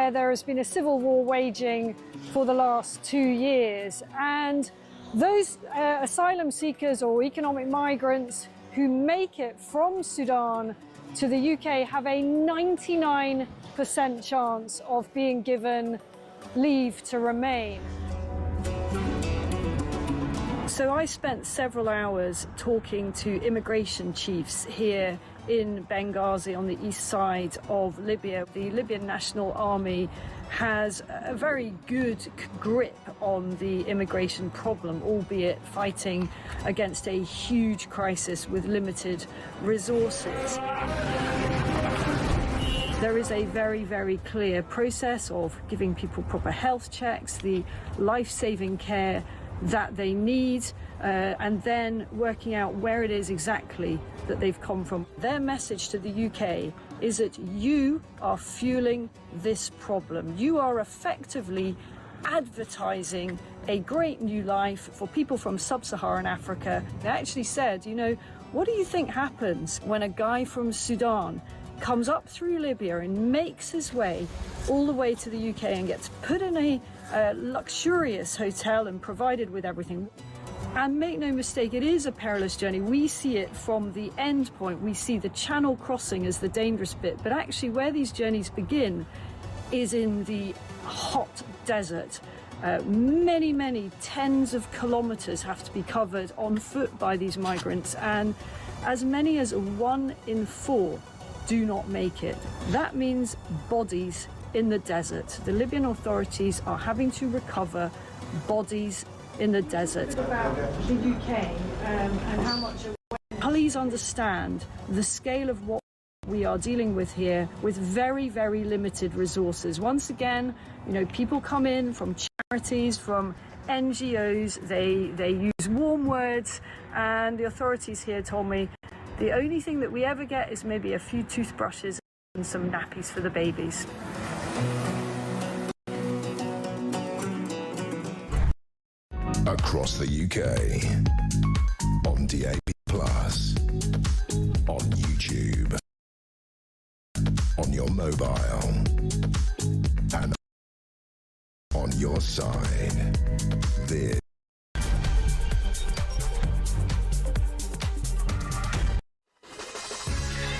where there has been a civil war waging for the last 2 years. And those asylum seekers or economic migrants who make it from Sudan to the UK have a 99% chance of being given leave to remain. So I spent several hours talking to immigration chiefs here in Benghazi on the east side of Libya. The Libyan National Army has a very good grip on the immigration problem, albeit fighting against a huge crisis with limited resources. There is a very, very clear process of giving people proper health checks, the life-saving care that they need, and then working out where it is exactly that they've come from. Their message to the UK is that you are fueling this problem. You are effectively advertising a great new life for people from sub-Saharan Africa. They actually said, you know, what do you think happens when a guy from Sudan comes up through Libya and makes his way all the way to the UK and gets put in a luxurious hotel and provided with everything? And make no mistake, it is a perilous journey. We see it from the end point. We see the channel crossing as the dangerous bit. But actually where these journeys begin is in the hot desert. Many, many tens of kilometers have to be covered on foot by these migrants. And as many as 1 in 4 do not make it. That means bodies in the desert. The Libyan authorities are having to recover bodies in the desert. About the UK and how much. Please understand the scale of what we are dealing with here with very, very limited resources. Once again, you know, people come in from charities, from NGOs, they use warm words, and the authorities here told me the only thing that we ever get is maybe a few toothbrushes and some nappies for the babies. Across the UK, on DAB+, on YouTube, on your mobile, and on your side. This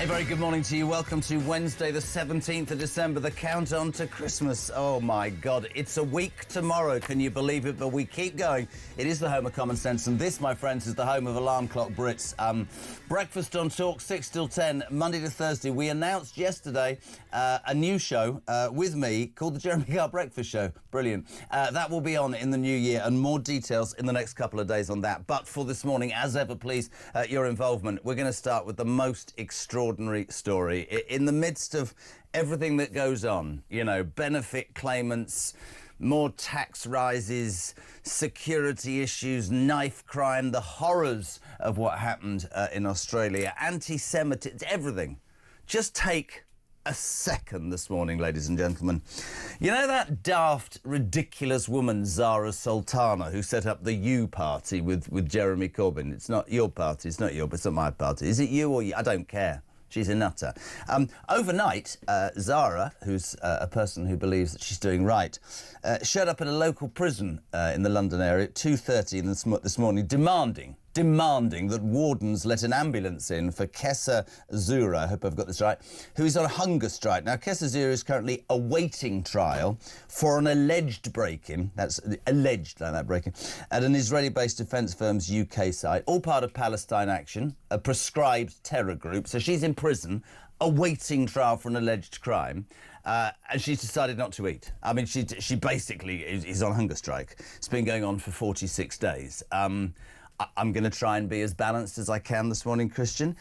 A very good morning to you. Welcome to Wednesday, the 17th of December, the countdown to Christmas. Oh, my God, it's a week tomorrow. Can you believe it? But we keep going. It is the home of common sense, and this, my friends, is the home of Alarm Clock Brits. Breakfast on Talk, 6 till 10, Monday to Thursday. We announced yesterday a new show with me called the Jeremy Carr Breakfast Show. Brilliant. That will be on in the new year, and more details in the next couple of days on that. But for this morning, as ever, please, your involvement. We're going to start with the most extraordinary story. In the midst of everything that goes on, you know, benefit claimants, more tax rises, security issues, knife crime, the horrors of what happened in Australia, anti-Semitism, everything. Just take a second this morning, ladies and gentlemen. You know that daft, ridiculous woman, Zara Sultana, who set up the You Party with Jeremy Corbyn? It's not your party, it's not it's not my party. Is it you or you? I don't care. She's a nutter. Overnight, Zara, who's a person who believes that she's doing right, showed up at a local prison in the London area at 2:30 this morning, demanding that wardens let an ambulance in for Kessa Zura, I hope I've got this right, who is on a hunger strike. Now, Kessa Zura is currently awaiting trial for an alleged break-in, that's alleged like that break-in, at an Israeli-based defence firm's UK site, all part of Palestine Action, a proscribed terror group. So she's in prison, awaiting trial for an alleged crime. And she's decided not to eat. I mean, she basically is on hunger strike. It's been going on for 46 days. I'm going to try and be as balanced as I can this morning, Christian.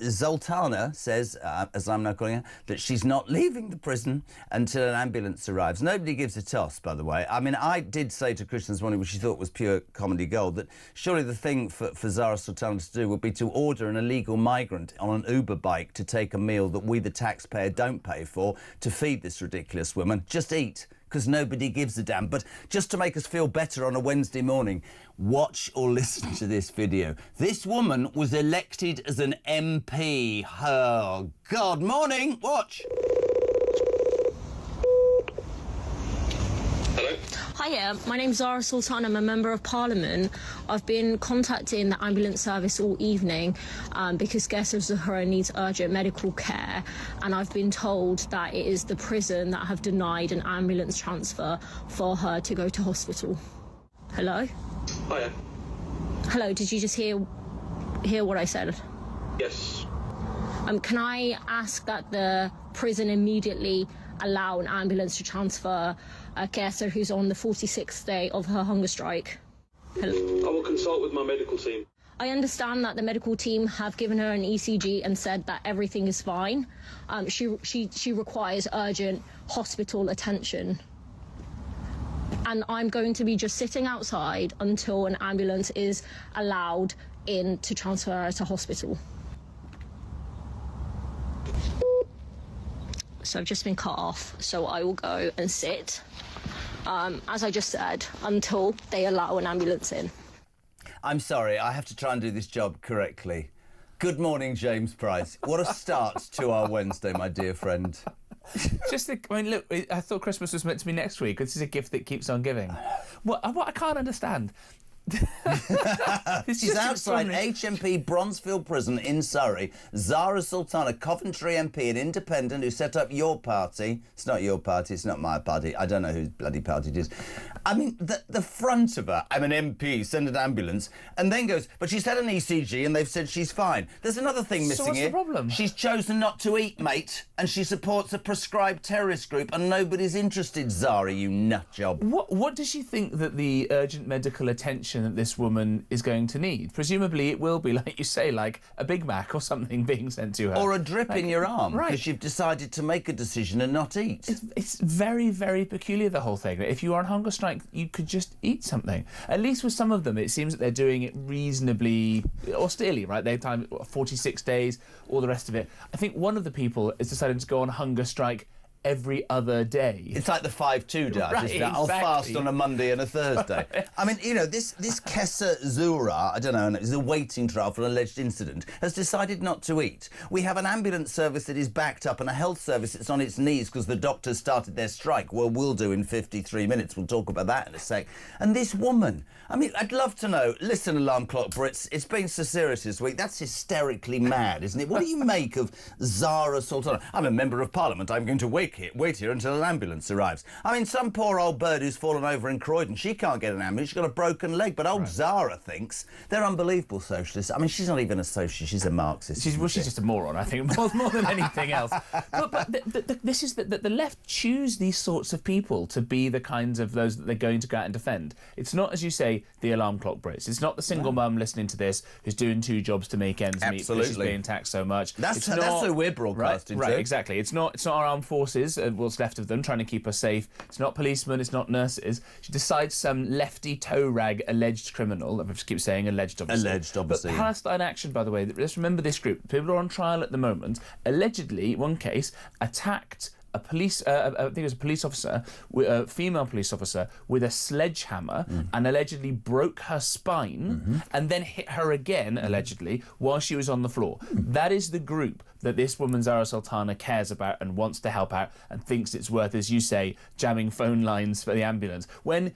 Zoltana says, as I'm now calling her, that she's not leaving the prison until an ambulance arrives. Nobody gives a toss, by the way. I mean, I did say to Christian this morning, which she thought was pure comedy gold, that surely the thing for Zara Sultana to do would be to order an illegal migrant on an Uber bike to take a meal that we, the taxpayer, don't pay for, to feed this ridiculous woman. Just eat, because nobody gives a damn. But just to make us feel better on a Wednesday morning, watch or listen to this video. This woman was elected as an MP. Oh, God. Morning. Watch. Hiya, my name's Zara Sultan. I'm a Member of Parliament. I've been contacting the ambulance service all evening because Gesa Zahra needs urgent medical care, and I've been told that it is the prison that have denied an ambulance transfer for her to go to hospital. Hello? Hiya. Hello, did you just hear what I said? Yes. Can I ask that the prison immediately allow an ambulance to transfer Gesa, who's on the 46th day of her hunger strike? Hello? I will consult with my medical team. I understand that the medical team have given her an ECG and said that everything is fine. She requires urgent hospital attention. And I'm going to be just sitting outside until an ambulance is allowed in to transfer her to hospital. So I've just been cut off, so I will go and sit, as I just said, until they allow an ambulance in. I'm sorry, I have to try and do this job correctly. Good morning, James Price. What a start to our Wednesday, my dear friend. Look, I thought Christmas was meant to be next week. This is a gift that keeps on giving. What I can't understand. She's outside HMP Bronzefield Prison in Surrey. Zara Sultana, Coventry MP, an independent who set up your party. It's not your party, it's not my party. I don't know whose bloody party it is. I mean, the front of her, I'm an MP, send an ambulance, and then goes, but she's had an ECG and they've said she's fine. There's another thing missing what's here. the problem? She's chosen not to eat, mate, and she supports a prescribed terrorist group, and nobody's interested, Zara, you nutjob. What does she think that the urgent medical attention that this woman is going to need? Presumably it will be, like you say, like a Big Mac or something being sent to her. Or a drip in your arm, right. because you've decided to make a decision and not eat. It's very, very peculiar, the whole thing. If you are on hunger strike, you could just eat something. At least with some of them, it seems that they're doing it reasonably austerely, right? They've time 46 days, all the rest of it. I think one of the people is deciding to go on hunger strike every other day. It's like the 5-2 diet, Right, isn't it? I'll exactly. fast on a Monday and a Thursday. I mean, you know, this Gesa Zahra, I don't know, it's a waiting trial for an alleged incident, has decided not to eat. We have an ambulance service that is backed up and a health service that's on its knees because the doctors started their strike. Well, we'll do in 53 minutes. We'll talk about that in a sec. And this woman, I mean, I'd love to know, listen, alarm clock Brits, it's been so serious this week. That's hysterically mad, isn't it? What do you make of Zara Sultana? I'm a Member of Parliament. I'm going to wait here until an ambulance arrives. I mean, some poor old bird who's fallen over in Croydon, she can't get an ambulance, she's got a broken leg, but old Zara thinks they're unbelievable socialists. I mean, she's not even a socialist, she's a Marxist. She's just a moron, I think, more than anything else. But this is that the left choose these sorts of people to be the kinds of those that they're going to go out and defend. It's not, as you say, the alarm clock Brits. It's not the single mum listening to this who's doing 2 jobs to make ends meet because she's being taxed so much. That's who we're broadcasting right, to. Exactly. It's not our armed forces, what's left of them, trying to keep us safe. It's not policemen, it's not nurses. She decides some lefty toe rag alleged criminal, I just keep saying alleged, obviously. Alleged, obviously. But Palestine Action, by the way, let's remember this group. People are on trial at the moment. Allegedly, one case, attacked a police, I think it was a police officer, a female police officer, with a sledgehammer and allegedly broke her spine and then hit her again, allegedly, while she was on the floor. That is the group that this woman, Zara Sultana, cares about and wants to help out and thinks it's worth, as you say, jamming phone lines for the ambulance. When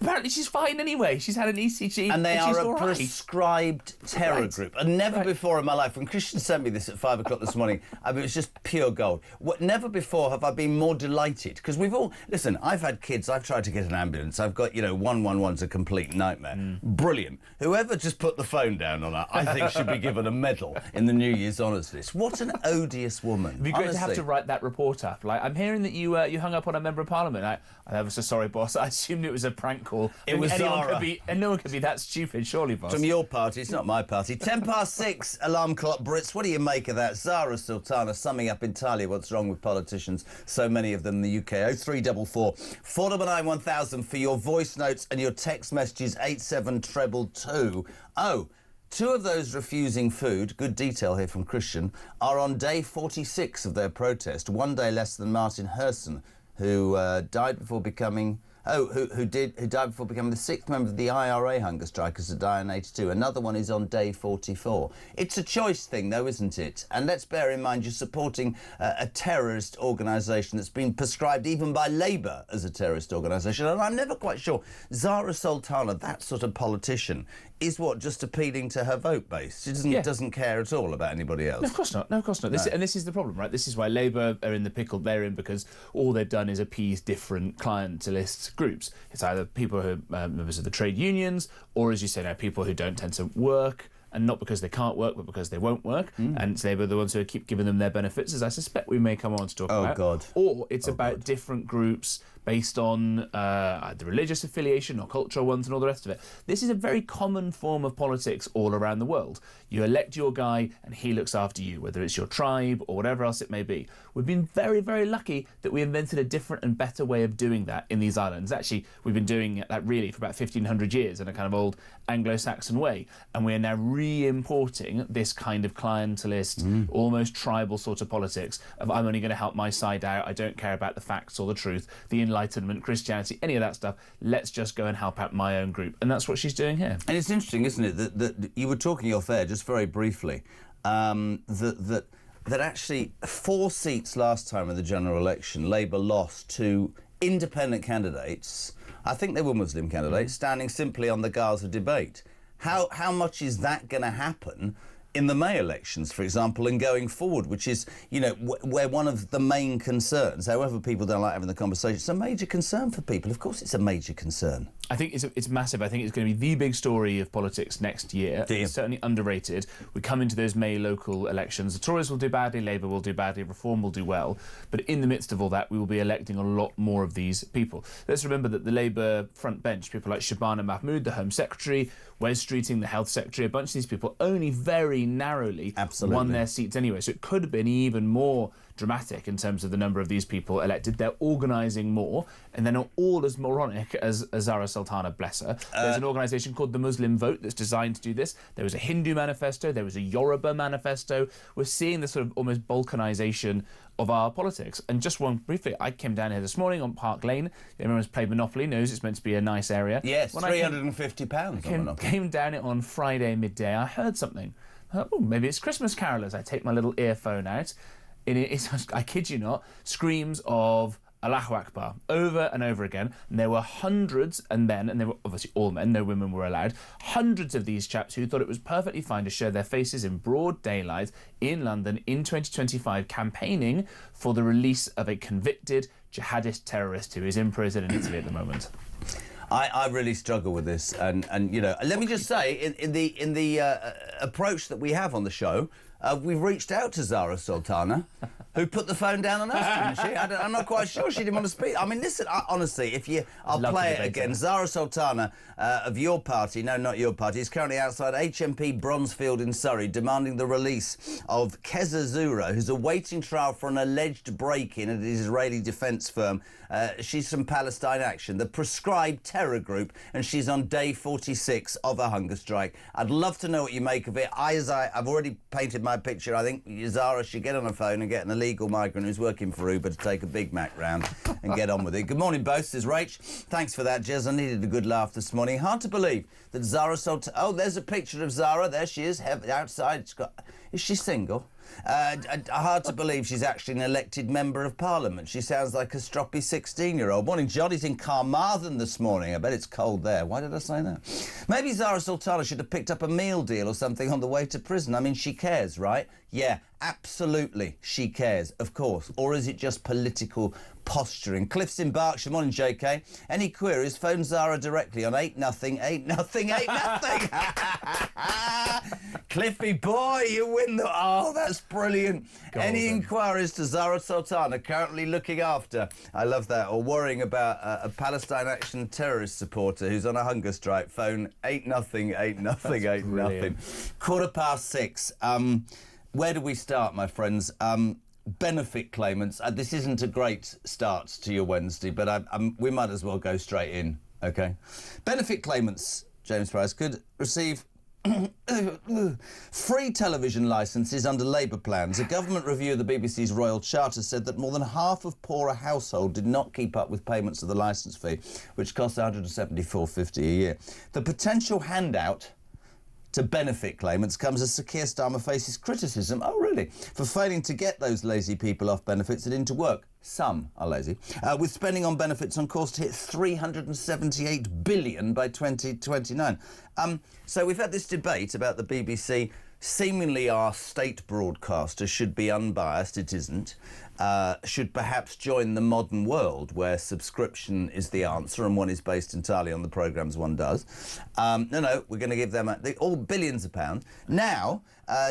apparently she's fine anyway. She's had an ECG and they she's are a all right. Prescribed terror Right. group. And never Right. before in my life, when Christian sent me this at 5 o'clock this morning, I mean, it was just pure gold. Never before have I been more delighted. Because we've all... Listen, I've had kids. I've tried to get an ambulance. I've got, 111's a complete nightmare. Brilliant. Whoever just put the phone down on her, I think should be given a medal in the New Year's honours list. What an odious woman. It'd be great to have to write that report up. Like, I'm hearing that you hung up on a Member of Parliament. I'm ever so sorry, boss. I assumed it was a prank call. It was Zara. No one could be that stupid, surely, boss. From your party, it's not my party. 6, alarm clock Brits. What do you make of that? Zara Sultana summing up entirely what's wrong with politicians, so many of them in the UK. 0344 499 1000 for your voice notes and your text messages 87222. Oh, 2 of those refusing food, good detail here from Christian, are on day 46 of their protest, 1 day less than Martin Herson, who died before becoming who died before becoming the 6th member of the IRA hunger strikers to die in 82. Another one is on day 44. It's a choice thing, though, isn't it? And let's bear in mind you're supporting a terrorist organisation that's been prescribed even by Labour as a terrorist organisation. And I'm never quite sure. Zara Sultana, that sort of politician, is what, just appealing to her vote base? She doesn't care at all about anybody else. No, of course not. No, of course not. This is the problem, right? This is why Labour are in the pickle they're in, because all they've done is appease different clientelist groups. It's either people who are members of the trade unions, or, as you say now, people who don't tend to work, and not because they can't work, but because they won't work. And Labour are the ones who keep giving them their benefits, as I suspect we may come on to talk about. Oh, God. Or it's about different groups based on either religious affiliation or cultural ones and all the rest of it. This is a very common form of politics all around the world. You elect your guy and he looks after you, whether it's your tribe or whatever else it may be. We've been very, very lucky that we invented a different and better way of doing that in these islands. Actually, we've been doing that really for about 1,500 years in a kind of old Anglo-Saxon way. And we are now re-importing this kind of clientelist, almost tribal sort of politics of I'm only going to help my side out, I don't care about the facts or the truth, the Enlightenment, Christianity, any of that stuff. Let's just go and help out my own group. And that's what she's doing here. And it's interesting, isn't it, that you were talking off air, just very briefly, that actually 4 seats last time in the general election, Labour lost to independent candidates. I think they were Muslim candidates, standing simply on the Gaza debate. How much is that going to happen in the May elections, for example, and going forward, which is, you know, where one of the main concerns, however people don't like having the conversation, it's a major concern for people. Of course it's a major concern. I think it's massive. I think it's going to be the big story of politics next year. It's certainly underrated. We come into those May local elections. The Tories will do badly, Labour will do badly, Reform will do well. But in the midst of all that, we will be electing a lot more of these people. Let's remember that the Labour front bench, people like Shabana Mahmood, the Home Secretary, Wes Streeting, the Health Secretary, a bunch of these people only very narrowly won their seats anyway. So it could have been even more dramatic in terms of the number of these people elected. They're organising more, and they're not all as moronic as Zara Sultana, bless her. There's an organisation called the Muslim Vote that's designed to do this. There was a Hindu manifesto, there was a Yoruba manifesto. We're seeing this sort of almost balkanisation of our politics. And just one briefly, I came down here this morning on Park Lane. Everyone who's played Monopoly knows it's meant to be a nice area. Yes, £350 on Monopoly. Came down it on Friday midday. I heard something. Oh, maybe it's Christmas carolers. I take my little earphone out. It's, I kid you not, screams of Allahu Akbar over and over again. And there were hundreds of men, and they were obviously all men, no women were allowed, hundreds of these chaps who thought it was perfectly fine to show their faces in broad daylight in London in 2025, campaigning for the release of a convicted jihadist terrorist who is in prison in Italy at the moment. I really struggle with this, and you know, let me just say, in the approach that we have on the show, we've reached out to Zara Sultana, who put the phone down on us, didn't she? I'm not quite sure she didn't want to speak. I mean, listen, honestly, I'll play it again. Zara Sultana of your party, no, not your party, is currently outside HMP Bronzefield in Surrey, demanding the release of Keza Zura, who's awaiting trial for an alleged break-in at his Israeli defence firm. She's from Palestine Action, the proscribed terror group, and she's on day 46 of a hunger strike. I'd love to know what you make of it. I've already painted my picture. I think Zara should get on the phone and get an illegal migrant who's working for Uber to take a Big Mac round and get on with it. Good morning, both. This is Rach. Thanks for that, Jez. I needed a good laugh this morning. Hard to believe that Zara Sultana... Oh, there's a picture of Zara. There she is, outside. Is she single? Hard to believe she's actually an elected member of Parliament. She sounds like a stroppy 16-year-old. Morning, Johnny's in Carmarthen this morning. I bet it's cold there. Why did I say that? Maybe Zara Sultana should have picked up a meal deal or something on the way to prison. I mean, she cares, right? Yeah, absolutely, she cares, of course. Or is it just political posturing? Cliff's in Berkshire. Morning, JK. Any queries, phone Zara directly on 8-0, 8-0, 8-0. Cliffy boy, you win the... Oh, that's brilliant. Golden. Any inquiries to Zara Sultana, currently looking after, I love that, or worrying about a Palestine Action terrorist supporter who's on a hunger strike, phone 8-0, 8-0, 8-0. 6:15. Where do we start, my friends? Benefit claimants. This isn't a great start to your Wednesday, but we might as well go straight in, OK? Benefit claimants, James Price, could receive Free television licences under Labour plans. A government review of the BBC's Royal Charter said that more than half of poorer households did not keep up with payments of the licence fee, which costs £174.50 a year. The potential handout to benefit claimants comes as Sir Keir Starmer faces criticism, oh really, for failing to get those lazy people off benefits and into work. Some are lazy. With spending on benefits on course to hit $378 billion by 2029. So we've had this debate about the BBC. Seemingly our state broadcaster should be unbiased. It isn't. Should perhaps join the modern world where subscription is the answer and one is based entirely on the programmes one does. No, we're going to give them all billions of pounds. Now,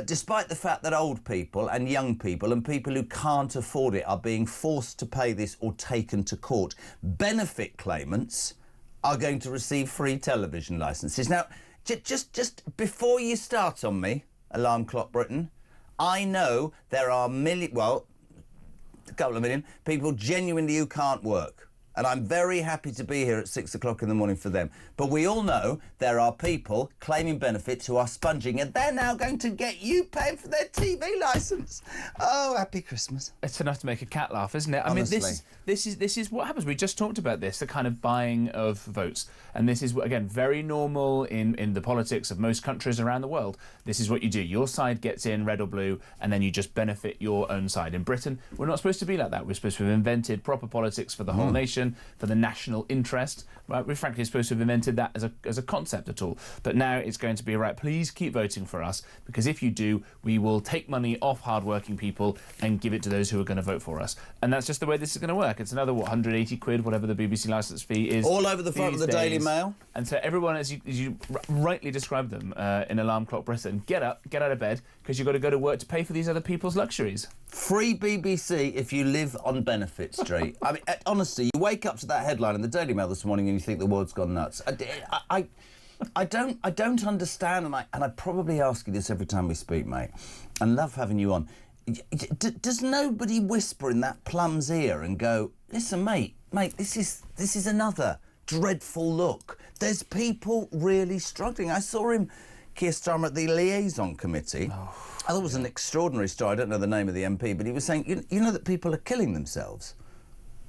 despite the fact that old people and young people and people who can't afford it are being forced to pay this or taken to court, benefit claimants are going to receive free television licences. Now, just before you start on me, Alarm Clock Britain, I know there are a couple of million people genuinely who can't work. And I'm very happy to be here at 6 o'clock in the morning for them. But we all know there are people claiming benefits who are sponging, and they're now going to get you paying for their TV licence. Oh, happy Christmas. It's enough to make a cat laugh, isn't it? Honestly. I mean, this is what happens. We just talked about this, the kind of buying of votes. And this is, again, very normal in the politics of most countries around the world. This is what you do. Your side gets in, red or blue, and then you just benefit your own side. In Britain, we're not supposed to be like that. We're supposed to have invented proper politics for the whole nation, for the national interest. Right? We're frankly supposed to have invented that as a concept at all. But now it's going to be, right, please keep voting for us, because if you do, we will take money off hard-working people and give it to those who are going to vote for us. And that's just the way this is going to work. It's another, 180 quid, whatever the BBC licence fee is. All over the front of the Daily Mail. And so everyone, as you rightly described them in Alarm Clock Britain, get up, get out of bed, because you've got to go to work to pay for these other people's luxuries. Free BBC if you live on Benefit Street. I mean, honestly, you wake up to that headline in the Daily Mail this morning and you think the world's gone nuts. I don't understand, and I probably ask you this every time we speak, mate, and love having you on. Does nobody whisper in that plum's ear and go, listen, mate, this is another dreadful look. There's people really struggling. I saw him, Keir Starmer, at the liaison committee. I thought it was an extraordinary story. I don't know the name of the MP, but he was saying, you know that people are killing themselves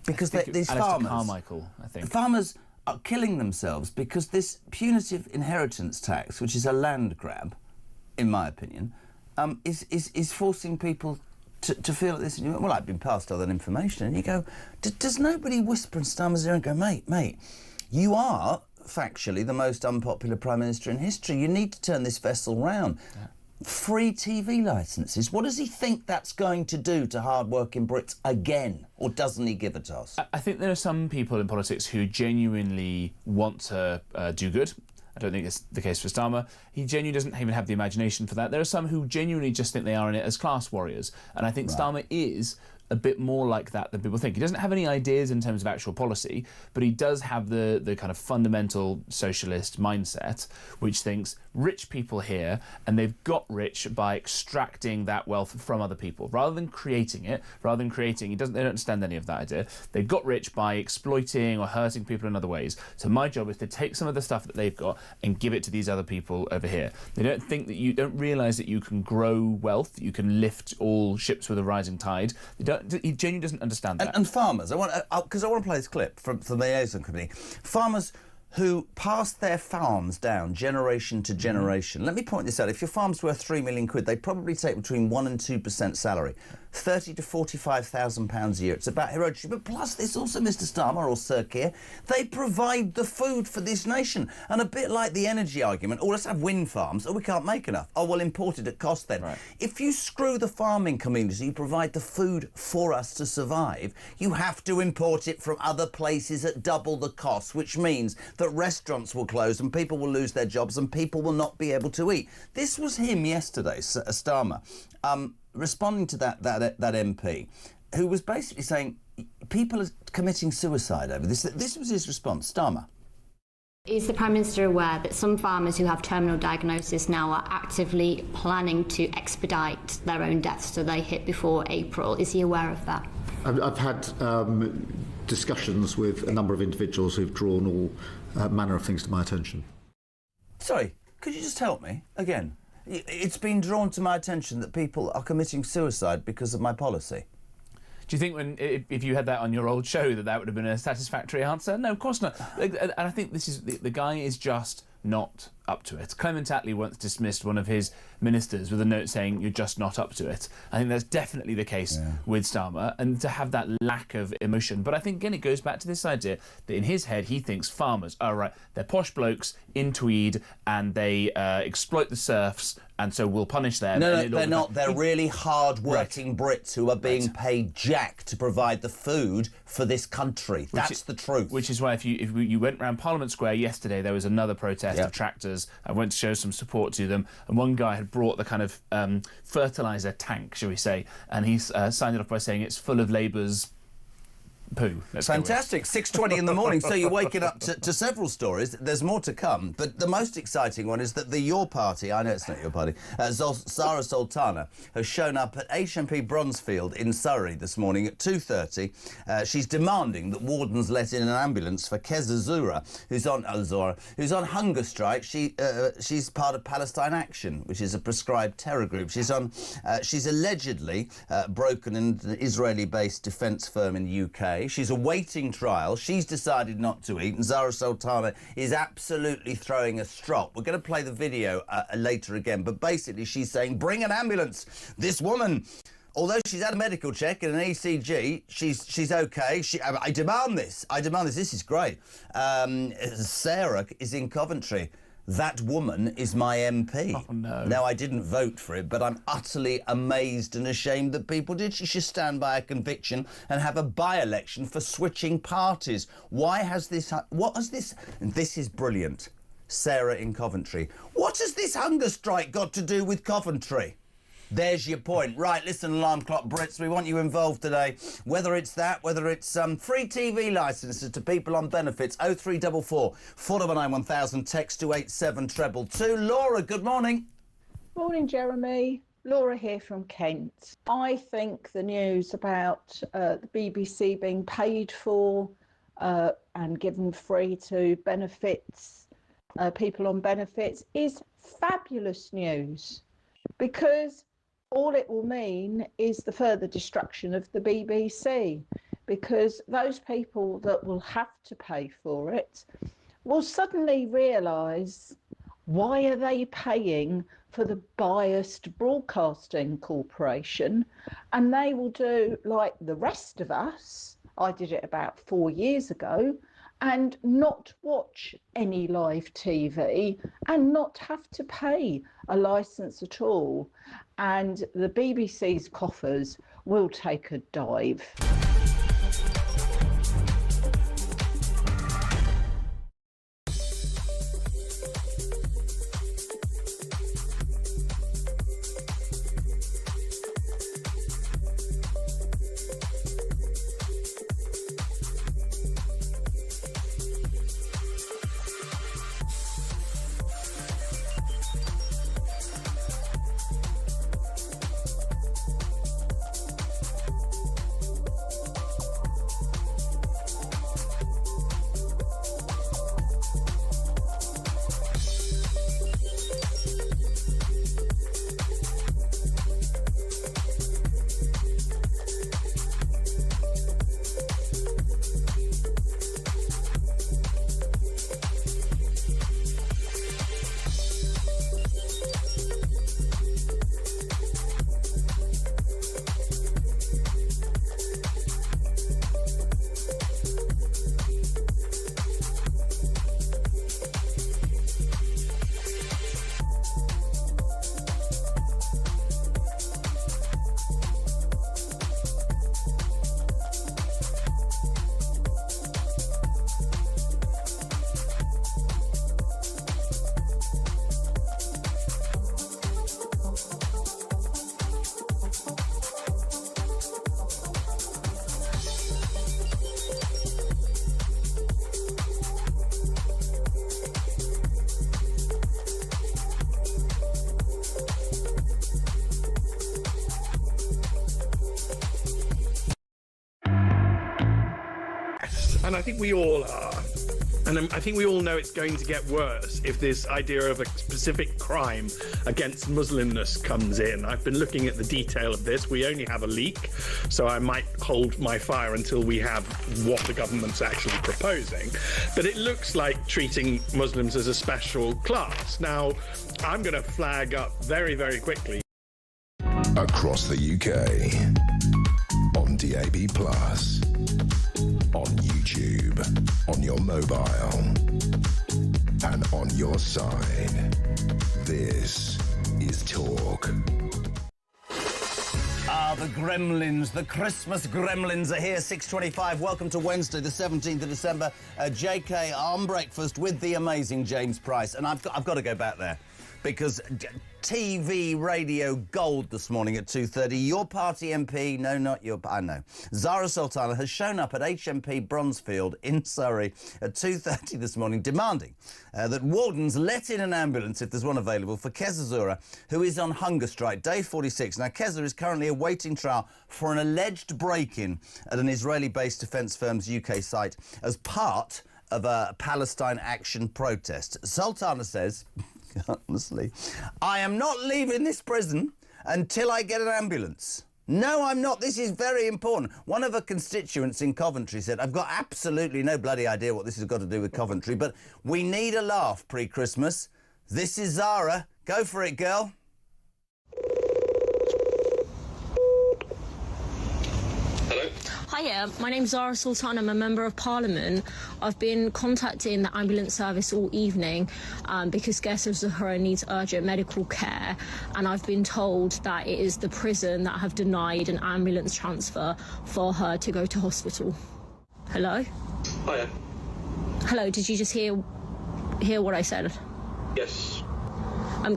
because these farmers, Carmichael, I think, farmers are killing themselves because this punitive inheritance tax, which is a land grab, in my opinion, is forcing people to feel like this. Well, I've been passed other information, and you go, does nobody whisper in Starmer's ear and go, mate, you are factually the most unpopular Prime Minister in history. You need to turn this vessel round. Yeah. Free TV licences. What does he think that's going to do to hard-working Brits again? Or doesn't he give a toss? I think there are some people in politics who genuinely want to do good. I don't think it's the case for Starmer. He genuinely doesn't even have the imagination for that. There are some who genuinely just think they are in it as class warriors. And I think Starmer is a bit more like that than people think. He doesn't have any ideas in terms of actual policy, but he does have the kind of fundamental socialist mindset, which thinks rich people here, and they've got rich by extracting that wealth from other people, rather than creating it. They don't understand any of that idea. They got rich by exploiting or hurting people in other ways. So my job is to take some of the stuff that they've got and give it to these other people over here. They don't think that you don't realise that you can grow wealth, that you can lift all ships with a rising tide. He genuinely doesn't understand that. And farmers, because I want to play this clip from the liaison committee. Farmers who passed their farms down generation to generation. Let me point this out. If your farm's worth £3 million, they probably take between 1% and 2% salary. £30,000 to £45,000 a year. It's about hereditary. But plus this also, Mr Starmer or Sir Keir, they provide the food for this nation. And a bit like the energy argument, let's have wind farms. We can't make enough. We'll import it at cost then. Right. If you screw the farming community, you provide the food for us to survive, you have to import it from other places at double the cost, which means that restaurants will close and people will lose their jobs and people will not be able to eat. This was him yesterday, Starmer, responding to that MP, who was basically saying people are committing suicide over this. This was his response. Starmer. Is the Prime Minister aware that some farmers who have terminal diagnosis now are actively planning to expedite their own deaths so they hit before April? Is he aware of that? I've had discussions with a number of individuals who've drawn all manner of things to my attention. Sorry, Could you just help me again? It's been drawn to my attention that people are committing suicide because of my policy. Do you think if you had that on your old show that would have been a satisfactory answer? No, of course not. And I think this is the guy is just not up to it. Clement Attlee once dismissed one of his ministers with a note saying, "You're just not up to it." I think that's definitely the case with Starmer, and to have that lack of emotion. But I think, again, it goes back to this idea that in his head he thinks farmers, they're posh blokes in tweed and they exploit the serfs, and so we'll punish them. No, they're not. They're really hard-working Brits who are being paid jack to provide the food for this country. That's the truth. Which is why if you went round Parliament Square yesterday, there was another protest of tractors. I went to show some support to them, and one guy had brought the kind of fertiliser tank, shall we say, and he signed it off by saying it's full of Labour's poo. Fantastic. 6:20 in the morning, so you're waking up to several stories. There's more to come, but the most exciting one is that Your Party, I know it's not your party, Zara Sultana, has shown up at HMP Bronzefield in Surrey this morning at 2:30. She's demanding that wardens let in an ambulance for Keza Zura, who's on hunger strike. She's part of Palestine Action, which is a prescribed terror group. She's allegedly broken an Israeli-based defence firm in the UK. She's awaiting trial. She's decided not to eat, and Zara Sultana is absolutely throwing a strop. We're going to play the video later again, but basically she's saying, bring an ambulance. This woman, although she's had a medical check and an ECG, she's okay. I demand this. This is great. Sarah is in Coventry. That woman is my MP. Oh, no. Now, I didn't vote for it, but I'm utterly amazed and ashamed that people did. She should stand by a conviction and have a by-election for switching parties. What has this... And this is brilliant. Sarah in Coventry. What has this hunger strike got to do with Coventry? There's your point. Right, listen, Alarm Clock Brits, we want you involved today. Whether it's free TV licences to people on benefits, 0344 499 1000, text to 87222. Laura, good morning. Morning, Jeremy. Laura here from Kent. I think the news about the BBC being paid for and given free to benefits, people on benefits, is fabulous news, because all it will mean is the further destruction of the BBC, because those people that will have to pay for it will suddenly realise, why are they paying for the biased broadcasting corporation? And they will do like the rest of us. I did it about 4 years ago, and not watch any live TV and not have to pay a licence at all. And the BBC's coffers will take a dive. And I think we all are. And I think we all know it's going to get worse if this idea of a specific crime against Muslimness comes in. I've been looking at the detail of this. We only have a leak, so I might hold my fire until we have what the government's actually proposing. But it looks like treating Muslims as a special class. Now, I'm going to flag up very, very quickly. Across the UK, on DAB+, on YouTube, on your mobile, and on your side. This is Talk. The gremlins, the Christmas gremlins are here, 6:25. Welcome to Wednesday, the 17th of December. JK on breakfast with the amazing James Price. And I've got to go back there because TV radio gold this morning at 2:30. Your party MP, no, not your, I know, Zara Sultana has shown up at HMP Bronzefield in Surrey at 2:30 this morning, demanding that wardens let in an ambulance, if there's one available, for Keza Zura, who is on hunger strike, day 46. Now, Keza is currently awaiting trial for an alleged break-in at an Israeli-based defence firm's UK site as part of a Palestine Action protest. Sultana says, honestly, I am not leaving this prison until I get an ambulance. No, I'm not. This is very important. One of her constituents in Coventry said, I've got absolutely no bloody idea what this has got to do with Coventry, but we need a laugh pre-Christmas. This is Zara. Go for it, girl. Hiya, my name's Zara Sultan. I'm a Member of Parliament. I've been contacting the ambulance service all evening because Keza Zahra needs urgent medical care, and I've been told that it is the prison that have denied an ambulance transfer for her to go to hospital. Hello? Hiya. Hello, did you just hear what I said? Yes.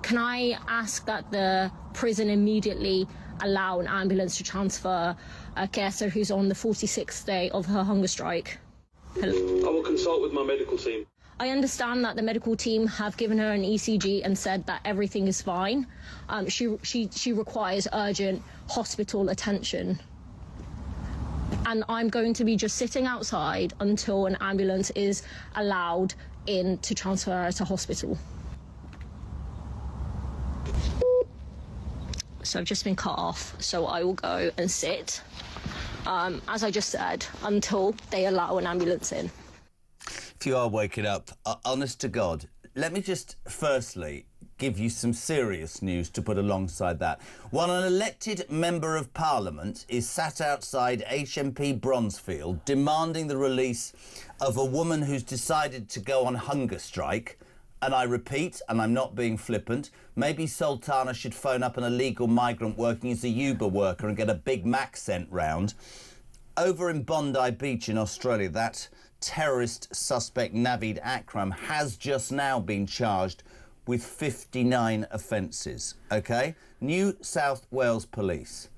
Can I ask that the prison immediately allow an ambulance to transfer Keza, who's on the 46th day of her hunger strike? Hello? I will consult with my medical team. I understand that the medical team have given her an ECG and said that everything is fine. She requires urgent hospital attention. And I'm going to be just sitting outside until an ambulance is allowed in to transfer her to hospital. So I've just been cut off, so I will go and sit, as I just said, until they allow an ambulance in. If you are waking up, honest to God, let me just firstly give you some serious news to put alongside that. While an elected Member of Parliament is sat outside HMP Bronzefield demanding the release of a woman who's decided to go on hunger strike, and I repeat, and I'm not being flippant, maybe Sultana should phone up an illegal migrant working as a Uber worker and get a Big Mac sent round. Over in Bondi Beach in Australia, that terrorist suspect Naveed Akram has just now been charged with 59 offences, OK? New South Wales Police.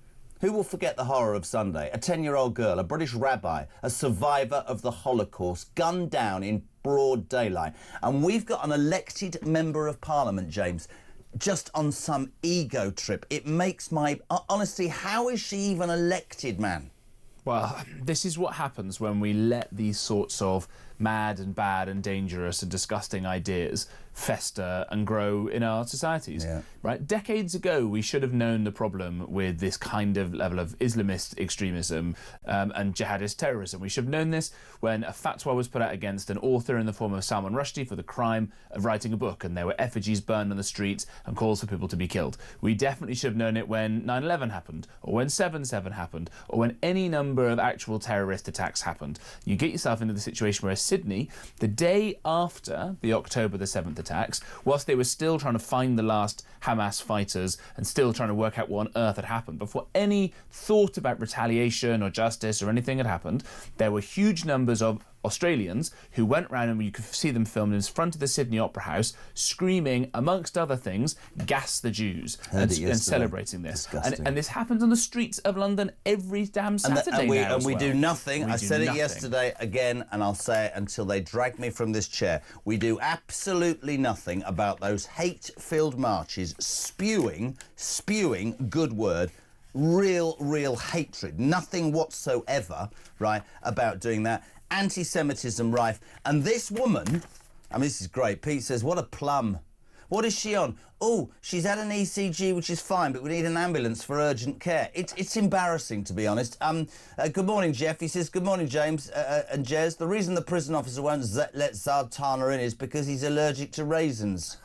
Who will forget the horror of Sunday? A 10-year-old girl, a British rabbi, a survivor of the Holocaust, gunned down in broad daylight. And we've got an elected Member of Parliament, James, just on some ego trip. It makes my... Honestly, how is she even elected, man? Well, this is what happens when we let these sorts of mad and bad and dangerous and disgusting ideas fester and grow in our societies. Yeah. Right? Decades ago, we should have known the problem with this kind of level of Islamist extremism and jihadist terrorism. We should have known this when a fatwa was put out against an author in the form of Salman Rushdie for the crime of writing a book, and there were effigies burned on the streets and calls for people to be killed. We definitely should have known it when 9/11 happened, or when 7/7 happened, or when any number of actual terrorist attacks happened. You get yourself into the situation where Sydney, the day after the October the 7th attacks, whilst they were still trying to find the last Hamas fighters and still trying to work out what on earth had happened, before any thought about retaliation or justice or anything had happened, there were huge numbers of Australians who went round, and you could see them filmed in front of the Sydney Opera House, screaming, amongst other things, "Gas the Jews," and celebrating this. And this happens on the streets of London every damn Saturday and we do nothing. I said it yesterday again, and I'll say it until they drag me from this chair. We do absolutely nothing about those hate-filled marches spewing, good word, real hatred. Nothing whatsoever, right, about doing that. anti-Semitism rife. And this woman, I mean, this is great. Pete says, what a plum. What is she on? Oh, she's had an ECG, which is fine, but we need an ambulance for urgent care. It's embarrassing, to be honest. Good morning, Jeff. He says, good morning, James and Jez. The reason the prison officer won't let Sultana in is because he's allergic to raisins.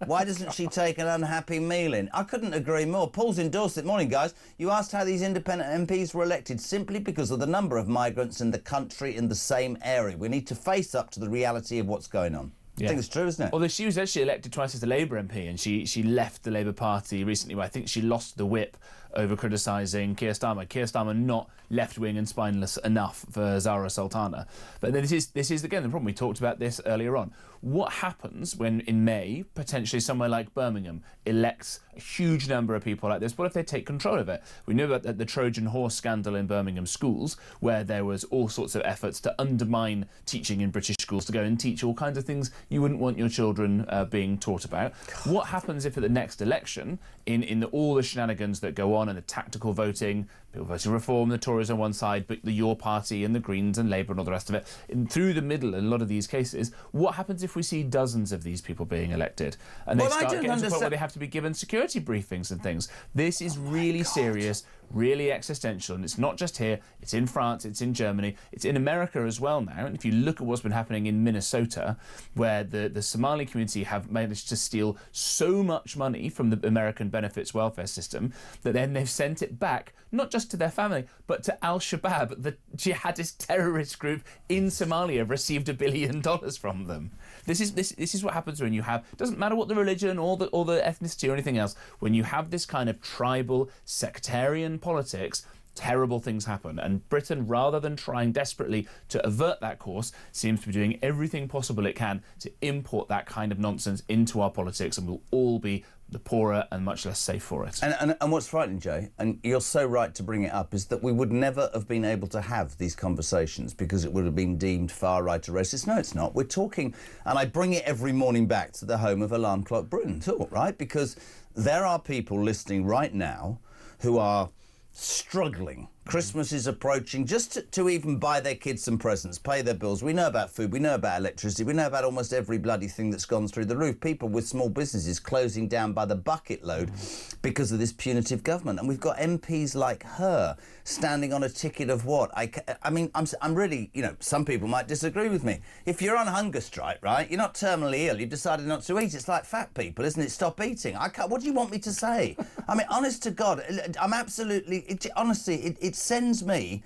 Why doesn't she take an unhappy meal in? I couldn't agree more. Paul's in Dorset. Morning, guys. You asked how these independent MPs were elected simply because of the number of migrants in the country in the same area. We need to face up to the reality of what's going on. Yeah. I think it's true, isn't it? Although she was actually elected twice as a Labour MP, and she left the Labour Party recently, where I think she lost the whip over criticising Keir Starmer. Keir Starmer not left-wing and spineless enough for Zara Sultana. But this is again the problem. We talked about this earlier on. What happens when in May potentially somewhere like Birmingham elects a huge number of people like this? What if they take control of it? We know about the Trojan horse scandal in Birmingham schools, where there was all sorts of efforts to undermine teaching in British schools, to go and teach all kinds of things you wouldn't want your children being taught about. What happens if at the next election, in all the shenanigans that go on and the tactical voting, people voting Reform, the Tories on one side, but your party and the Greens and Labour and all the rest of it, through the middle in a lot of these cases, what happens if we see dozens of these people being elected and they start getting to the point where they have to be given security briefings and things? This is really serious, really existential, and it's not just here, it's in France, it's in Germany, it's in America as well now. And if you look at what's been happening in Minnesota, where the Somali community have managed to steal so much money from the American benefits welfare system that then they've sent it back, not just to their family, but to Al-Shabaab, the jihadist terrorist group in Somalia, received $1 billion from them. This is what happens when you have, doesn't matter what the religion or the ethnicity or anything else, when you have this kind of tribal, sectarian politics, terrible things happen. And Britain, rather than trying desperately to avert that course, seems to be doing everything possible it can to import that kind of nonsense into our politics, and we'll all be the poorer and much less safe for it. And what's frightening, Jay, and you're so right to bring it up, is that we would never have been able to have these conversations because it would have been deemed far-right or racist. No, it's not. We're talking, and I bring it every morning back to the home of Alarm Clock Britain, too, right? Because there are people listening right now who are struggling. Christmas is approaching, just to even buy their kids some presents, pay their bills. We know about food, we know about electricity, we know about almost every bloody thing that's gone through the roof. People with small businesses closing down by the bucket load because of this punitive government. And we've got MPs like her standing on a ticket of what? I mean, I'm really, you know, some people might disagree with me. If you're on hunger strike, right, you're not terminally ill, you've decided not to eat. It's like fat people, isn't it? Stop eating. What do you want me to say? I mean, honest to God, I'm absolutely, honestly, it sends me.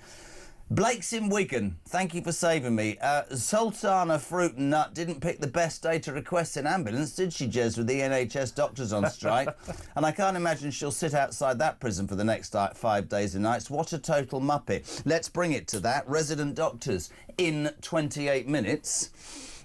Blake's in Wigan. Thank you for saving me. Sultana Fruit and Nut didn't pick the best day to request an ambulance, did she, Jez, with the NHS doctors on strike? And I can't imagine she'll sit outside that prison for the next 5 days and nights. What a total muppet. Let's bring it to that. Resident doctors in 28 minutes.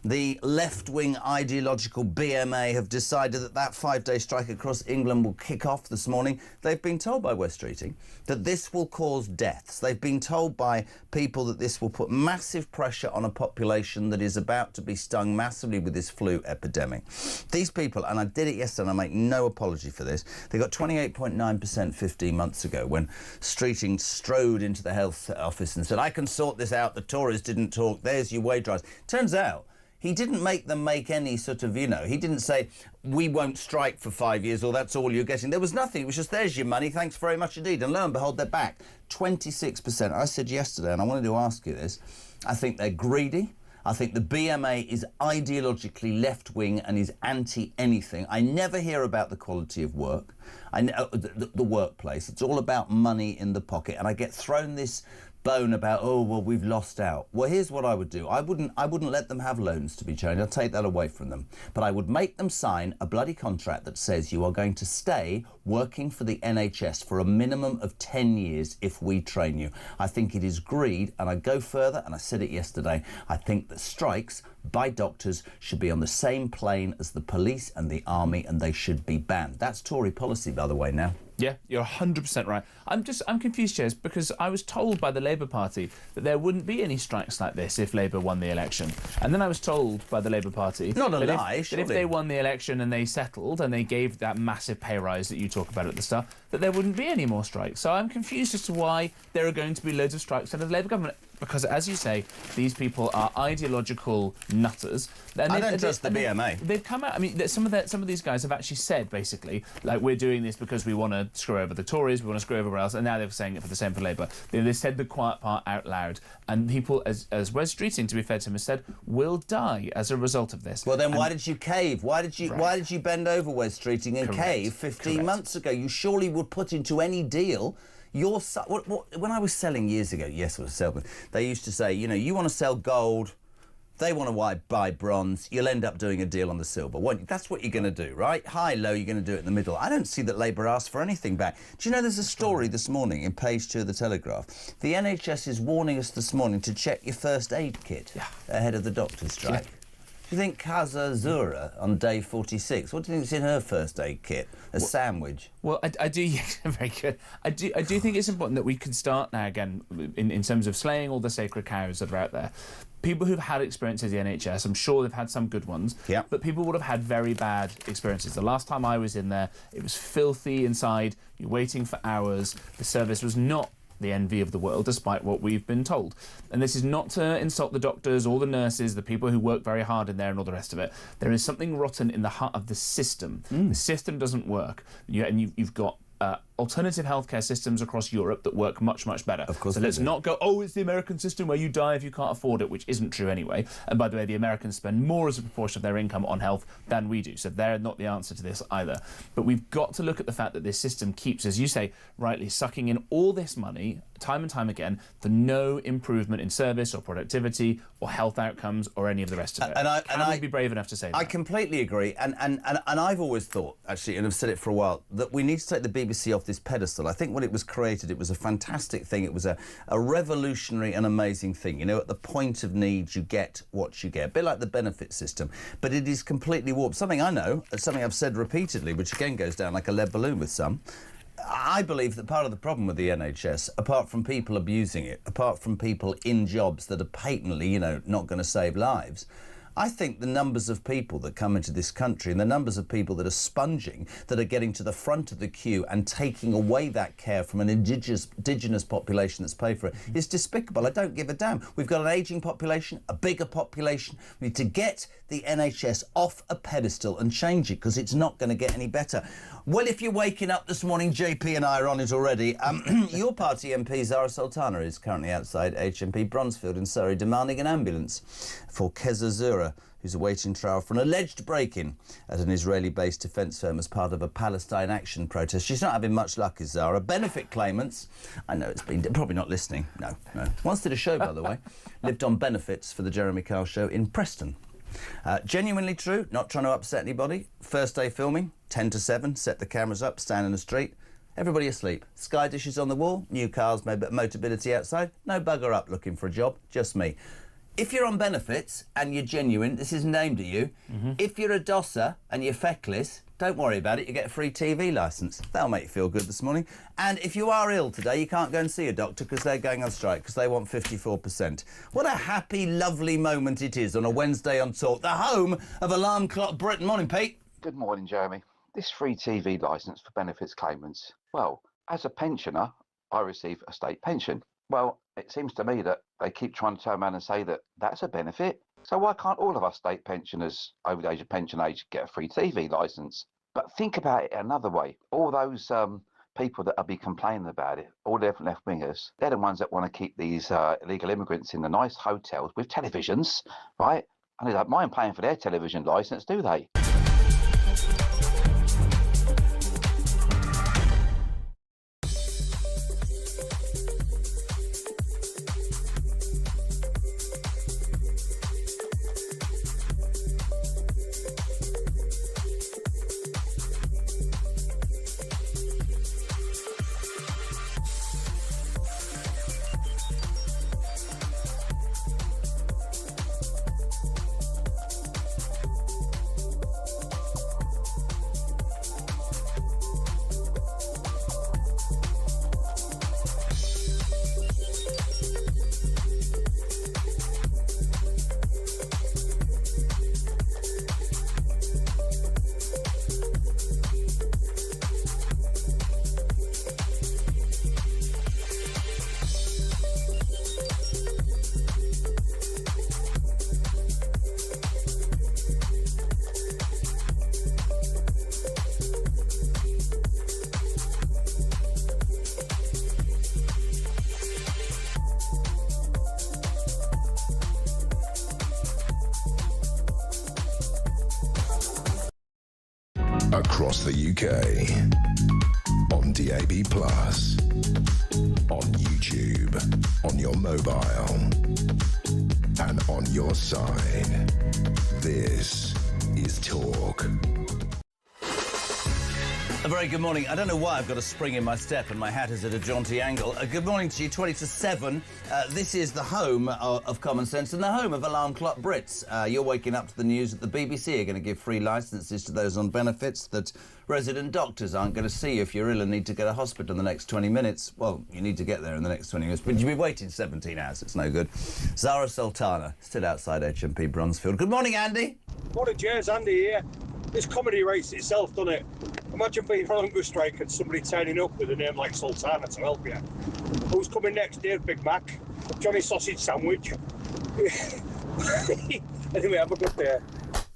The left-wing ideological BMA have decided that 5-day strike across England will kick off this morning. They've been told by West Streeting that this will cause deaths. They've been told by people that this will put massive pressure on a population that is about to be stung massively with this flu epidemic. These people, and I did it yesterday and I make no apology for this, they got 28.9% 15 months ago when Streeting strode into the health office and said, I can sort this out, the Tories didn't talk, there's your wage rise. Turns out, he didn't make them make any sort of, you know, he didn't say, we won't strike for 5 years or that's all you're getting. There was nothing. It was just, there's your money, thanks very much indeed. And lo and behold, they're back. 26%. I said yesterday, and I wanted to ask you this, I think they're greedy. I think the BMA is ideologically left-wing and is anti-anything. I never hear about the quality of work, the workplace. It's all about money in the pocket. And I get thrown this bone about, oh, well, we've lost out. Well, here's what I would do. I wouldn't let them have loans to be changed. I'd take that away from them. But I would make them sign a bloody contract that says you are going to stay working for the NHS for a minimum of 10 years if we train you. I think it is greed, and I go further, and I said it yesterday, I think that strikes by doctors should be on the same plane as the police and the army, and they should be banned. That's Tory policy, by the way, now. Yeah, you're 100% right. I'm confused, Jez, because I was told by the Labour Party that there wouldn't be any strikes like this if Labour won the election. And then I was told by the Labour Party that if they won the election and they settled and they gave that massive pay rise that you talk about at the start, that there wouldn't be any more strikes. So I'm confused as to why there are going to be loads of strikes under the Labour government. because, as you say, these people are ideological nutters. And I don't trust the BMA. They've come out. I mean, some of these guys have actually said basically, like, we're doing this because we want to screw over the Tories, we want to screw over everyone else, and now they're saying it for the same for Labour. They said the quiet part out loud, and people, as Wes Streeting, to be fair to him, has said, will die as a result of this. Well, then why did you cave? Why did you bend over, Wes Streeting, and cave 15 months ago? You surely would put into any deal. When I was selling years ago, yes, I was selling, they used to say, you know, you want to sell gold, they want to buy bronze, you'll end up doing a deal on the silver. That's what you're going to do, right? High, low, you're going to do it in the middle. I don't see that Labour asked for anything back. Do you know there's a story this morning in page 2 of the Telegraph? The NHS is warning us this morning to check your first aid kit ahead of the doctor's strike. Yeah. Do you think Kaza Zura on day 46, what do you think is in her first aid kit? A sandwich? Well, I do, yeah, very good. I do think it's important that we can start now again in terms of slaying all the sacred cows that are out there. People who've had experiences in the NHS, I'm sure they've had some good ones, but people would have had very bad experiences. The last time I was in there, it was filthy inside, you're waiting for hours, the service was not the envy of the world, despite what we've been told. And this is not to insult the doctors or the nurses, the people who work very hard in there and all the rest of it. There is something rotten in the heart of the system. The system doesn't work. You've got alternative healthcare systems across Europe that work much, much better. Of course. So let's not go, oh, it's the American system where you die if you can't afford it, which isn't true anyway. And by the way, the Americans spend more as a proportion of their income on health than we do. So they're not the answer to this either. But we've got to look at the fact that this system keeps, as you say, rightly, sucking in all this money time and time again for no improvement in service or productivity or health outcomes or any of the rest of it. Can we be brave enough to say that? I completely agree. And I've always thought, actually, and I've said it for a while, that we need to take the BBC off this pedestal. I think when it was created, it was a fantastic thing. It was a revolutionary and amazing thing. You know, at the point of need, you get what you get. A bit like the benefit system. But it is completely warped. Something I know, something I've said repeatedly, which again goes down like a lead balloon with some, I believe that part of the problem with the NHS, apart from people abusing it, apart from people in jobs that are patently, you know, not going to save lives, I think the numbers of people that come into this country and the numbers of people that are sponging, that are getting to the front of the queue and taking away that care from an indigenous population that's paid for it is despicable. I don't give a damn. We've got an ageing population, a bigger population. We need to get the NHS off a pedestal and change it because it's not going to get any better. Well, if you're waking up this morning, JP and I are on it already. Your party MP, Zara Sultana, is currently outside HMP Bronzefield in Surrey demanding an ambulance for Keza Zura, who's awaiting trial for an alleged break-in at an Israeli-based defence firm as part of a Palestine Action protest. She's not having much luck, is Zara. Benefit claimants, I know it's been, probably not listening, no. Once did a show, by the way, lived on benefits for the Jeremy Kyle show in Preston. Genuinely true, not trying to upset anybody. First day filming, 10 to 7, set the cameras up, stand in the street. Everybody asleep. Sky dishes on the wall, new cars, Motability outside. No bugger up looking for a job, just me. If you're on benefits and you're genuine, this isn't aimed at you. If you're a dosser and you're feckless, don't worry about it, you get a free TV licence. That'll make you feel good this morning. And if you are ill today, you can't go and see a doctor because they're going on strike because they want 54%. What a happy, lovely moment it is on a Wednesday on Talk, the home of Alarm Clock Britain. Morning, Pete. Good morning, Jeremy. This free TV licence for benefits claimants. Well, as a pensioner, I receive a state pension. Well, it seems to me that they keep trying to turn around and say that that's a benefit. So why can't all of us state pensioners over the age of pension age get a free TV licence? But think about it another way. All those people that will be complaining about it, all the left-wingers, they're the ones that want to keep these illegal immigrants in the nice hotels with televisions, right? And they don't mind paying for their television licence, do they? across the UK, on DAB+, on YouTube, on your mobile, and on your side. This is Talk. A very good morning. I don't know why I've got a spring in my step and my hat is at a jaunty angle. Good morning to you, 20 to 7. This is the home of Common Sense and the home of Alarm Clock Brits. You're waking up to the news that the BBC are going to give free licences to those on benefits, that resident doctors aren't going to see you if you're ill and need to go to hospital in the next 20 minutes. Well, you need to get there in the next 20 minutes, but you'll be waiting 17 hours. It's no good. Zara Sultana, still outside HMP Brunsfield. Good morning, Andy. Morning, Jez. Andy here. This comedy race itself, doesn't it? Imagine being on a hunger strike and somebody turning up with a name like Sultana to help you. Who's coming next? Dave Big Mac? Johnny Sausage Sandwich? Anyway, have a good day.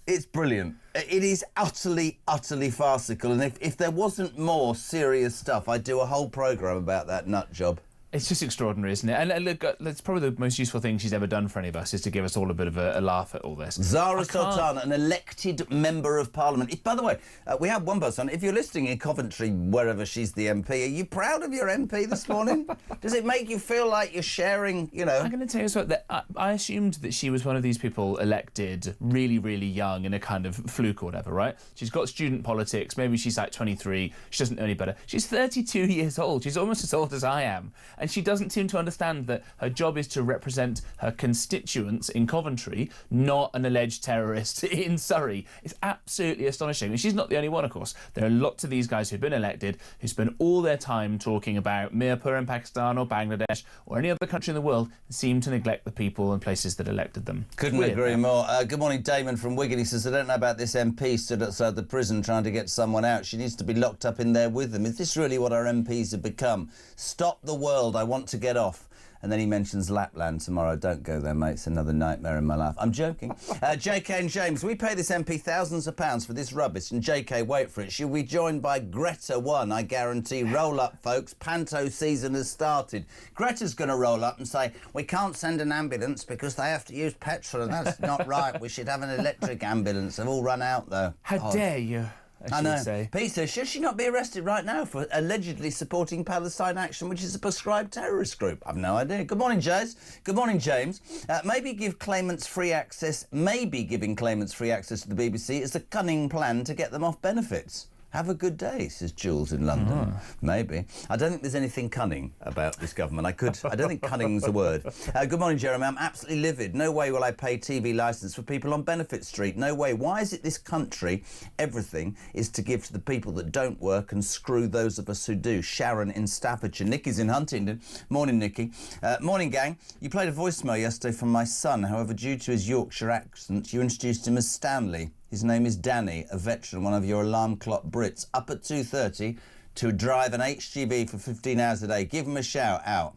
It's brilliant. It is utterly, utterly farcical. And if there wasn't more serious stuff, I'd do a whole programme about that nut job. It's just extraordinary, isn't it? And look, that's probably the most useful thing she's ever done for any of us, is to give us all a bit of a laugh at all this. Zara Sultana, an elected member of Parliament. By the way, we have one person. If you're listening in Coventry, wherever she's the MP, are you proud of your MP this morning? Does it make you feel like you're sharing, you know? I'm going to tell you something. I assumed that she was one of these people elected really, really young in a kind of fluke or whatever, right? She's got student politics. Maybe she's like 23. She doesn't know any better. She's 32 years old. She's almost as old as I am. And she doesn't seem to understand that her job is to represent her constituents in Coventry, not an alleged terrorist in Surrey. It's absolutely astonishing. And she's not the only one, of course. There are lots of these guys who've been elected who spend all their time talking about Mirpur in Pakistan or Bangladesh or any other country in the world and seem to neglect the people and places that elected them. Couldn't agree more. Good morning, Damon from Wigan. He says, I don't know about this MP stood outside the prison trying to get someone out. She needs to be locked up in there with them. Is this really what our MPs have become? Stop the world. I want to get off. And then he mentions Lapland tomorrow. Don't go there, mate. It's another nightmare in my life. I'm joking. JK and James, we pay this MP thousands of pounds for this rubbish. And JK, wait for it. She'll be joined by Greta 1, I guarantee. Roll up, folks. Panto season has started. Greta's going to roll up and say, we can't send an ambulance because they have to use petrol, and that's not right. We should have an electric ambulance. They've all run out, though. How dare you? I know. Say. Peter, should she not be arrested right now for allegedly supporting Palestine Action, which is a proscribed terrorist group? I've no idea. Good morning, Jez. Good morning, James. Maybe give claimants free access. Maybe giving claimants free access to the BBC is a cunning plan to get them off benefits. Have a good day, says Jules in London. Maybe. I don't think there's anything cunning about this government. I don't think cunning's a word. Good morning, Jeremy. I'm absolutely livid. No way will I pay TV licence for people on Benefit Street. No way. Why is it this country, everything is to give to the people that don't work and screw those of us who do? Sharon in Staffordshire. Nicky's in Huntingdon. Morning, Nicky. Morning, gang. You played a voicemail yesterday from my son. However, due to his Yorkshire accent, you introduced him as Stanley. His name is Danny, a veteran, one of your alarm clock Brits, up at 2:30 to drive an HGV for 15 hours a day. Give him a shout out.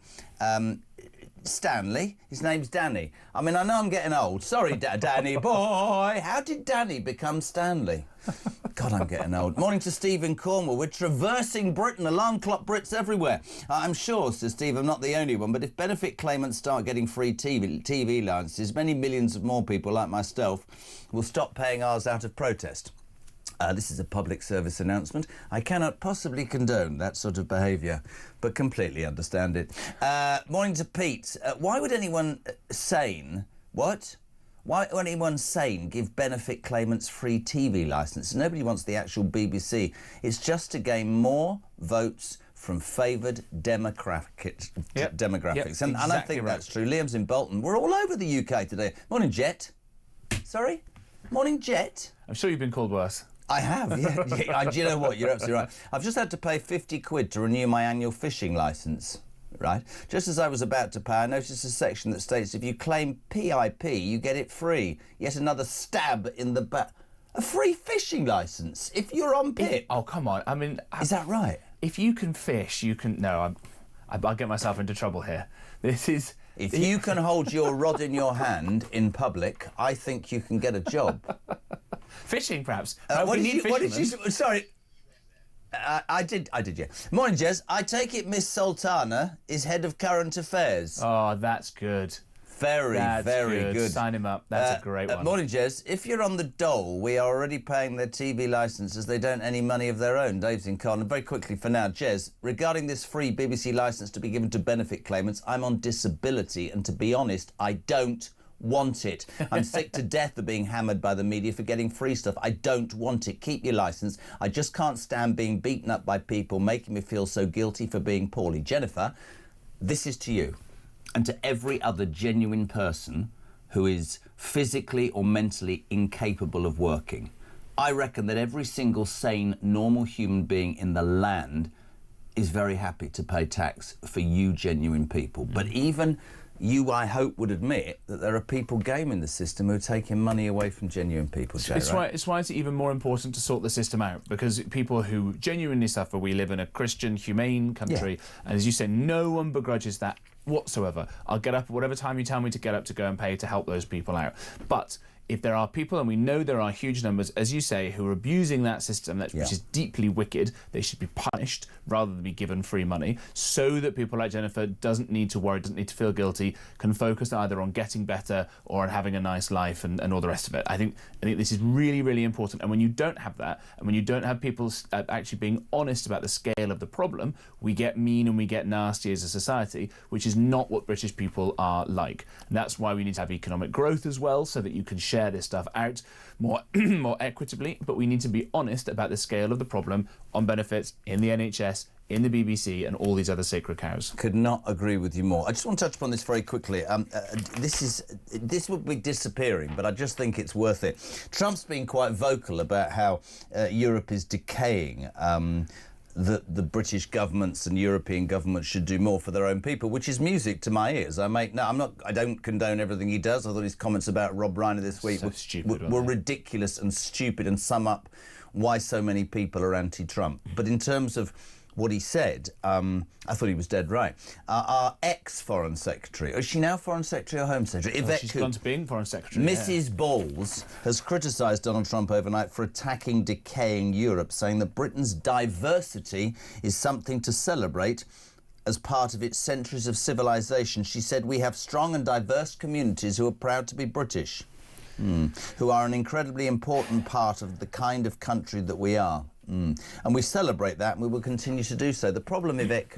Stanley, his name's Danny. I mean, I know I'm getting old. Sorry, Danny boy. How did Danny become Stanley? God, I'm getting old. Morning to Steve in Cornwall. We're traversing Britain, alarm clock Brits everywhere. I'm sure, says Steve, I'm not the only one, but if benefit claimants start getting free TV licences, many millions of more people like myself will stop paying ours out of protest. This is a public service announcement. I cannot possibly condone that sort of behaviour, but completely understand it. Morning to Pete. Why would anyone sane... What? Why would anyone sane give benefit claimants free TV licence? Nobody wants the actual BBC. It's just to gain more votes from favoured demographics. And I think that's true. Liam's in Bolton. We're all over the UK today. Morning, Jet. Sorry? Morning, Jet. I'm sure you've been called worse. I have, yeah. Do you know what? You're absolutely right. I've just had to pay 50 quid to renew my annual fishing licence, right? Just as I was about to pay, I noticed a section that states if you claim PIP, you get it free. Yet another stab in the back. A free fishing licence if you're on PIP. Oh, come on. I mean... Is that right? If you can fish, you can... No, I'll get myself into trouble here. This is... If you can hold your rod in your hand in public, I think you can get a job. Fishing, perhaps. What did you... Sorry. I did, yeah. Morning, Jez. I take it Miss Sultana is head of current affairs. Oh, that's good. Very good. Sign him up. That's a great one. Morning, Jez. If you're on the dole, we are already paying their TV licences. They don't any money of their own. Dave's in Cardiff. Very quickly for now, Jez, regarding this free BBC licence to be given to benefit claimants, I'm on disability, and to be honest, I don't want it. I'm sick to death of being hammered by the media for getting free stuff. I don't want it. Keep your licence. I just can't stand being beaten up by people making me feel so guilty for being poorly. Jennifer, this is to you and to every other genuine person who is physically or mentally incapable of working. I reckon that every single sane, normal human being in the land is very happy to pay tax for you genuine people. But even you, I hope, would admit that there are people gaming the system who are taking money away from genuine people, Jay, it's why it's even more important to sort the system out, because people who genuinely suffer, we live in a Christian, humane country, and as you say, no one begrudges that whatsoever. I'll get up at whatever time you tell me to get up to go and pay to help those people out. But if there are people, and we know there are huge numbers, as you say, who are abusing that system, which is deeply wicked, they should be punished rather than be given free money, so that people like Jennifer doesn't need to worry, doesn't need to feel guilty, can focus either on getting better or on having a nice life and all the rest of it. I think this is really, really important. And when you don't have that, and when you don't have people actually being honest about the scale of the problem, we get mean and we get nasty as a society, which is not what British people are like. And that's why we need to have economic growth as well, so that you can share this stuff out more equitably, but we need to be honest about the scale of the problem on benefits in the NHS, in the BBC and all these other sacred cows. Could not agree with you more. I just want to touch upon this very quickly. This will be disappearing, but I just think it's worth it. Trump's been quite vocal about how Europe is decaying. That the British governments and European governments should do more for their own people, which is music to my ears. I don't condone everything he does. I thought his comments about Rob Reiner this week were ridiculous and stupid, and sum up why so many people are anti-Trump. But in terms of what he said, I thought he was dead right. Our ex-Foreign Secretary, is she now Foreign Secretary or Home Secretary? Well, she's gone to being Foreign Secretary. Mrs. Bowles has criticised Donald Trump overnight for attacking decaying Europe, saying that Britain's diversity is something to celebrate as part of its centuries of civilization. She said, "We have strong and diverse communities who are proud to be British, who are an incredibly important part of the kind of country that we are. And we celebrate that, and we will continue to do so." The problem, Yvette,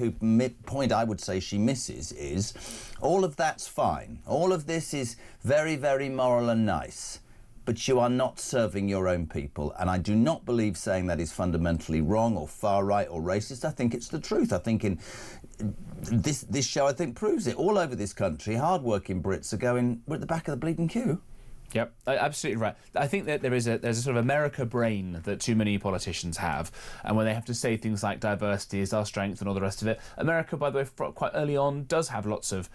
point I would say she misses is all of that's fine. All of this is very, very moral and nice, but you are not serving your own people. And I do not believe saying that is fundamentally wrong or far right or racist. I think it's the truth. I think in this show, I think, proves it. All over this country, hard-working Brits are going, we're at the back of the bleeding queue. Yep, absolutely right. I think that there's a sort of America brain that too many politicians have, and when they have to say things like diversity is our strength and all the rest of it, America, by the way, quite early on does have lots of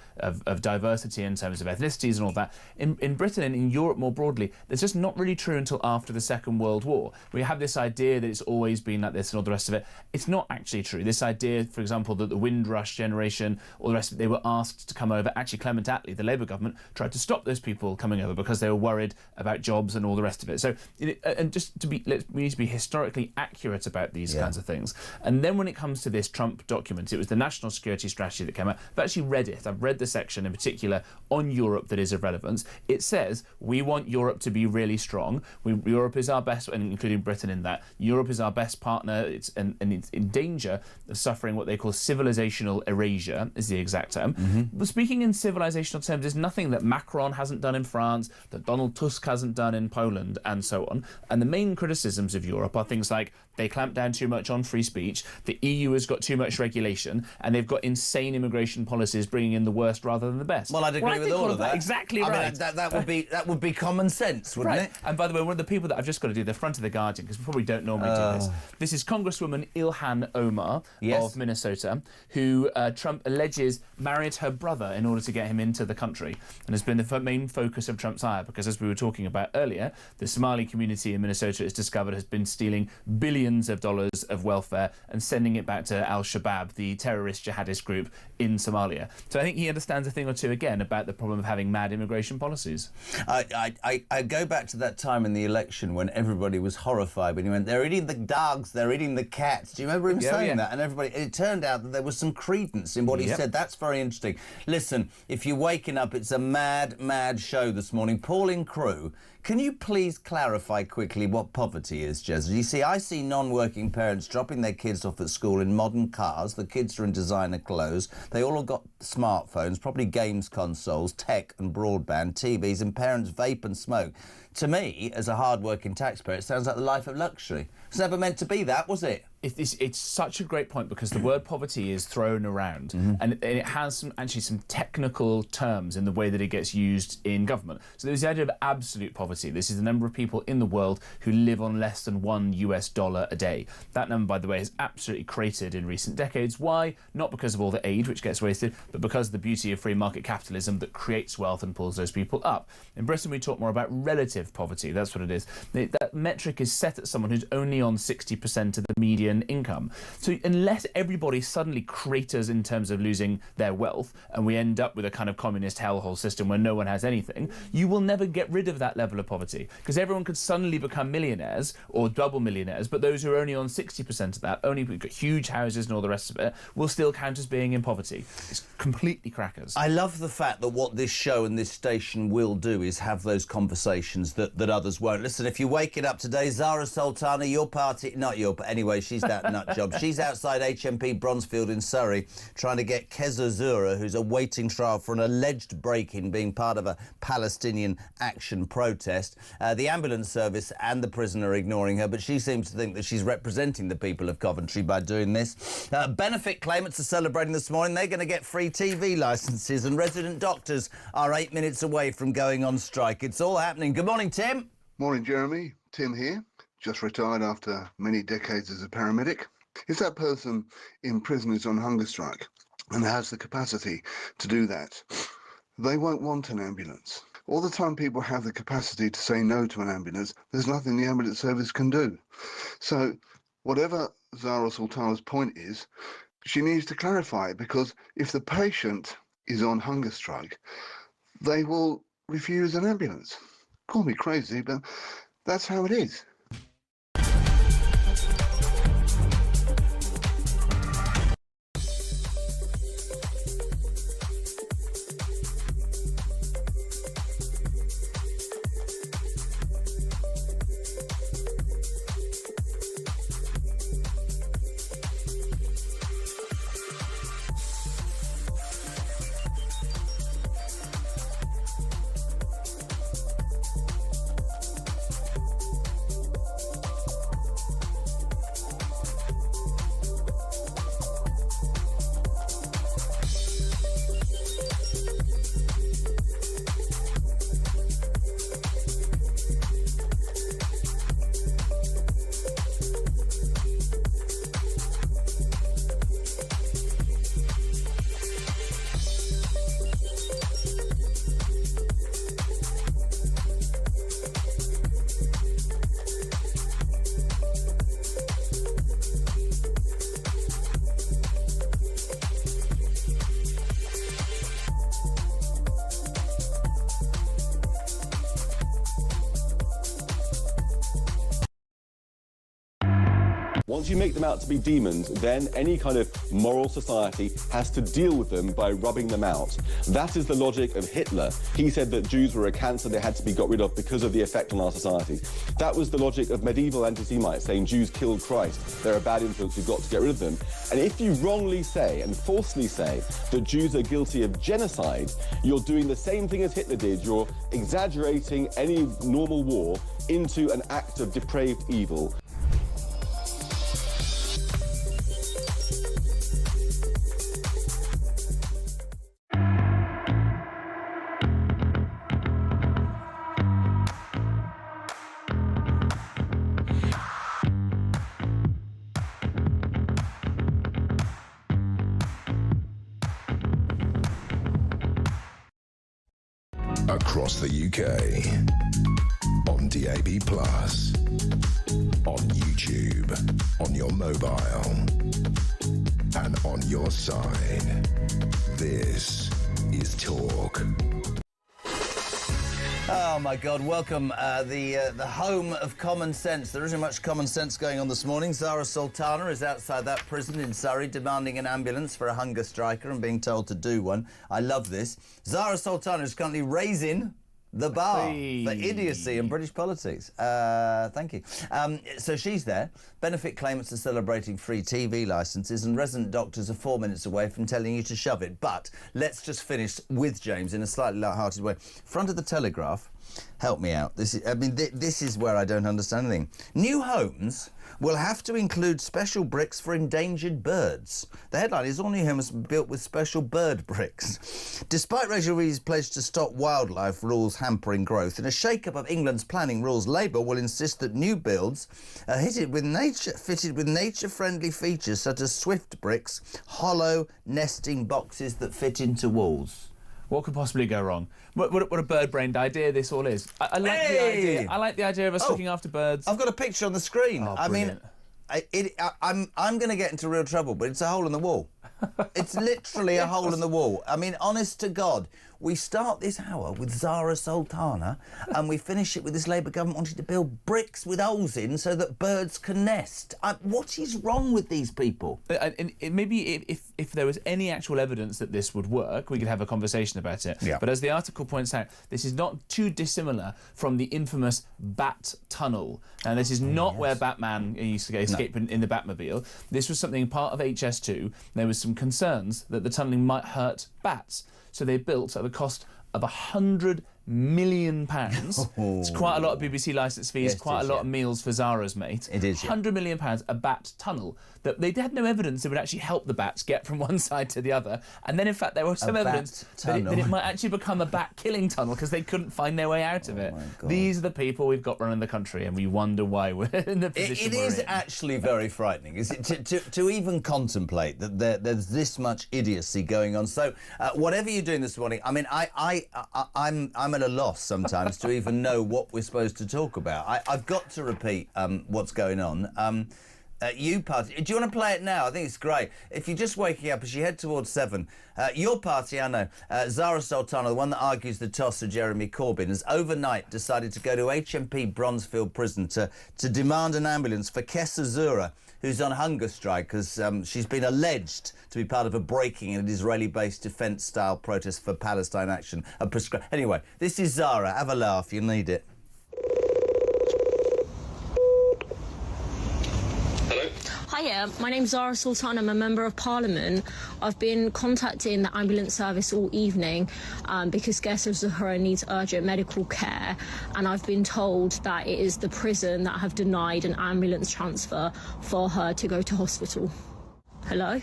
diversity in terms of ethnicities and all that. In Britain and in Europe more broadly, that's just not really true until after the Second World War. We have this idea that it's always been like this and all the rest of it. It's not actually true. This idea, for example, that the Windrush generation, all the rest of it, they were asked to come over. Actually, Clement Attlee, the Labour government, tried to stop those people coming over because they were worried about jobs and all the rest of it. So, and just to be, we need to be historically accurate about these kinds of things. And then when it comes to this Trump document, it was the National Security Strategy that came out. I've actually read it. I've read the section in particular on Europe that is of relevance. It says we want Europe to be really strong. Europe is our best, and including Britain in that. Europe is our best partner. And it's in danger of suffering what they call civilizational erasure, is the exact term. But speaking in civilizational terms, there's nothing that Macron hasn't done in France, that Donald Tusk hasn't done in Poland, and so on. And the main criticisms of Europe are things like they clamp down too much on free speech, the EU has got too much regulation, and they've got insane immigration policies bringing in the worst rather than the best. Well, I'd agree with all of that. Exactly right. I mean, that would be common sense, wouldn't it? And by the way, one of the people that I've just got to do the front of the Guardian, because we probably don't normally do this. This is Congresswoman Ilhan Omar of Minnesota, who Trump alleges married her brother in order to get him into the country, and has been the main focus of Trump's ire, because because, as we were talking about earlier, the Somali community in Minnesota, it's discovered, has been stealing billions of dollars of welfare and sending it back to al-Shabaab, the terrorist jihadist group in Somalia. So I think he understands a thing or two, again, about the problem of having mad immigration policies. I go back to that time in the election when everybody was horrified when he went, they're eating the dogs, they're eating the cats. Do you remember him saying that? And it turned out that there was some credence in what he said. That's very interesting. Listen, if you're waking up, it's a mad, mad show this morning. Pauline Crew, can you please clarify quickly what poverty is, Jez? You see, I see non-working parents dropping their kids off at school in modern cars. The kids are in designer clothes. They all have got smartphones, probably games consoles, tech and broadband, TVs, and parents vape and smoke. To me, as a hard-working taxpayer, it sounds like the life of luxury. It's never meant to be that, was it? It's such a great point, because the word poverty is thrown around, and it has some technical terms in the way that it gets used in government. So there's the idea of absolute poverty. This is the number of people in the world who live on less than $1 a day. That number, by the way, has absolutely cratered in recent decades. Why? Not because of all the aid which gets wasted, but because of the beauty of free market capitalism that creates wealth and pulls those people up. In Britain, we talk more about relative poverty. That's what it is. That metric is set at someone who's only on 60% of the median income. So unless everybody suddenly craters in terms of losing their wealth, and we end up with a kind of communist hellhole system where no one has anything, you will never get rid of that level of poverty, because everyone could suddenly become millionaires or double millionaires, but those who are only on 60% of that, only got huge houses and all the rest of it, will still count as being in poverty. It's completely crackers. I love the fact that what this show and this station will do is have those conversations that others won't. Listen, if you're waking up today, Zara Sultana, your party, not your, but anyway, she's that nut job. She's outside HMP Bronzefield in Surrey trying to get Keza Zura, who's awaiting trial for an alleged break-in being part of a Palestinian action protest. The ambulance service and the prison are ignoring her, but she seems to think that she's representing the people of Coventry by doing this. Benefit claimants are celebrating this morning. They're going to get free TV licences, and resident doctors are 8 minutes away from going on strike. It's all happening. Good morning, Tim. Morning, Jeremy. Tim here. Just retired after many decades as a paramedic. If that person in prison is on hunger strike and has the capacity to do that, they won't want an ambulance. All the time people have the capacity to say no to an ambulance, there's nothing the ambulance service can do. So whatever Zara Sultana's point is, she needs to clarify it, because if the patient is on hunger strike, they will refuse an ambulance. Call me crazy, but that's how it is. Once you make them out to be demons, then any kind of moral society has to deal with them by rubbing them out. That is the logic of Hitler. He said that Jews were a cancer they had to be got rid of because of the effect on our society. That was the logic of medieval anti-Semites, saying Jews killed Christ. They're a bad influence, we've got to get rid of them. And if you wrongly say and falsely say that Jews are guilty of genocide, you're doing the same thing as Hitler did. You're exaggerating any normal war into an act of depraved evil. across the UK. On DAB+, on YouTube, on your mobile, and on your side. This is Talk. Oh my God! Welcome, the home of common sense. There isn't much common sense going on this morning. Zara Sultana is outside that prison in Surrey, demanding an ambulance for a hunger striker and being told to do one. I love this. Zara Sultana is currently raising the bar for idiocy in British politics. Thank you. So she's there. Benefit claimants are celebrating free TV licences, and resident doctors are 4 minutes away from telling you to shove it. But let's just finish with James in a slightly light-hearted way. Front of the Telegraph. Help me out. This is where I don't understand anything. New homes will have to include special bricks for endangered birds. The headline is all new homes built with special bird bricks. Despite Rachel Reeves's pledge to stop wildlife rules hampering growth, in a shake-up of England's planning rules, Labour will insist that new builds are fitted with nature-friendly features such as swift bricks, hollow nesting boxes that fit into walls. What could possibly go wrong? What a bird-brained idea this all is. I like the idea. I like the idea of us looking after birds. I've got a picture on the screen. Oh, I mean, I'm going to get into real trouble, but it's a hole in the wall. It's literally a hole in the wall. I mean, honest to God, we start this hour with Zara Sultana and we finish it with this Labour government wanting to build bricks with holes in so that birds can nest. What is wrong with these people? Maybe if there was any actual evidence that this would work, we could have a conversation about it. Yeah. But as the article points out, this is not too dissimilar from the infamous Bat Tunnel. And this is not where Batman used to escape in the Batmobile. This was something part of HS2. There was some concerns that the tunnelling might hurt bats. So they built at the cost of £100 million. It's quite a lot of BBC licence fees, Yes, quite a lot of meals for Zara's mate. It is, yeah. £100 million, a bat tunnel. That they had no evidence it would actually help the bats get from one side to the other. And then, in fact, there was some evidence that it might actually become a bat-killing tunnel because they couldn't find their way out of it. These are the people we've got running the country, and we wonder why we're in the position we're in. It is actually very frightening, is it, to even contemplate that there's this much idiocy going on. So, whatever you're doing this morning, I mean, I'm at a loss sometimes to even know what we're supposed to talk about. I've got to repeat what's going on. You party, do you want to play it now? I think it's great. If you're just waking up as you head towards 7, your party, I know, Zara Sultana, the one that argues the toss of Jeremy Corbyn, has overnight decided to go to HMP Bronzefield Prison to demand an ambulance for Kessa Zura, who's on hunger strike because she's been alleged to be part of a break-in in an Israeli-based defence-style protest for Palestine action. Anyway, this is Zara. Have a laugh. You need it. Hiya, my name's Zara Sultana. I'm a Member of Parliament. I've been contacting the ambulance service all evening because Kessa Zahra needs urgent medical care, and I've been told that it is the prison that have denied an ambulance transfer for her to go to hospital. Hello?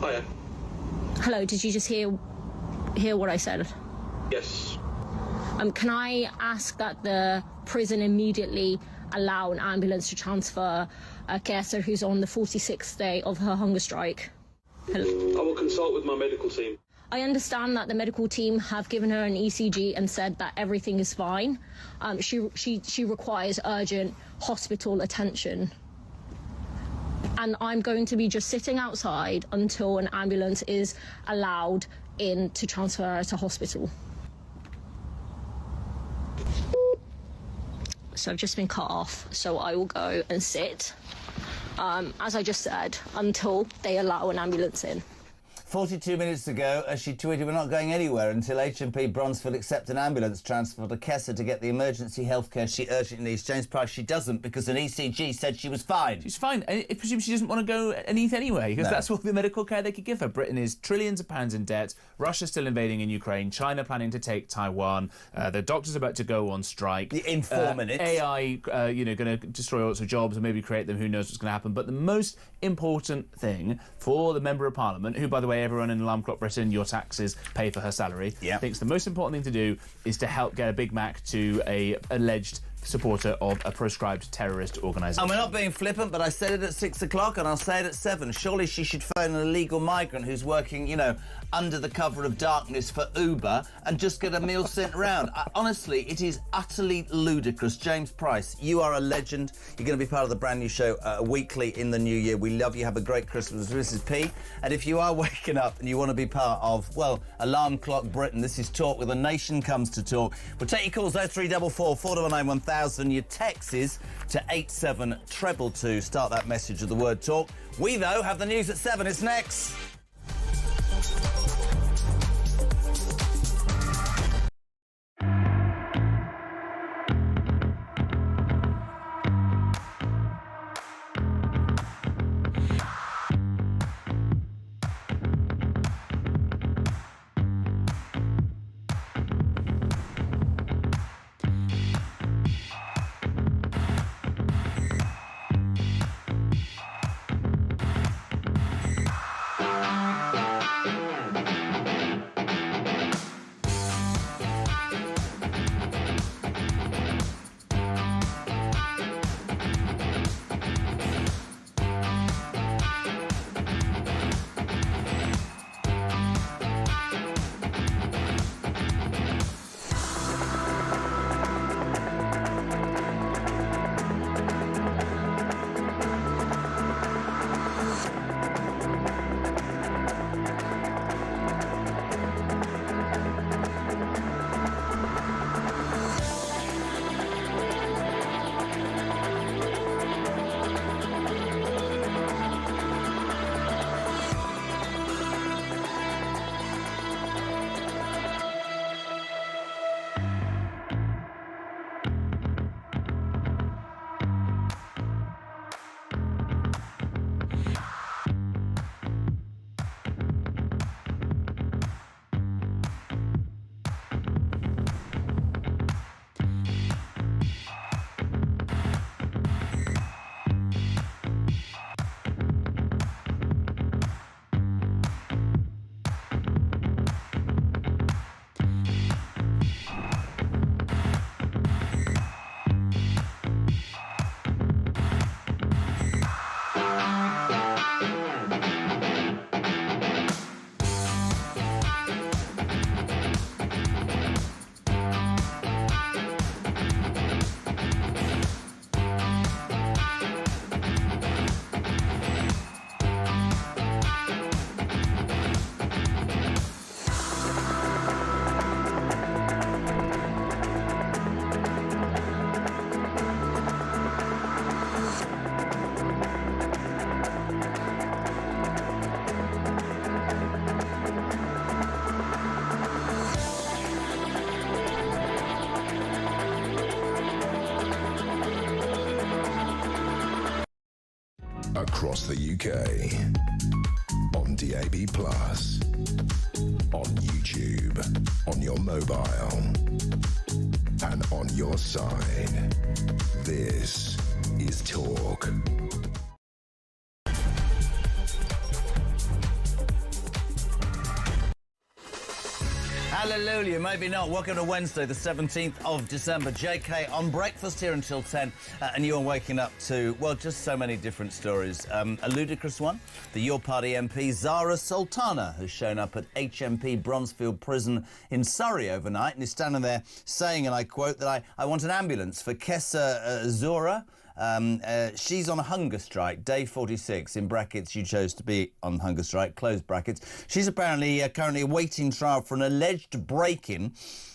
Hiya. Hello, did you just hear what I said? Yes. Can I ask that the prison immediately allow an ambulance to transfer Kessa, who's on the 46th day of her hunger strike? Hello? I will consult with my medical team. I understand that the medical team have given her an ECG and said that everything is fine. She requires urgent hospital attention. And I'm going to be just sitting outside until an ambulance is allowed in to transfer her to hospital. So I've just been cut off, so I will go and sit, as I just said, until they allow an ambulance in. 42 minutes ago, as she tweeted, we're not going anywhere until HMP Bronzefield accept an ambulance transfer to Kessa to get the emergency health care she urgently needs. James Price, she doesn't, because an ECG said she was fine. She's fine. I presume she doesn't want to go and eat anyway, because that's all the medical care they could give her. Britain is trillions of pounds in debt. Russia's still invading in Ukraine. China planning to take Taiwan. The doctor's about to go on strike. In 4 minutes. AI, going to destroy lots of jobs and maybe create them. Who knows what's going to happen. But the most important thing for the Member of Parliament, who, by the way, everyone in Alarm Clock Britain, your taxes pay for her salary, thinks the most important thing to do is to help get a Big Mac to a alleged supporter of a proscribed terrorist organisation. And we're not being flippant, but I said it at 6 o'clock and I'll say it at 7. Surely she should phone an illegal migrant who's working, you know, under the cover of darkness for Uber and just get a meal sent around. Honestly, it is utterly ludicrous. James Price, you are a legend. You're going to be part of the brand new show weekly in the new year. We love you. Have a great Christmas. This is P. And if you are waking up and you want to be part of, well, Alarm Clock Britain, this is Talk With a Nation Comes to Talk. We'll take your calls 0344 499 1000. Your texts is to 87222. Start that message with the word talk. We, though, have the news at 7. It's next. Across the UK, on DAB+, on YouTube, on your mobile, and on your side. This is Talk. Hallelujah, maybe not. Welcome to Wednesday, the 17th of December. JK on breakfast here until 10, and you are waking up to, well, just so many different stories. A ludicrous one. The Your Party MP, Zara Sultana, has shown up at HMP Bronzefield Prison in Surrey overnight and is standing there saying, and I quote, that I want an ambulance for Kessa Zora. She's on a hunger strike, day 46, in brackets, you chose to be on hunger strike, close brackets. She's apparently currently awaiting trial for an alleged break-in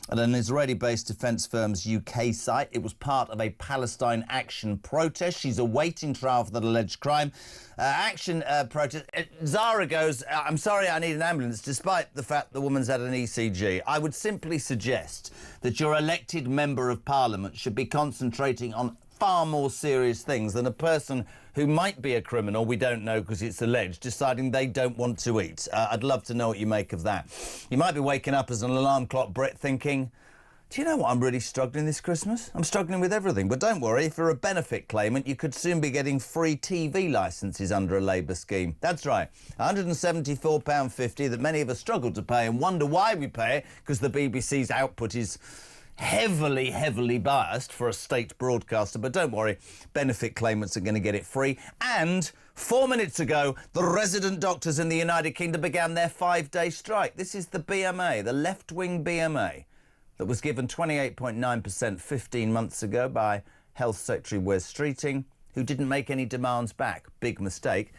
at an Israeli-based defence firm's UK site. It was part of a Palestine Action protest. She's awaiting trial for that alleged crime. Protest. Zara goes, I'm sorry, I need an ambulance, despite the fact the woman's had an ECG. I would simply suggest that your elected member of Parliament should be concentrating on far more serious things than a person who might be a criminal, we don't know because it's alleged, deciding they don't want to eat. I'd love to know what you make of that. You might be waking up as an alarm clock Brit thinking, do you know what I'm really struggling this Christmas? I'm struggling with everything. But don't worry, if you're a benefit claimant, you could soon be getting free TV licences under a Labour scheme. That's right, £174.50 that many of us struggle to pay and wonder why we pay it, because the BBC's output is heavily, heavily biased for a state broadcaster. But don't worry, benefit claimants are going to get it free. And 4 minutes ago, the resident doctors in the United Kingdom began their 5-day strike. This is the BMA, the left-wing BMA, that was given 28.9% 15 months ago by Health Secretary Wes Streeting, who didn't make any demands back. Big mistake.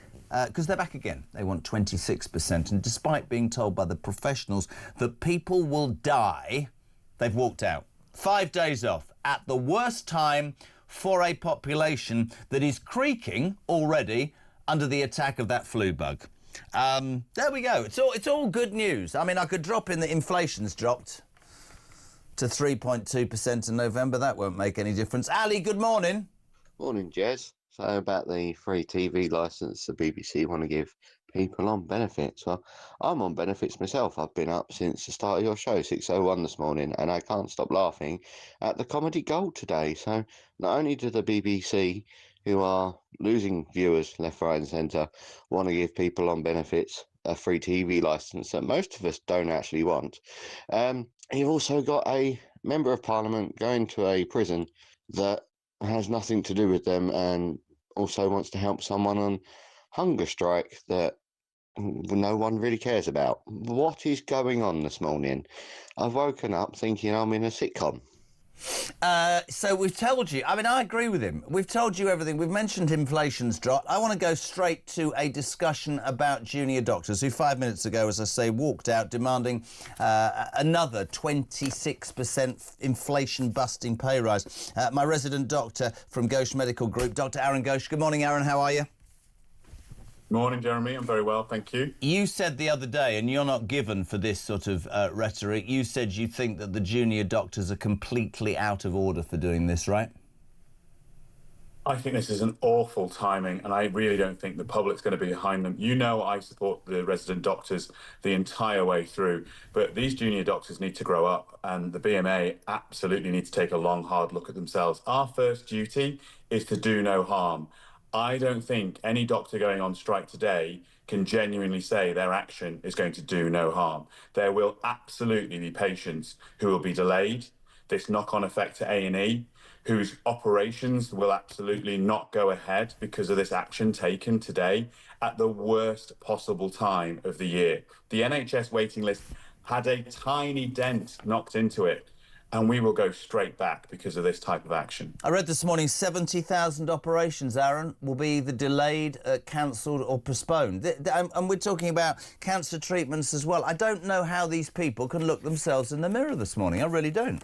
Because they're back again. They want 26%. And despite being told by the professionals that people will die, they've walked out. 5 days off at the worst time for a population that is creaking already under the attack of that flu bug. There we go. It's all good news. I mean, I could drop in that inflation's dropped to 3.2% in November. That won't make any difference. Ali, good morning. Morning, Jez. So about the free TV licence the BBC want to give people on benefits. Well, I'm on benefits myself. I've been up since the start of your show, 6:01 this morning, and I can't stop laughing at the comedy gold today. So not only do the BBC, who are losing viewers left, right and centre, want to give people on benefits a free TV licence that most of us don't actually want, you've also got a Member of Parliament going to a prison that has nothing to do with them and also wants to help someone on hunger strike that no one really cares about. What is going on this morning? I've woken up thinking I'm in a sitcom. So we've told you, I mean, I agree with him. We've told you everything. We've mentioned inflation's dropped. I want to go straight to a discussion about junior doctors who 5 minutes ago, as I say, walked out demanding another 26% inflation-busting pay rise. My resident doctor from Ghosh Medical Group, Dr. Aaron Ghosh. Good morning, Aaron. How are you? Morning, Jeremy. I'm very well, thank you. You said the other day, and you're not given for this sort of rhetoric, you said you think that the junior doctors are completely out of order for doing this, right? I think this is an awful timing, and I really don't think the public's going to be behind them. You know I support the resident doctors the entire way through, but these junior doctors need to grow up, and the BMA absolutely need to take a long, hard look at themselves. Our first duty is to do no harm. I don't think any doctor going on strike today can genuinely say their action is going to do no harm. There will absolutely be patients who will be delayed, this knock-on effect to A&E, whose operations will absolutely not go ahead because of this action taken today at the worst possible time of the year. The NHS waiting list had a tiny dent knocked into it, and we will go straight back because of this type of action. I read this morning 70,000 operations, Aaron, will be either delayed, cancelled or postponed. And we're talking about cancer treatments as well. I don't know how these people can look themselves in the mirror this morning. I really don't.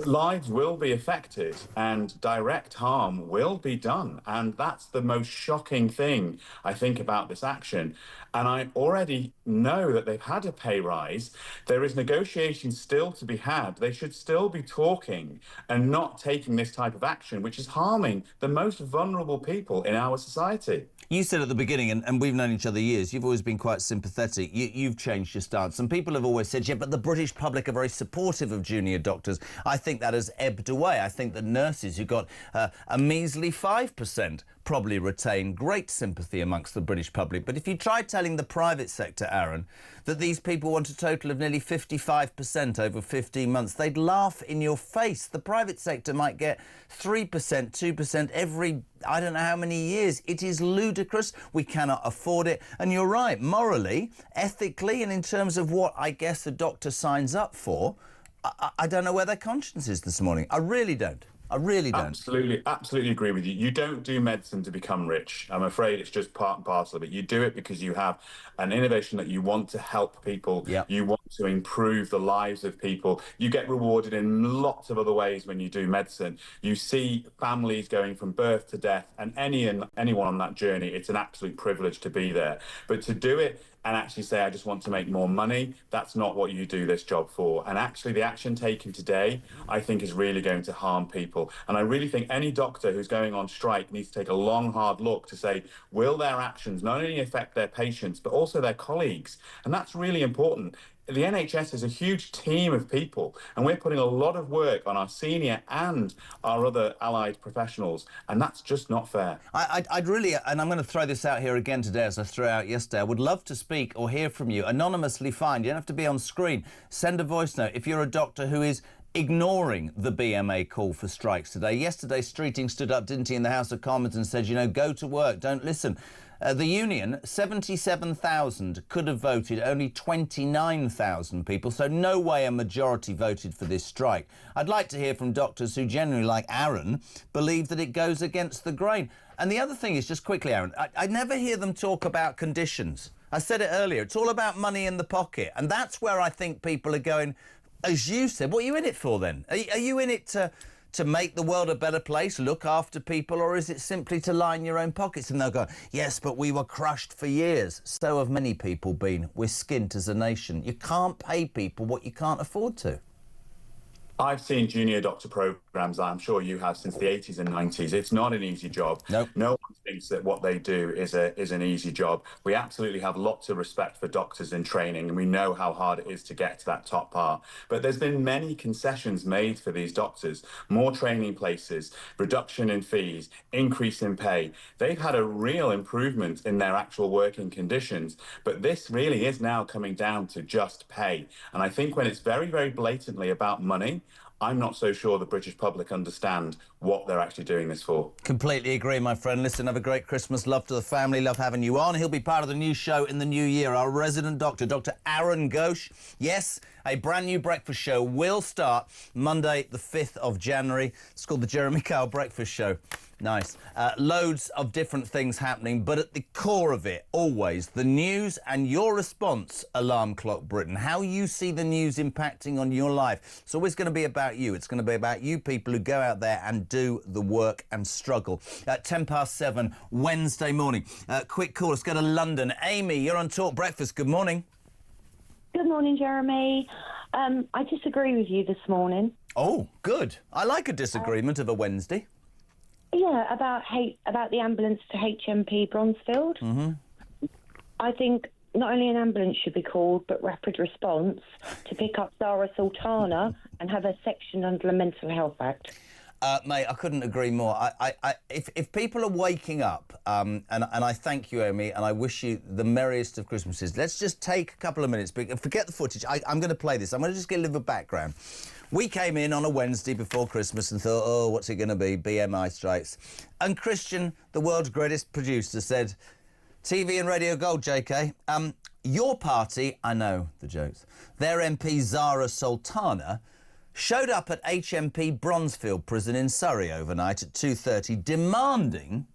Lives will be affected and direct harm will be done. And that's the most shocking thing, I think, about this action. And I already know that they've had a pay rise. There is negotiation still to be had. They should still be talking and not taking this type of action, which is harming the most vulnerable people in our society. You said at the beginning, and we've known each other years, you've always been quite sympathetic. You've changed your stance. Some people have always said, yeah, but the British public are very supportive of junior doctors. I think that has ebbed away. I think that nurses who got a measly 5% probably retain great sympathy amongst the British public. But if you try telling the private sector, Aaron, that these people want a total of nearly 55% over 15 months, they'd laugh in your face. The private sector might get 3%, 2% every, I don't know how many years. It is ludicrous. We cannot afford it. And you're right, morally, ethically, and in terms of what I guess a doctor signs up for, I don't know where their conscience is this morning. I really don't. I really don't. Absolutely agree with you. You don't do medicine to become rich. I'm afraid it's just part and parcel of it. You do it because you have an innovation that you want to help people. Yep. You want to improve the lives of people. You get rewarded in lots of other ways when you do medicine. You see families going from birth to death, and anyone on that journey, it's an absolute privilege to be there. But to do it and actually say, I just want to make more money, that's not what you do this job for. And actually the action taken today, I think, is really going to harm people. And I really think any doctor who's going on strike needs to take a long, hard look to say, will their actions not only affect their patients, but also their colleagues? And that's really important. The NHS is a huge team of people, and we're putting a lot of work on our senior and our other allied professionals, and that's just not fair. I'd really, and I'm going to throw this out here again today as I threw out yesterday, I would love to speak or hear from you, anonymously fine, you don't have to be on screen. Send a voice note if you're a doctor who is ignoring the BMA call for strikes today. Yesterday, Streeting stood up, didn't he, in the House of Commons and said, you know, go to work, don't listen. The union, 77,000 could have voted, only 29,000 people, so no way a majority voted for this strike. I'd like to hear from doctors who generally, like Aaron, believe that it goes against the grain. And the other thing is, just quickly, Aaron, I never hear them talk about conditions. I said it earlier, it's all about money in the pocket, and that's where I think people are going, as you said, what are you in it for then? Are you in it to make the world a better place, look after people, or is it simply to line your own pockets? And they'll go, yes, but we were crushed for years. So have many people been. We're skint as a nation. You can't pay people what you can't afford to. I've seen junior doctor programs, I'm sure you have, since the 80s and 90s. It's not an easy job. Nope. No one thinks that what they do is an easy job. We absolutely have lots of respect for doctors in training, and we know how hard it is to get to that top part. But there's been many concessions made for these doctors, more training places, reduction in fees, increase in pay. They've had a real improvement in their actual working conditions, but this really is now coming down to just pay. And I think when it's very, very blatantly about money, I'm not so sure the British public understand what they're actually doing this for. Completely agree, my friend. Listen, have a great Christmas. Love to the family. Love having you on. He'll be part of the new show in the new year. Our resident doctor, Dr. Aaron Ghosh. Yes, a brand new breakfast show will start Monday, the 5th of January. It's called the Jeremy Kyle Breakfast Show. Nice. Loads of different things happening, but at the core of it, always, the news and your response, Alarm Clock Britain. How you see the news impacting on your life. It's always going to be about you. It's going to be about you people who go out there and do the work and struggle. At 7:10 Wednesday morning. Quick call. Let's go to London. Amy, you're on Talk Breakfast. Good morning. Good morning, Jeremy. I disagree with you this morning. Oh, good. I like a disagreement of a Wednesday. Yeah, about the ambulance to HMP Bronzefield. Mm-hmm. I think not only an ambulance should be called, but rapid response to pick up Zara Sultana and have her sectioned under the Mental Health Act. Mate, I couldn't agree more. If people are waking up, and I thank you, Amy, and I wish you the merriest of Christmases, let's just take a couple of minutes. Forget the footage. I'm going to play this. I'm going to just get a little background. We came in on a Wednesday before Christmas and thought, oh, what's it going to be? BMI strikes. And Christian, the world's greatest producer, said, TV and Radio Gold, JK. Your party, I know the jokes, their MP Zara Sultana showed up at HMP Bronzefield Prison in Surrey overnight at 2:30, demanding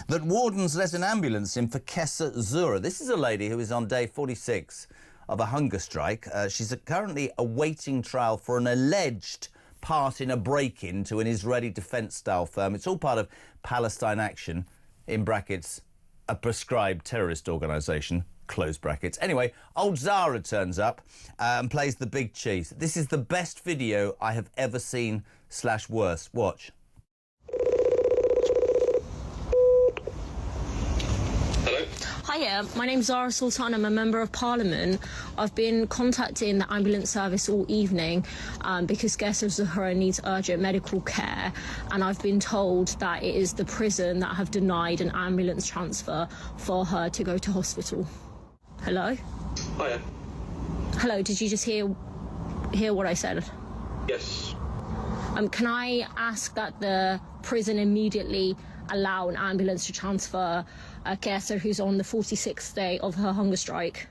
that wardens let an ambulance in for Kessa Zura. This is a lady who is on day 46 of a hunger strike. She's currently awaiting trial for an alleged part in a break-in to an Israeli defence-style firm. It's all part of Palestine Action, in brackets, a prescribed terrorist organisation, close brackets. Anyway, old Zara turns up and plays the big cheese. This is the best video I have ever seen / worse. Watch. Hiya, my name's Zara Sultan. I'm a Member of Parliament. I've been contacting the ambulance service all evening because Kessa Zahra needs urgent medical care, and I've been told that it is the prison that have denied an ambulance transfer for her to go to hospital. Hello? Hiya. Hello, did you just hear what I said? Yes. Can I ask that the prison immediately allow an ambulance to transfer Kessa, who's on the 46th day of her hunger strike?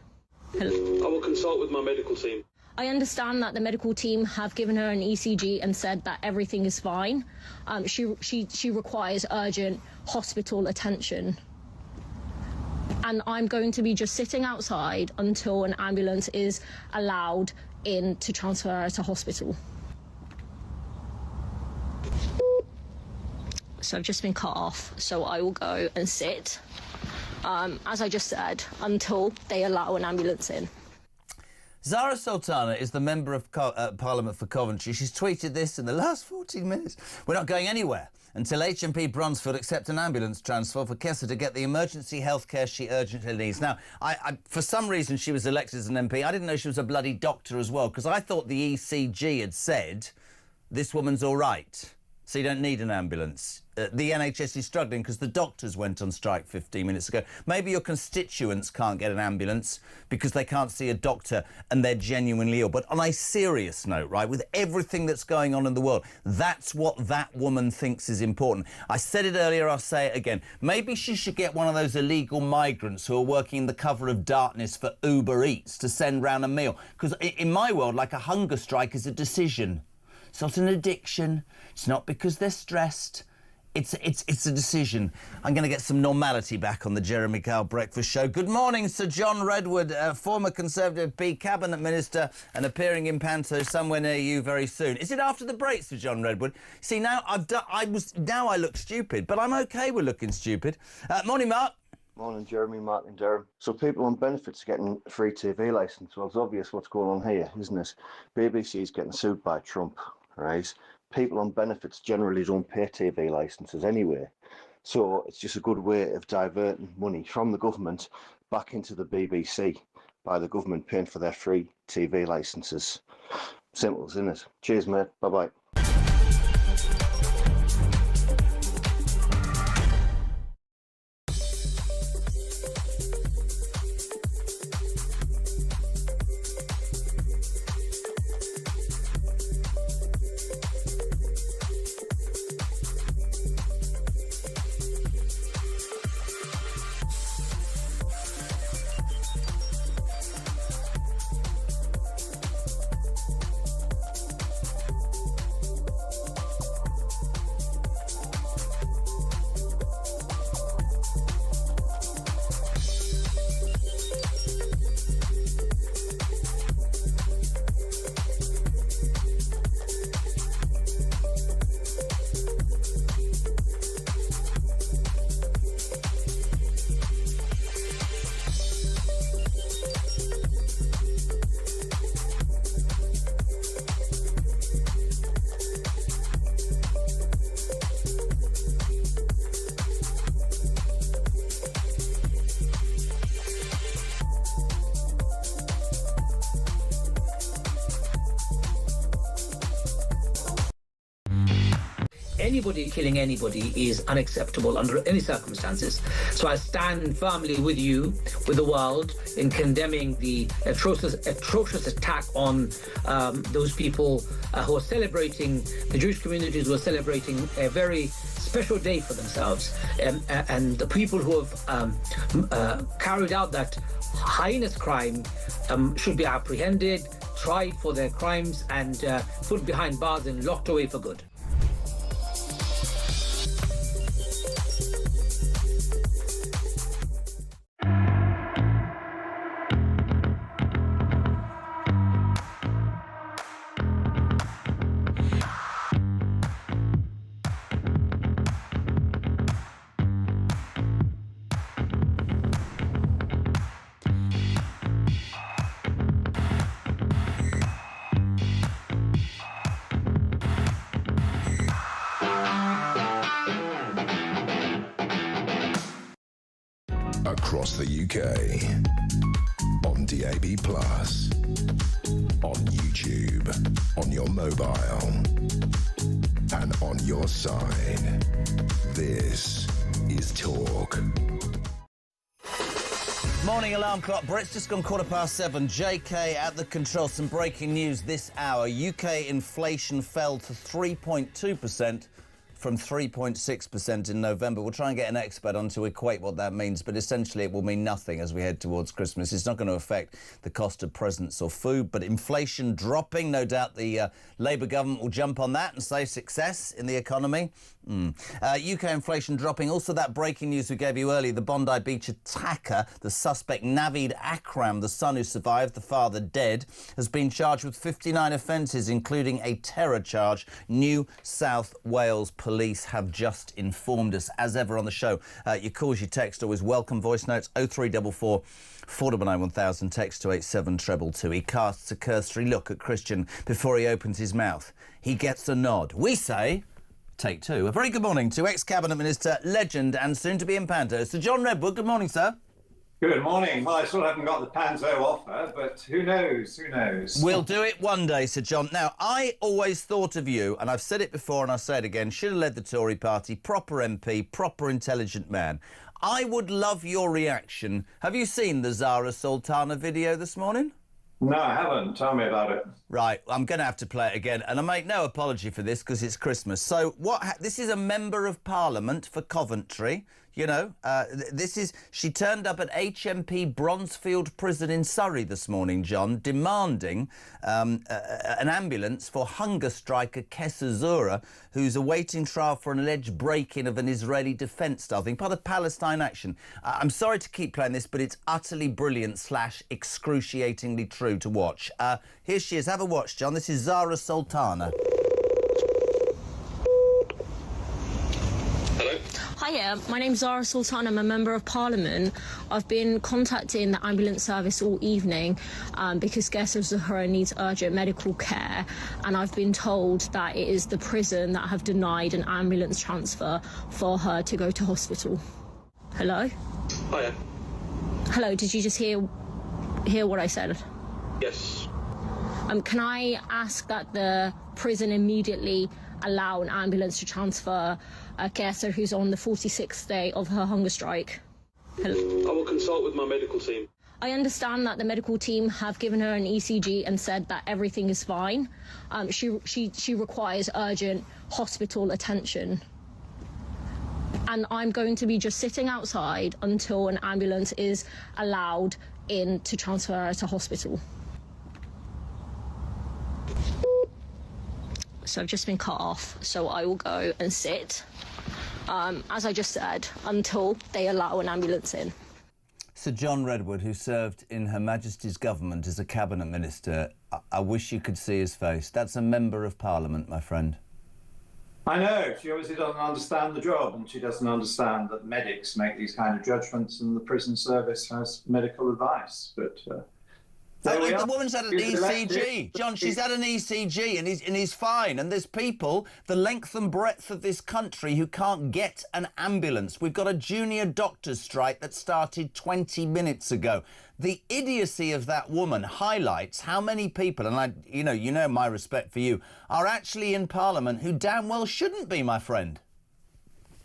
Hello? I will consult with my medical team. I understand that the medical team have given her an ECG and said that everything is fine. She requires urgent hospital attention. And I'm going to be just sitting outside until an ambulance is allowed in to transfer her to hospital. So I've just been cut off, so I will go and sit, as I just said, until they allow an ambulance in. Zara Sultana is the Member of Parliament for Coventry. She's tweeted this in the last 14 minutes. We're not going anywhere until HMP Bronzefield accept an ambulance transfer for Kessa to get the emergency health care she urgently needs. Now, for some reason, she was elected as an MP. I didn't know she was a bloody doctor as well, because I thought the ECG had said, this woman's all right. so you don't need an ambulance. The NHS is struggling because the doctors went on strike 15 minutes ago. Maybe your constituents can't get an ambulance because they can't see a doctor and they're genuinely ill. But on a serious note, right, with everything that's going on in the world, that's what that woman thinks is important. I said it earlier, I'll say it again. Maybe she should get one of those illegal migrants who are working in the cover of darkness for Uber Eats to send round a meal. Because in my world, like, a hunger strike is a decision. It's not an addiction. It's not because they're stressed. It's a decision. I'm going to get some normality back on the Jeremy Kyle Breakfast Show. Good morning, Sir John Redwood, former Conservative B Cabinet Minister and appearing in Panto somewhere near you very soon. Is it after the break, Sir John Redwood? See, now now I look stupid, but I'm OK with looking stupid. Morning, Mark. Morning, Jeremy. Mark in Durham. So people on benefits are getting a free TV licence. Well, it's obvious what's going on here, isn't it? BBC is getting sued by Trump, right? People on benefits generally don't pay TV licences anyway. So it's just a good way of diverting money from the government back into the BBC by the government paying for their free TV licences. Simple, isn't it? Cheers, mate. Bye-bye. Anybody killing anybody is unacceptable under any circumstances. So I stand firmly with you, with the world, in condemning the atrocious attack on those people who are celebrating, the Jewish communities who are celebrating a very special day for themselves. And the people who have carried out that heinous crime should be apprehended, tried for their crimes, and put behind bars and locked away for good. Across the UK, on DAB+, on YouTube, on your mobile, and on your side. This is Talk. Morning alarm clock. Brett's just gone 7:15. JK at the control. Some breaking news this hour. UK inflation fell to 3.2%. from 3.6% in November. We'll try and get an expert on to equate what that means, but essentially it will mean nothing as we head towards Christmas. It's not going to affect the cost of presents or food, but inflation dropping. No doubt the Labour government will jump on that and say success in the economy. UK inflation dropping. Also that breaking news we gave you earlier, the Bondi Beach attacker, the suspect Naveed Akram, the son who survived, the father dead, has been charged with 59 offences, including a terror charge. New South Wales Police have just informed us. As ever on the show, your calls, your text, always welcome. Voice notes 0344 499 1000, text to 87222. He casts a cursory look at Christian before he opens his mouth. He gets a nod. We say, take two. A very good morning to ex-Cabinet Minister, legend and soon to be in Panto, Sir John Redwood. Good morning, sir. Good morning. Well, I still haven't got the Panzo offer, but who knows? Who knows? We'll do it one day, Sir John. Now, I always thought of you, and I've said it before and I'll say it again, should have led the Tory party, proper MP, proper intelligent man. I would love your reaction. Have you seen the Zara Sultana video this morning? No, I haven't. Tell me about it. Right, I'm going to have to play it again, and I make no apology for this because it's Christmas. So this is a member of Parliament for Coventry. You know, she turned up at HMP Bronzefield Prison in Surrey this morning, John, demanding an ambulance for hunger striker Kessa Zura, who's awaiting trial for an alleged break-in of an Israeli defence staffing part of Palestine Action. I'm sorry to keep playing this, but it's utterly brilliant / excruciatingly true to watch. Here she is. Have a watch, John. This is Zara Sultana. Hiya, my name's Zara Sultan. I'm a Member of Parliament. I've been contacting the ambulance service all evening because Kessa Zahra needs urgent medical care, and I've been told that it is the prison that have denied an ambulance transfer for her to go to hospital. Hello? Hiya. Hello, did you just hear what I said? Yes. Can I ask that the prison immediately allow an ambulance to transfer Kessa, who's on the 46th day of her hunger strike? Hello? I will consult with my medical team. I understand that the medical team have given her an ECG and said that everything is fine. She requires urgent hospital attention. And I'm going to be just sitting outside until an ambulance is allowed in to transfer her to hospital. So I've just been cut off, so I will go and sit, as I just said, until they allow an ambulance in. Sir John Redwood, who served in Her Majesty's government as a cabinet minister, I wish you could see his face. That's a member of Parliament, my friend. I know. She obviously doesn't understand the job, and she doesn't understand that medics make these kind of judgments and the prison service has medical advice. But the woman's had an ECG. John, she's had an ECG and he's fine. And there's people the length and breadth of this country who can't get an ambulance. We've got a junior doctors' strike that started 20 minutes ago. The idiocy of that woman highlights how many people, and you know my respect for you, are actually in Parliament who damn well shouldn't be, my friend.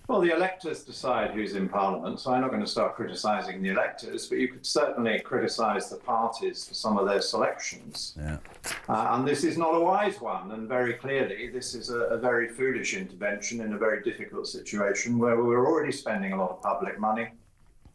Well, the electors decide who's in Parliament, so I'm not going to start criticising the electors, but you could certainly criticise the parties for some of their selections. Yeah. And this is not a wise one, and very clearly this is a very foolish intervention in a very difficult situation where we're already spending a lot of public money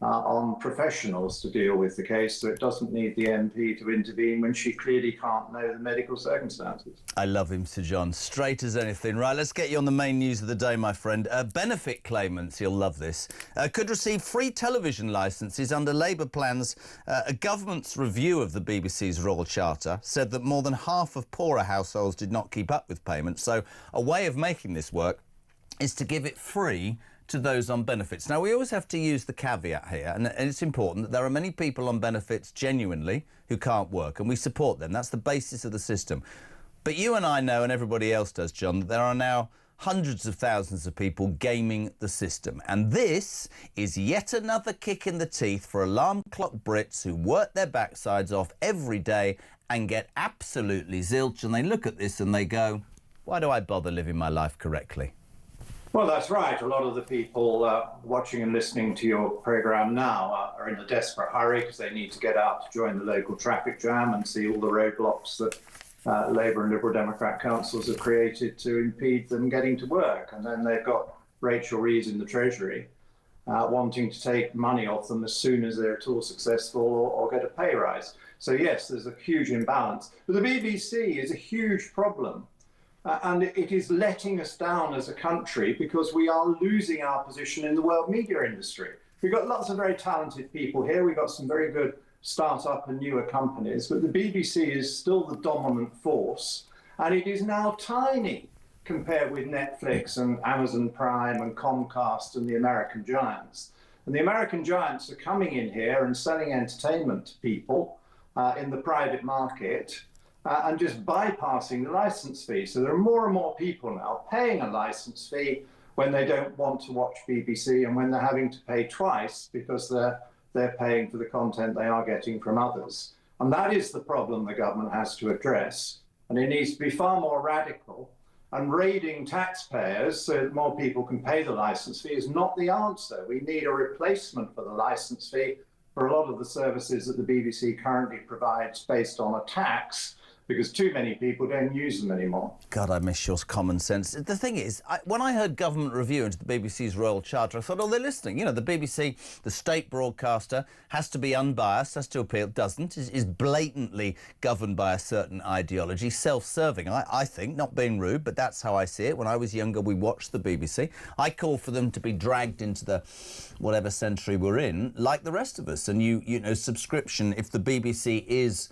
on professionals to deal with the case, so it doesn't need the MP to intervene when she clearly can't know the medical circumstances. I love him, Sir John. Straight as anything. Right, let's get you on the main news of the day, my friend. Benefit claimants, you'll love this, could receive free television licences under Labour plans. A government's review of the BBC's Royal Charter said that more than half of poorer households did not keep up with payments. So a way of making this work is to give it free to those on benefits. Now, we always have to use the caveat here, and it's important that there are many people on benefits genuinely who can't work, and we support them. That's the basis of the system. But you and I know, and everybody else does, John, that there are now hundreds of thousands of people gaming the system. And this is yet another kick in the teeth for alarm clock Brits who work their backsides off every day and get absolutely zilch, and they look at this and they go, why do I bother living my life correctly? Well, that's right. A lot of the people watching and listening to your programme now are in a desperate hurry because they need to get out to join the local traffic jam and see all the roadblocks that Labour and Liberal Democrat councils have created to impede them getting to work. And then they've got Rachel Reeves in the Treasury wanting to take money off them as soon as they're at all successful or get a pay rise. So, yes, there's a huge imbalance. But the BBC is a huge problem. And it is letting us down as a country because we are losing our position in the world media industry. We've got lots of very talented people here. We've got some very good start-up and newer companies, but the BBC is still the dominant force, and it is now tiny compared with Netflix and Amazon Prime and Comcast and the American giants. And the American giants are coming in here and selling entertainment to people in the private market, and just bypassing the licence fee. So there are more and more people now paying a licence fee when they don't want to watch BBC and when they're having to pay twice because they're they're paying for the content they are getting from others. And that is the problem the government has to address. And it needs to be far more radical. And raiding taxpayers so that more people can pay the licence fee is not the answer. We need a replacement for the licence fee for a lot of the services that the BBC currently provides based on a tax, because too many people don't use them anymore. God, I miss your common sense. The thing is, when I heard government review into the BBC's Royal Charter, I thought, oh, they're listening. You know, the BBC, the state broadcaster, has to be unbiased, has to appeal, doesn't, is blatantly governed by a certain ideology, self-serving, I think, not being rude, but that's how I see it. When I was younger, we watched the BBC. I call for them to be dragged into the whatever century we're in, like the rest of us. And you know, subscription, if the BBC is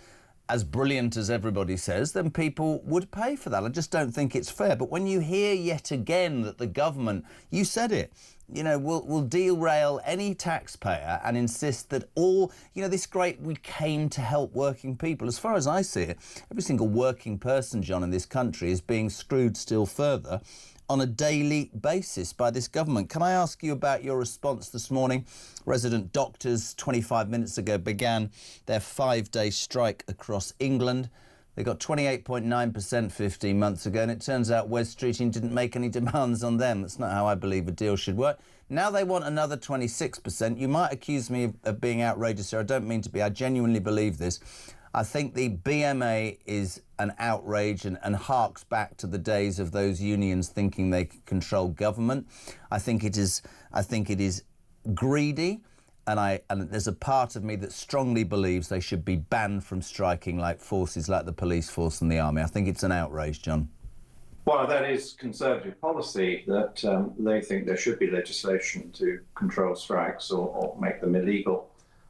as brilliant as everybody says, then people would pay for that. I just don't think it's fair. But when you hear yet again that the government, you said it, you know, will derail any taxpayer and insist that all, you know, this great, we came to help working people. As far as I see it, every single working person, John, in this country is being screwed still further on a daily basis by this government. Can I ask you about your response this morning? Resident doctors 25 minutes ago began their 5-day strike across England. They got 28.9% 15 months ago, and it turns out Wes Streeting didn't make any demands on them. That's not how I believe a deal should work. Now they want another 26%. You might accuse me of being outrageous here. I don't mean to be. I genuinely believe this. I think the BMA is an outrage and harks back to the days of those unions thinking they could control government. I think it is greedy, and there's a part of me that strongly believes they should be banned from striking like forces like the police force and the army. I think it's an outrage, John. Well, that is Conservative policy, that they think there should be legislation to control strikes or make them illegal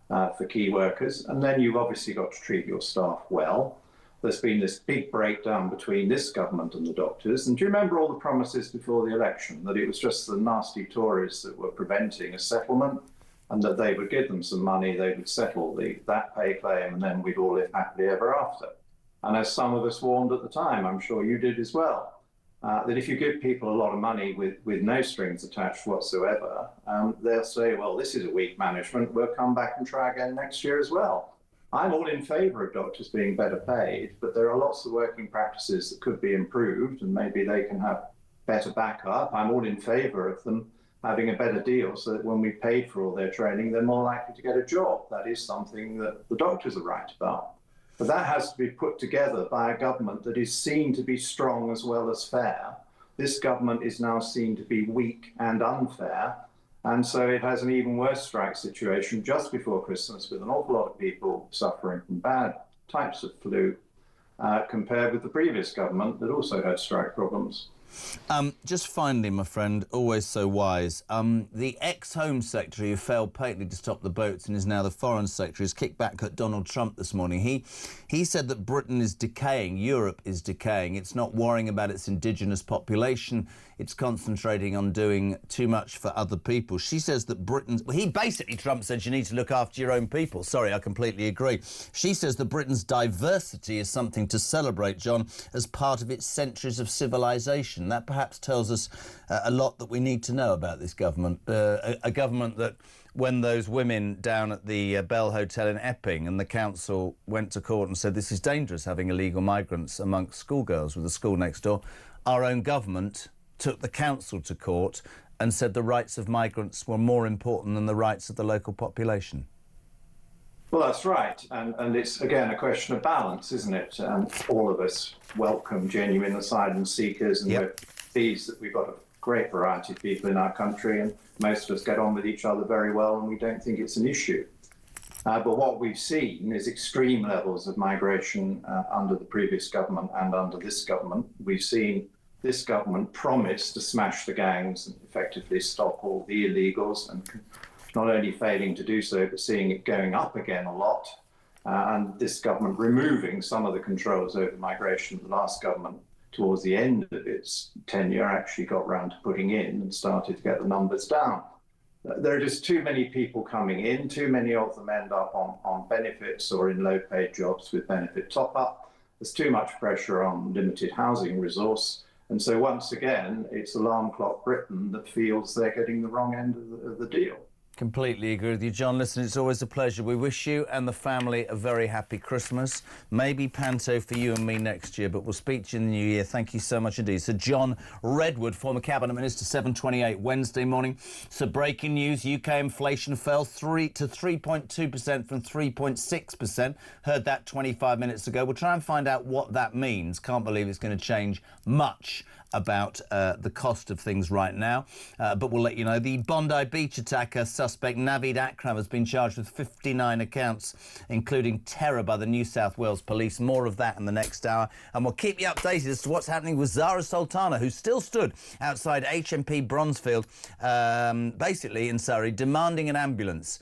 for key workers. And then you've obviously got to treat your staff well. There's been this big breakdown between this government and the doctors. And do you remember all the promises before the election, that it was just the nasty Tories that were preventing a settlement, and that they would give them some money, they would settle that pay claim, and then we'd all live happily ever after? And as some of us warned at the time, I'm sure you did as well, that if you give people a lot of money with no strings attached whatsoever, they'll say, well, this is a weak management, we'll come back and try again next year as well. I'm all in favour of doctors being better paid, but there are lots of working practices that could be improved, and maybe they can have better backup. I'm all in favour of them having a better deal so that when we paid for all their training, they're more likely to get a job. That is something that the doctors are right about. But that has to be put together by a government that is seen to be strong as well as fair. This government is now seen to be weak and unfair. And so it has an even worse strike situation just before Christmas, with an awful lot of people suffering from bad types of flu, compared with the previous government that also had strike problems. Just finally, my friend, always so wise, the ex-Home Secretary who failed patently to stop the boats and is now the Foreign Secretary has kicked back at Donald Trump this morning. He said that Britain is decaying, Europe is decaying. It's not worrying about its indigenous population. It's concentrating on doing too much for other people. She says that Britain's... Well, Trump said you need to look after your own people. Sorry, I completely agree. She says that Britain's diversity is something to celebrate, John, as part of its centuries of civilization. That perhaps tells us a lot that we need to know about this government. A government that, when those women down at the Bell Hotel in Epping and the council went to court and said this is dangerous, having illegal migrants amongst schoolgirls with a school next door, our own government took the council to court and said the rights of migrants were more important than the rights of the local population. Well, that's right. And it's, again, a question of balance, isn't it? All of us welcome genuine asylum seekers, and we're pleased that we've got a great variety of people in our country, and most of us get on with each other very well, and we don't think it's an issue. But what we've seen is extreme levels of migration under the previous government and under this government. We've seen this government promise to smash the gangs and effectively stop all the illegals, and not only failing to do so, but seeing it going up again a lot. And this government removing some of the controls over migration. The last government, towards the end of its tenure, actually got round to putting in and started to get the numbers down. There are just too many people coming in. Too many of them end up on benefits or in low-paid jobs with benefit top-up. There's too much pressure on limited housing resource. And so once again, it's alarm clock Britain that feels they're getting the wrong end of the deal. Completely agree with you, John. Listen, it's always a pleasure. We wish you and the family a very happy Christmas. Maybe panto for you and me next year, but we'll speak to you in the new year. Thank you so much indeed. So John Redwood, former Cabinet Minister, 7:28 Wednesday morning. So breaking news, UK inflation fell to 3.2% from 3.6%. Heard that 25 minutes ago. We'll try and find out what that means. Can't believe it's going to change much about the cost of things right now, but we'll let you know. The Bondi Beach attacker suspect Naveed Akram has been charged with 59 accounts, including terror by the New South Wales Police. More of that in the next hour, and we'll keep you updated as to what's happening with Zara Sultana, who still stood outside HMP Bronzefield, basically in Surrey, demanding an ambulance.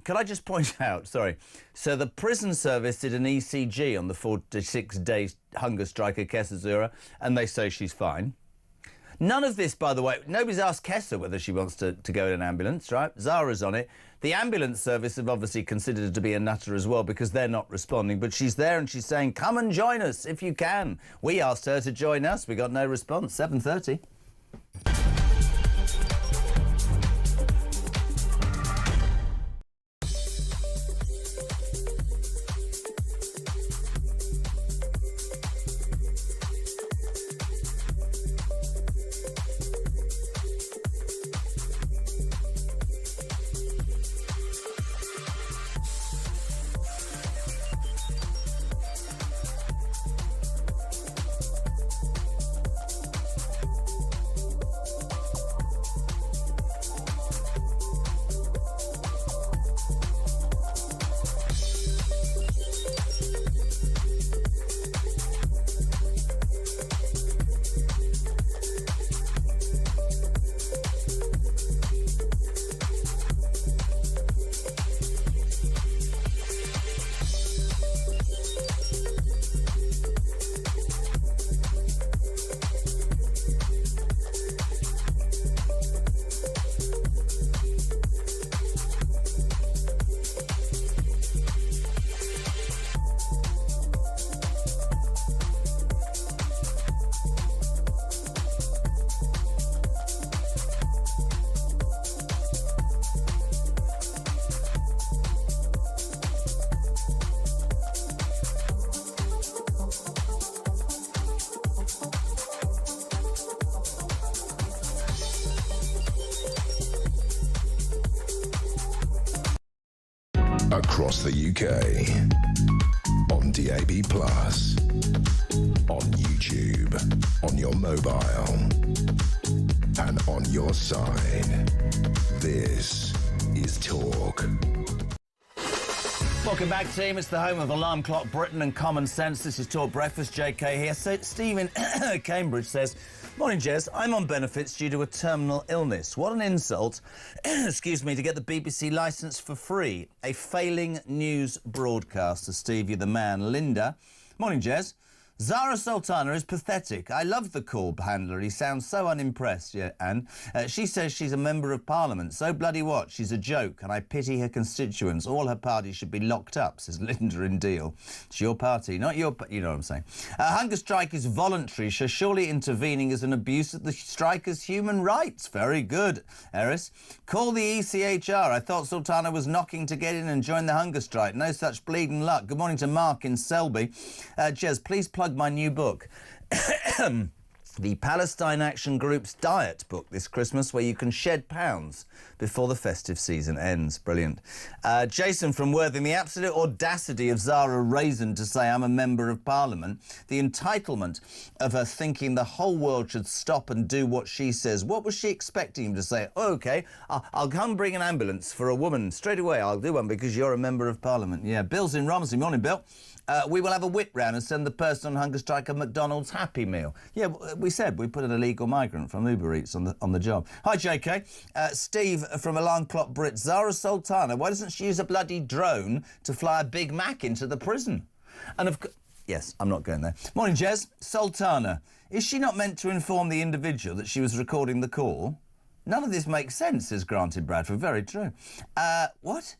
Could I just point out, sorry, so the prison service did an ECG on the 46-day hunger strike at Kessa, and they say she's fine. None of this, by the way, nobody's asked Kessa whether she wants to go in an ambulance, right? Zara's on it. The ambulance service have obviously considered her to be a nutter as well because they're not responding, but she's there and she's saying, come and join us if you can. We asked her to join us. We got no response. 7:30. Across the UK, on DAB+, on YouTube, on your mobile, and on your side. This is Talk. Welcome back, team. It's the home of Alarm Clock Britain and Common Sense. This is Talk Breakfast. JK here. So Steve in Cambridge says, morning, Jez. I'm on benefits due to a terminal illness. What an insult, excuse me, to get the BBC licence for free. A failing news broadcaster. Steve, you're the man. Linda, morning, Jez. Zara Sultana is pathetic. I love the call handler. He sounds so unimpressed, yeah, Anne. She says she's a member of Parliament. So bloody what? She's a joke, and I pity her constituents. All her party should be locked up, says Linda in Deal. It's your party, not your... You know what I'm saying. Hunger strike is voluntary, so surely intervening is an abuse of the strikers' human rights. Very good, Eris. Call the ECHR. I thought Sultana was knocking to get in and join the hunger strike. No such bleeding luck. Good morning to Mark in Selby. Jez, please plug my new book, the Palestine Action Group's diet book this Christmas, where you can shed pounds before the festive season ends. Brilliant. Jason from Worthing, the absolute audacity of Zara Raisin to say I'm a member of Parliament, the entitlement of her thinking the whole world should stop and do what she says. What was she expecting him to say? Oh, OK, I'll come bring an ambulance for a woman straight away. I'll do one because you're a member of Parliament. Yeah, Bill's in Romsey. Morning, Bill. We will have a whip round and send the person on hunger strike a McDonald's Happy Meal. Yeah, we said we put an illegal migrant from Uber Eats on the job. Hi, JK. Steve from Alarm Clock Brit. Zara Sultana, why doesn't she use a bloody drone to fly a Big Mac into the prison? And yes, I'm not going there. Morning, Jez. Sultana, is she not meant to inform the individual that she was recording the call? None of this makes sense, says Granted Bradford. Very true. What?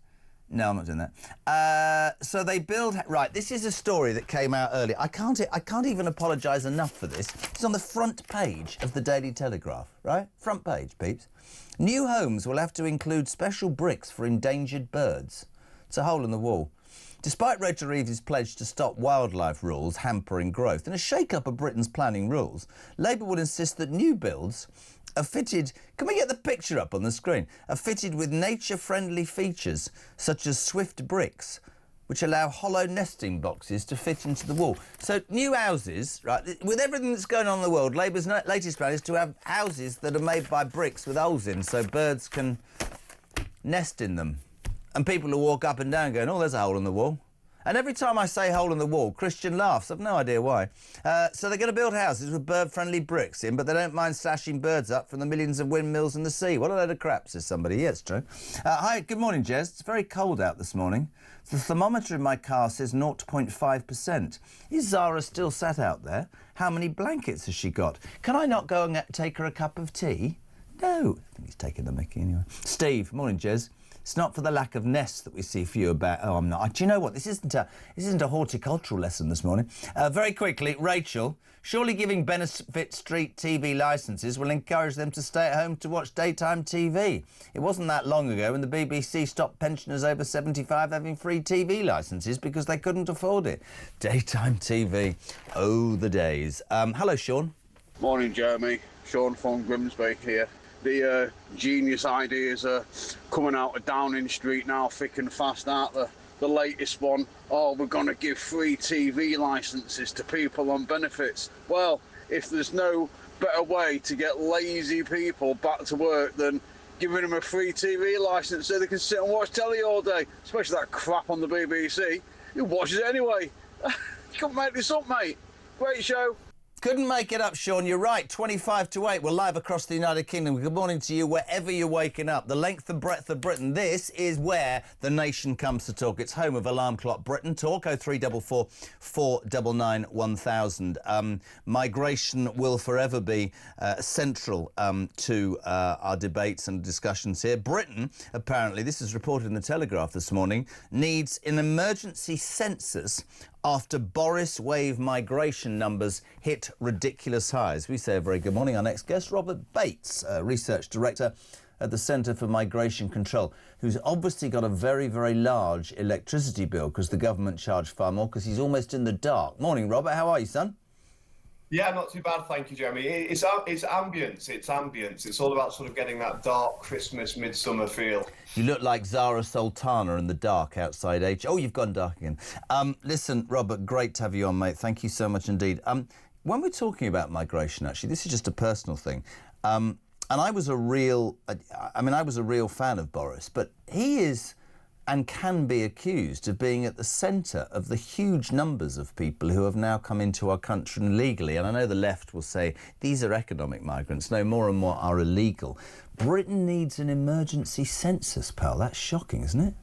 No, I'm not doing that. So they build... Right, this is a story that came out earlier. I can't even apologise enough for this. It's on the front page of the Daily Telegraph, right? Front page, peeps. New homes will have to include special bricks for endangered birds. It's a hole in the wall. Despite Rachel Reeves' pledge to stop wildlife rules hampering growth and a shake-up of Britain's planning rules, Labour will insist that new builds are fitted... Can we get the picture up on the screen? Are fitted with nature-friendly features such as swift bricks, which allow hollow nesting boxes to fit into the wall. So new houses, right, with everything that's going on in the world, Labour's latest plan is to have houses that are made by bricks with holes in so birds can nest in them. And people will walk up and down going, oh, there's a hole in the wall. And every time I say hole in the wall, Christian laughs. I've no idea why. So they're going to build houses with bird-friendly bricks in, but they don't mind slashing birds up from the millions of windmills in the sea. What a load of crap, says somebody. Yeah, it's true. Hi, good morning, Jez. It's very cold out this morning. The thermometer in my car says 0.5%. Is Zara still sat out there? How many blankets has she got? Can I not go and take her a cup of tea? No. I think he's taking the mickey anyway. Steve, morning, Jez. It's not for the lack of nests that we see few about... Oh, I'm not. Do you know what? This isn't a horticultural lesson this morning. Very quickly, Rachel, surely giving Benefit Street TV licences will encourage them to stay at home to watch daytime TV. It wasn't that long ago when the BBC stopped pensioners over 75 having free TV licences because they couldn't afford it. Daytime TV. Oh, the days. Hello, Sean. Morning, Jeremy. Sean from Grimsby here. The genius ideas are coming out of Downing Street now, thick and fast, aren't they? The latest one, oh, we're going to give free TV licences to people on benefits. Well, if there's no better way to get lazy people back to work than giving them a free TV licence so they can sit and watch telly all day, especially that crap on the BBC. Who watches it anyway? You can't make this up, mate. Great show. Couldn't make it up, Sean. You're right. 25 to 8. We're live across the United Kingdom. Good morning to you wherever you're waking up. The length and breadth of Britain. This is where the nation comes to talk. It's home of Alarm Clock Britain. Talk 0344 499 1000. Migration will forever be central to our debates and discussions here. Britain, apparently, this is reported in the Telegraph this morning, needs an emergency census after Boris wave migration numbers hit ridiculous highs. We say a very good morning. Our next guest, Robert Bates, Research Director at the Centre for Migration Control, who's obviously got a very, very large electricity bill because the government charged far more because he's almost in the dark. Morning, Robert. How are you, son? Yeah, not too bad, thank you, Jeremy. It's ambience. It's ambience. It's all about sort of getting that dark Christmas, midsummer feel. You look like Zara Sultana in the dark outside H. Oh, you've gone dark again. Listen, Robert, great to have you on, mate. Thank you so much indeed. When we're talking about migration, actually, this is just a personal thing. And I was a real fan of Boris, but he is and can be accused of being at the centre of the huge numbers of people who have now come into our country illegally. And I know the left will say these are economic migrants. No, more and more are illegal. Britain needs an emergency census, pal. That's shocking, isn't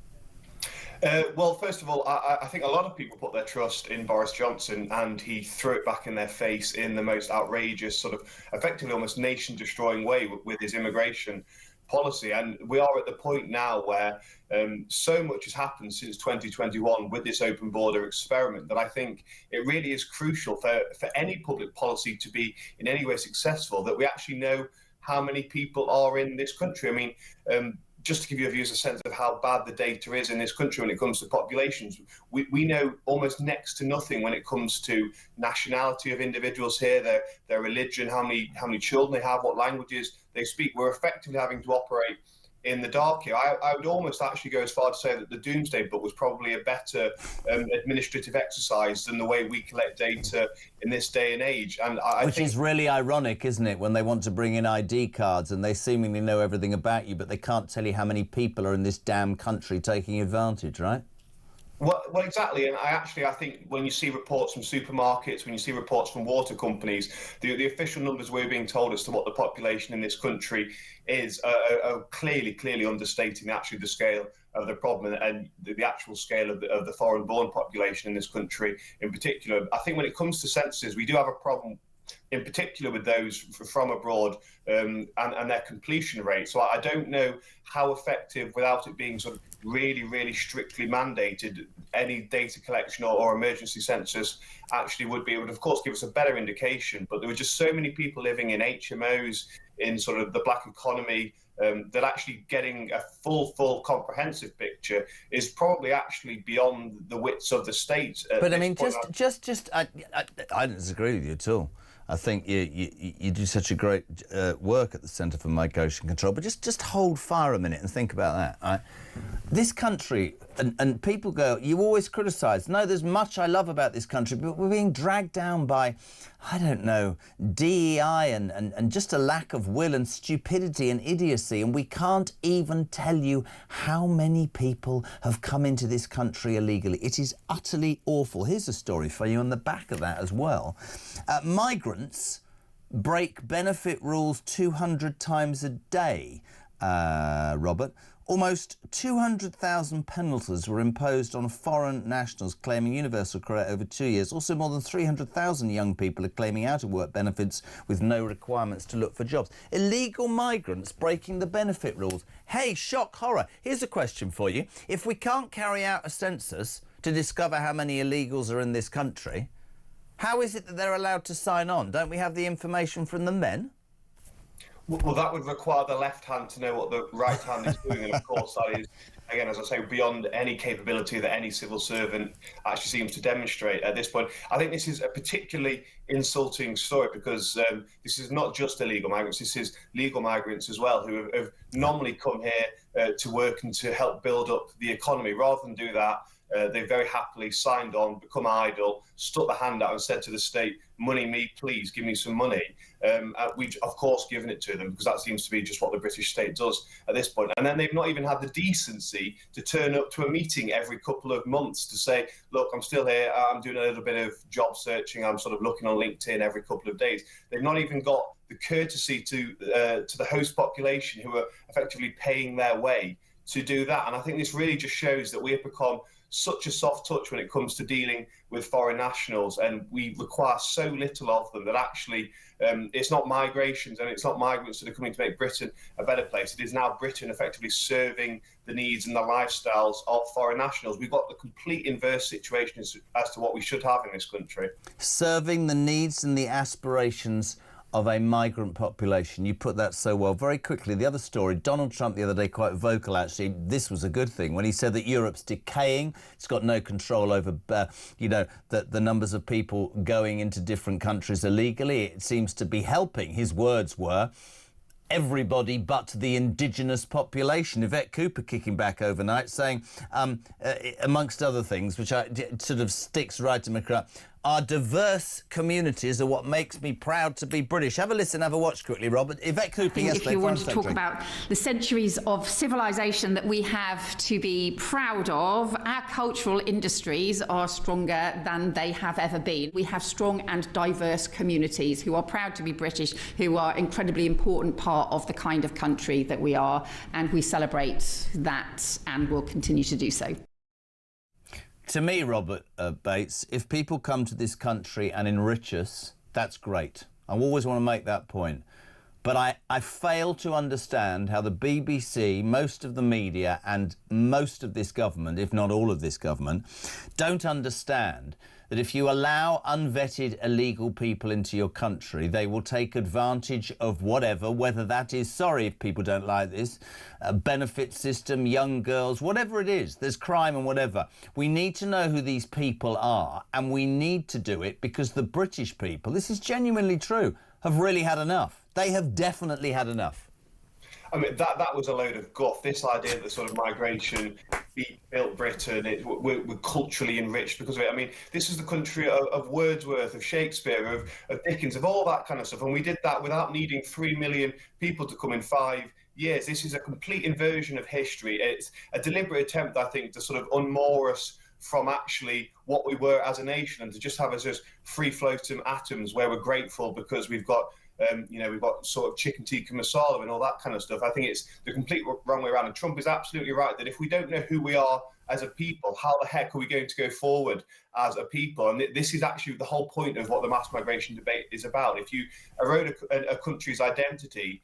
it? Well, first of all, I think a lot of people put their trust in Boris Johnson, and he threw it back in their face in the most outrageous, sort of effectively almost nation-destroying way with his immigration policy. And we are at the point now where so much has happened since 2021 with this open border experiment that I think it really is crucial for any public policy to be in any way successful that we actually know how many people are in this country. I mean, just to give you a sense of how bad the data is in this country when it comes to populations, we know almost next to nothing when it comes to nationality of individuals here, their religion, how many children they have, what languages they speak. We're effectively having to operate in the dark here. I would almost actually go as far to say that the Doomsday Book was probably a better administrative exercise than the way we collect data in this day and age. And Which is really ironic, isn't it, when they want to bring in ID cards and they seemingly know everything about you, but they can't tell you how many people are in this damn country taking advantage, right? Well, exactly, and I think when you see reports from supermarkets, when you see reports from water companies, the official numbers we're being told as to what the population in this country is are clearly understating actually the scale of the problem and the actual scale of the foreign-born population in this country in particular. I think when it comes to censuses, we do have a problem in particular with those from abroad, and their completion rate. So I don't know how effective, without it being sort of really, really strictly mandated, any data collection or emergency census actually would be. It would, of course, give us a better indication, but there were just so many people living in HMOs, in sort of the black economy, that actually getting a full comprehensive picture is probably actually beyond the wits of the state. But I mean, I don't disagree with you at all. I think you do such a great work at the Centre for Migration Control, but just hold fire a minute and think about that. Right? This country, and people go, you always criticise. No, there's much I love about this country, but we're being dragged down by, I don't know, DEI and just a lack of will and stupidity and idiocy, and we can't even tell you how many people have come into this country illegally. It is utterly awful. Here's a story for you on the back of that as well. Migrants break benefit rules 200 times a day, Robert. Almost 200,000 penalties were imposed on foreign nationals claiming universal credit over 2 years. Also, more than 300,000 young people are claiming out-of-work benefits with no requirements to look for jobs. Illegal migrants breaking the benefit rules. Hey, shock, horror. Here's a question for you. If we can't carry out a census to discover how many illegals are in this country, how is it that they're allowed to sign on? Don't we have the information from them then? Well, that would require the left hand to know what the right hand is doing, and of course that is, again, as I say, beyond any capability that any civil servant actually seems to demonstrate at this point. I think this is a particularly insulting story because this is not just illegal migrants, this is legal migrants as well who have normally come here to work and to help build up the economy. Rather than do that, they very happily signed on, become idle, stuck the hand out and said to the state, money me, please, give me some money. We've, of course, given it to them because that seems to be just what the British state does at this point. And then they've not even had the decency to turn up to a meeting every couple of months to say, look, I'm still here, I'm doing a little bit of job searching, I'm sort of looking on LinkedIn every couple of days. They've not even got the courtesy to the host population who are effectively paying their way to do that. And I think this really just shows that we have become such a soft touch when it comes to dealing with foreign nationals, and we require so little of them that actually it's not migrations and it's not migrants that are coming to make Britain a better place. It is now Britain effectively serving the needs and the lifestyles of foreign nationals. We've got the complete inverse situation as to what we should have in this country. Serving the needs and the aspirations of a migrant population. You put that so well. Very quickly, the other story, Donald Trump the other day, quite vocal actually, this was a good thing, when he said that Europe's decaying, it's got no control over, you know, the numbers of people going into different countries illegally. It seems to be helping. His words were, everybody but the indigenous population. Yvette Cooper kicking back overnight saying, amongst other things, which sort of sticks right in my crap, our diverse communities are what makes me proud to be British. Have a listen, have a watch quickly, Robert. Yvette Cooper yesterday. If you want to talk about the centuries of civilization that we have to be proud of, our cultural industries are stronger than they have ever been. We have strong and diverse communities who are proud to be British, who are incredibly important part of the kind of country that we are, and we celebrate that and will continue to do so. To me, Robert Bates, if people come to this country and enrich us, that's great. I always want to make that point. But I fail to understand how the BBC, most of the media and most of this government, if not all of this government, don't understand that if you allow unvetted illegal people into your country, they will take advantage of whatever, whether that is, sorry if people don't like this, a benefit system, young girls, whatever it is, there's crime and whatever. We need to know who these people are, and we need to do it because the British people, this is genuinely true, have really had enough. They have definitely had enough. I mean, that was a load of guff. This idea that sort of migration built Britain, we're culturally enriched because of it. I mean, this is the country of Wordsworth, of Shakespeare, of Dickens, of all that kind of stuff. And we did that without needing 3 million people to come in 5 years. This is a complete inversion of history. It's a deliberate attempt, I think, to sort of unmoor us from actually what we were as a nation and to just have us as free-floating atoms where we're grateful because we've got we've got sort of chicken tikka masala and all that kind of stuff. I think it's the complete wrong way around. And Trump is absolutely right that if we don't know who we are as a people, how the heck are we going to go forward as a people? And this is actually the whole point of what the mass migration debate is about. If you erode a country's identity,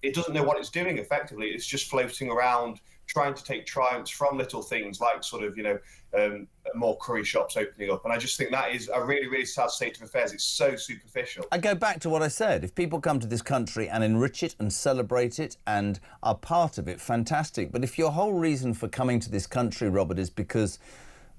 it doesn't know what it's doing effectively. It's just floating around trying to take triumphs from little things like sort of, more curry shops opening up. And I just think that is a really, really sad state of affairs. It's so superficial. I go back to what I said. If people come to this country and enrich it and celebrate it and are part of it, fantastic. But if your whole reason for coming to this country, Robert, is because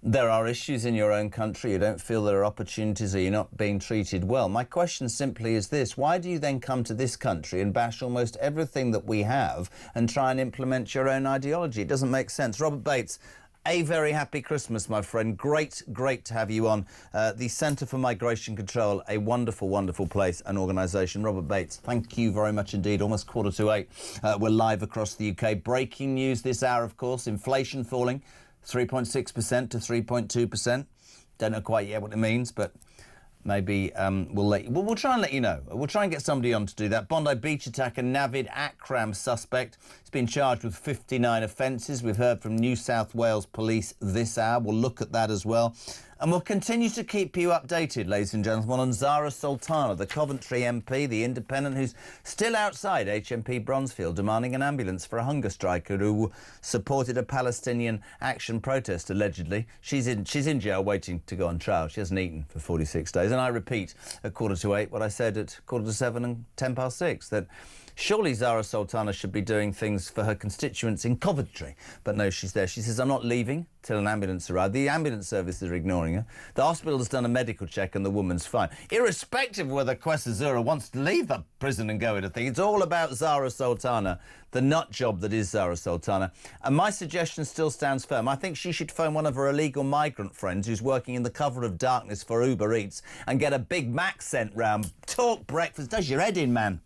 there are issues in your own country, you don't feel there are opportunities or you're not being treated well, my question simply is this: why do you then come to this country and bash almost everything that we have and try and implement your own ideology? It doesn't make sense. Robert Bates, a very happy Christmas, my friend. Great to have you on. The Centre for Migration Control, a wonderful, wonderful place and organisation. Robert Bates, thank you very much indeed. Almost 7:45. We're live across the UK. Breaking news this hour, of course. Inflation falling 3.6% to 3.2%. Don't know quite yet what it means, but maybe we'll try and let you know. We'll try and get somebody on to do that. Bondi beach attacker Navid Akram suspect. He's been charged with 59 offences. We've heard from New South Wales Police this hour. We'll look at that as well. And we'll continue to keep you updated, ladies and gentlemen, on Zara Sultana, the Coventry MP, the independent, who's still outside HMP Bronzefield demanding an ambulance for a hunger striker who supported a Palestinian action protest, allegedly. She's in jail waiting to go on trial. She hasn't eaten for 46 days. And I repeat at 7:45 what I said at 7:45 and 6:10, that surely Zara Sultana should be doing things for her constituents in Coventry. But no, she's there. She says, I'm not leaving till an ambulance arrives. The ambulance services are ignoring her. The hospital has done a medical check and the woman's fine. Irrespective of whether Kwesi Zura wants to leave the prison and go into things, it's all about Zara Sultana, the nut job that is Zara Sultana. And my suggestion still stands firm. I think she should phone one of her illegal migrant friends who's working in the cover of darkness for Uber Eats and get a Big Mac sent round. Talk breakfast. Does your head in, man.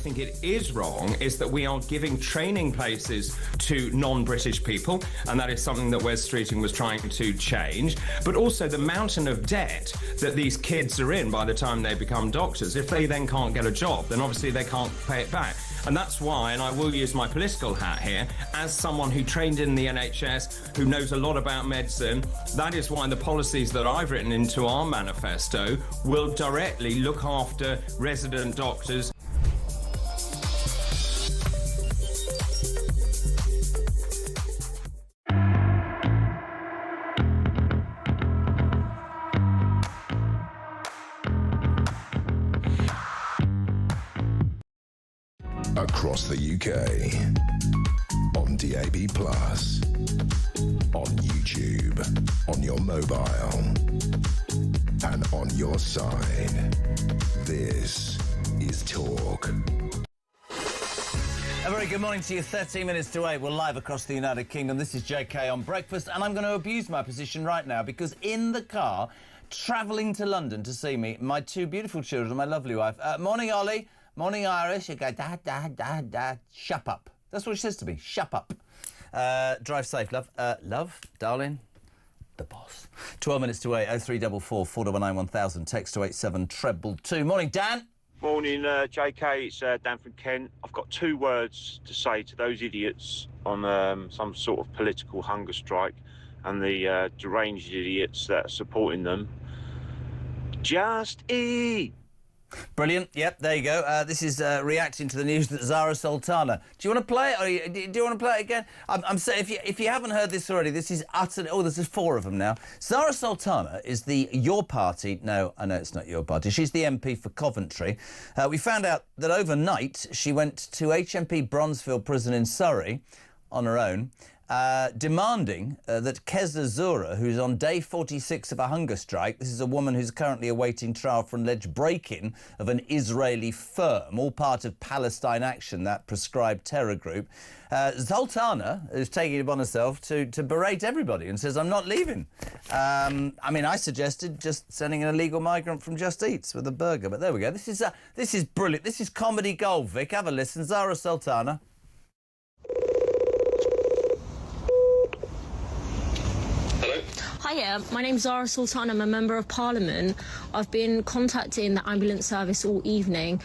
think it is wrong is that we are giving training places to non-British people, and that is something that Wes Streeting was trying to change, but also the mountain of debt that these kids are in by the time they become doctors. If they then can't get a job, then obviously they can't pay it back. And that's why, and I will use my political hat here, as someone who trained in the NHS, who knows a lot about medicine, that is why the policies that I've written into our manifesto will directly look after resident doctors. Across the UK, on DAB+, on YouTube, on your mobile, and on your side. This is Talk. A very good morning to you. 13 minutes to 8. We're live across the United Kingdom. This is JK on Breakfast, and I'm going to abuse my position right now because in the car, travelling to London to see me, my two beautiful children, my lovely wife. Morning, Ollie. Morning, Iris. You go, Dad, Dad, Dad, Dad. Shut up. That's what she says to me. Shut up. Drive safe, love. Love, darling, the boss. 12 minutes to 8, 0344 419 1000, text to 87222. Morning, Dan. Morning, JK. It's Dan from Kent. I've got 2 words to say to those idiots on some sort of political hunger strike and the deranged idiots that are supporting them. Just eat. Brilliant. Yep, there you go. This is reacting to the news that Zara Sultana. Do you want to play it? Or do you want to play it again? I'm saying if you haven't heard this already, this is utterly. Oh, there's 4 of them now. Zara Sultana is the Your Party. No, I know it's not Your Party. She's the MP for Coventry. We found out that overnight she went to HMP Bronzefield Prison in Surrey on her own. Demanding that Keza Zura, who's on day 46 of a hunger strike, this is a woman who's currently awaiting trial for an alleged break-in of an Israeli firm, all part of Palestine Action, that proscribed terror group. Sultana is taking it upon herself to berate everybody and says, I'm not leaving. I mean, I suggested just sending an illegal migrant from Just Eats with a burger, but there we go. This is brilliant. This is comedy gold, Vic. Have a listen. Zara Sultana. Hiya, my name's Zara Sultan. I'm a Member of Parliament. I've been contacting the ambulance service all evening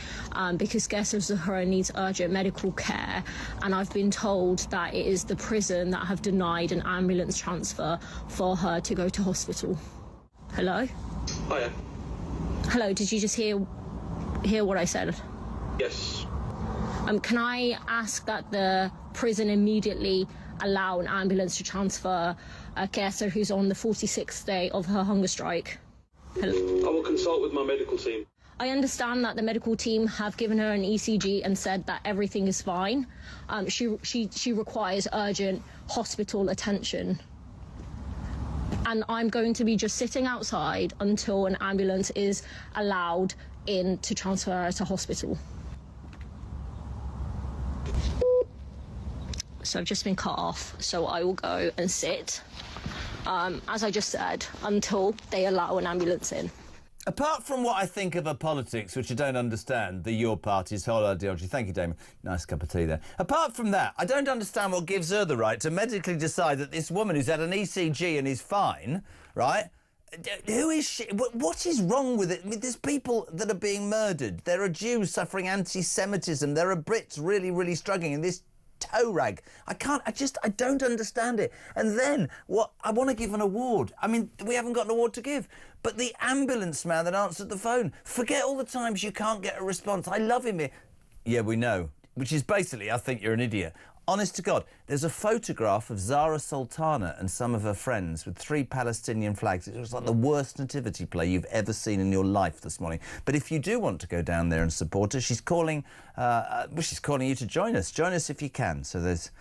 because Keza Zahra needs urgent medical care, and I've been told that it is the prison that have denied an ambulance transfer for her to go to hospital. Hello? Hiya. Hello, did you just hear what I said? Yes. Can I ask that the prison immediately allow an ambulance to transfer Keza, who's on the 46th day of her hunger strike? Hello? I will consult with my medical team. I understand that the medical team have given her an ECG and said that everything is fine. She requires urgent hospital attention. And I'm going to be just sitting outside until an ambulance is allowed in to transfer her to hospital. So I've just been cut off, so I will go and sit, as I just said, until they allow an ambulance in. Apart from what I think of her politics, which I don't understand, the Your Party's whole ideology. Thank you, Damon. Nice cup of tea there. Apart from that, I don't understand what gives her the right to medically decide that this woman who's had an ECG and is fine, right? Who is she? What is wrong with it? I mean, there's people that are being murdered. There are Jews suffering anti-Semitism. There are Brits really, really struggling in this toe rag. I don't understand it. And then, I want to give an award. I mean, we haven't got an award to give. But the ambulance man that answered the phone, forget all the times you can't get a response. I love him here. Yeah, we know. Which is basically, I think you're an idiot. Honest to God, there's a photograph of Zara Sultana and some of her friends with 3 Palestinian flags. It looks like the worst nativity play you've ever seen in your life this morning. But if you do want to go down there and support her, she's calling you to join us. Join us if you can. So there's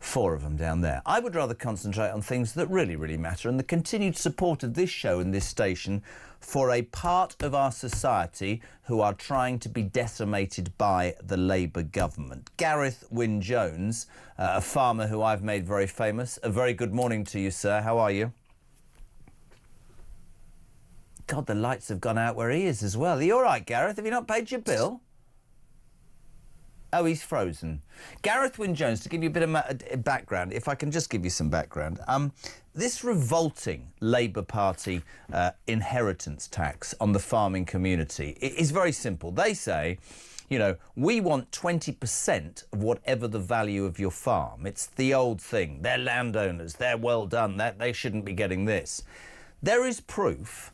4 of them down there. I would rather concentrate on things that really, really matter and the continued support of this show and this station for a part of our society who are trying to be decimated by the Labour government. Gareth Wynne-Jones, a farmer who I've made very famous. A very good morning to you, sir. How are you? God, the lights have gone out where he is as well. Are you all right, Gareth? Have you not paid your bill? Oh, he's frozen. Gareth Wynne-Jones, to give you a bit of background, if I can just give you some background. This revolting Labour Party inheritance tax on the farming community is very simple. They say, you know, we want 20% of whatever the value of your farm. It's the old thing. They're landowners. They're well done. They shouldn't be getting this. There is proof.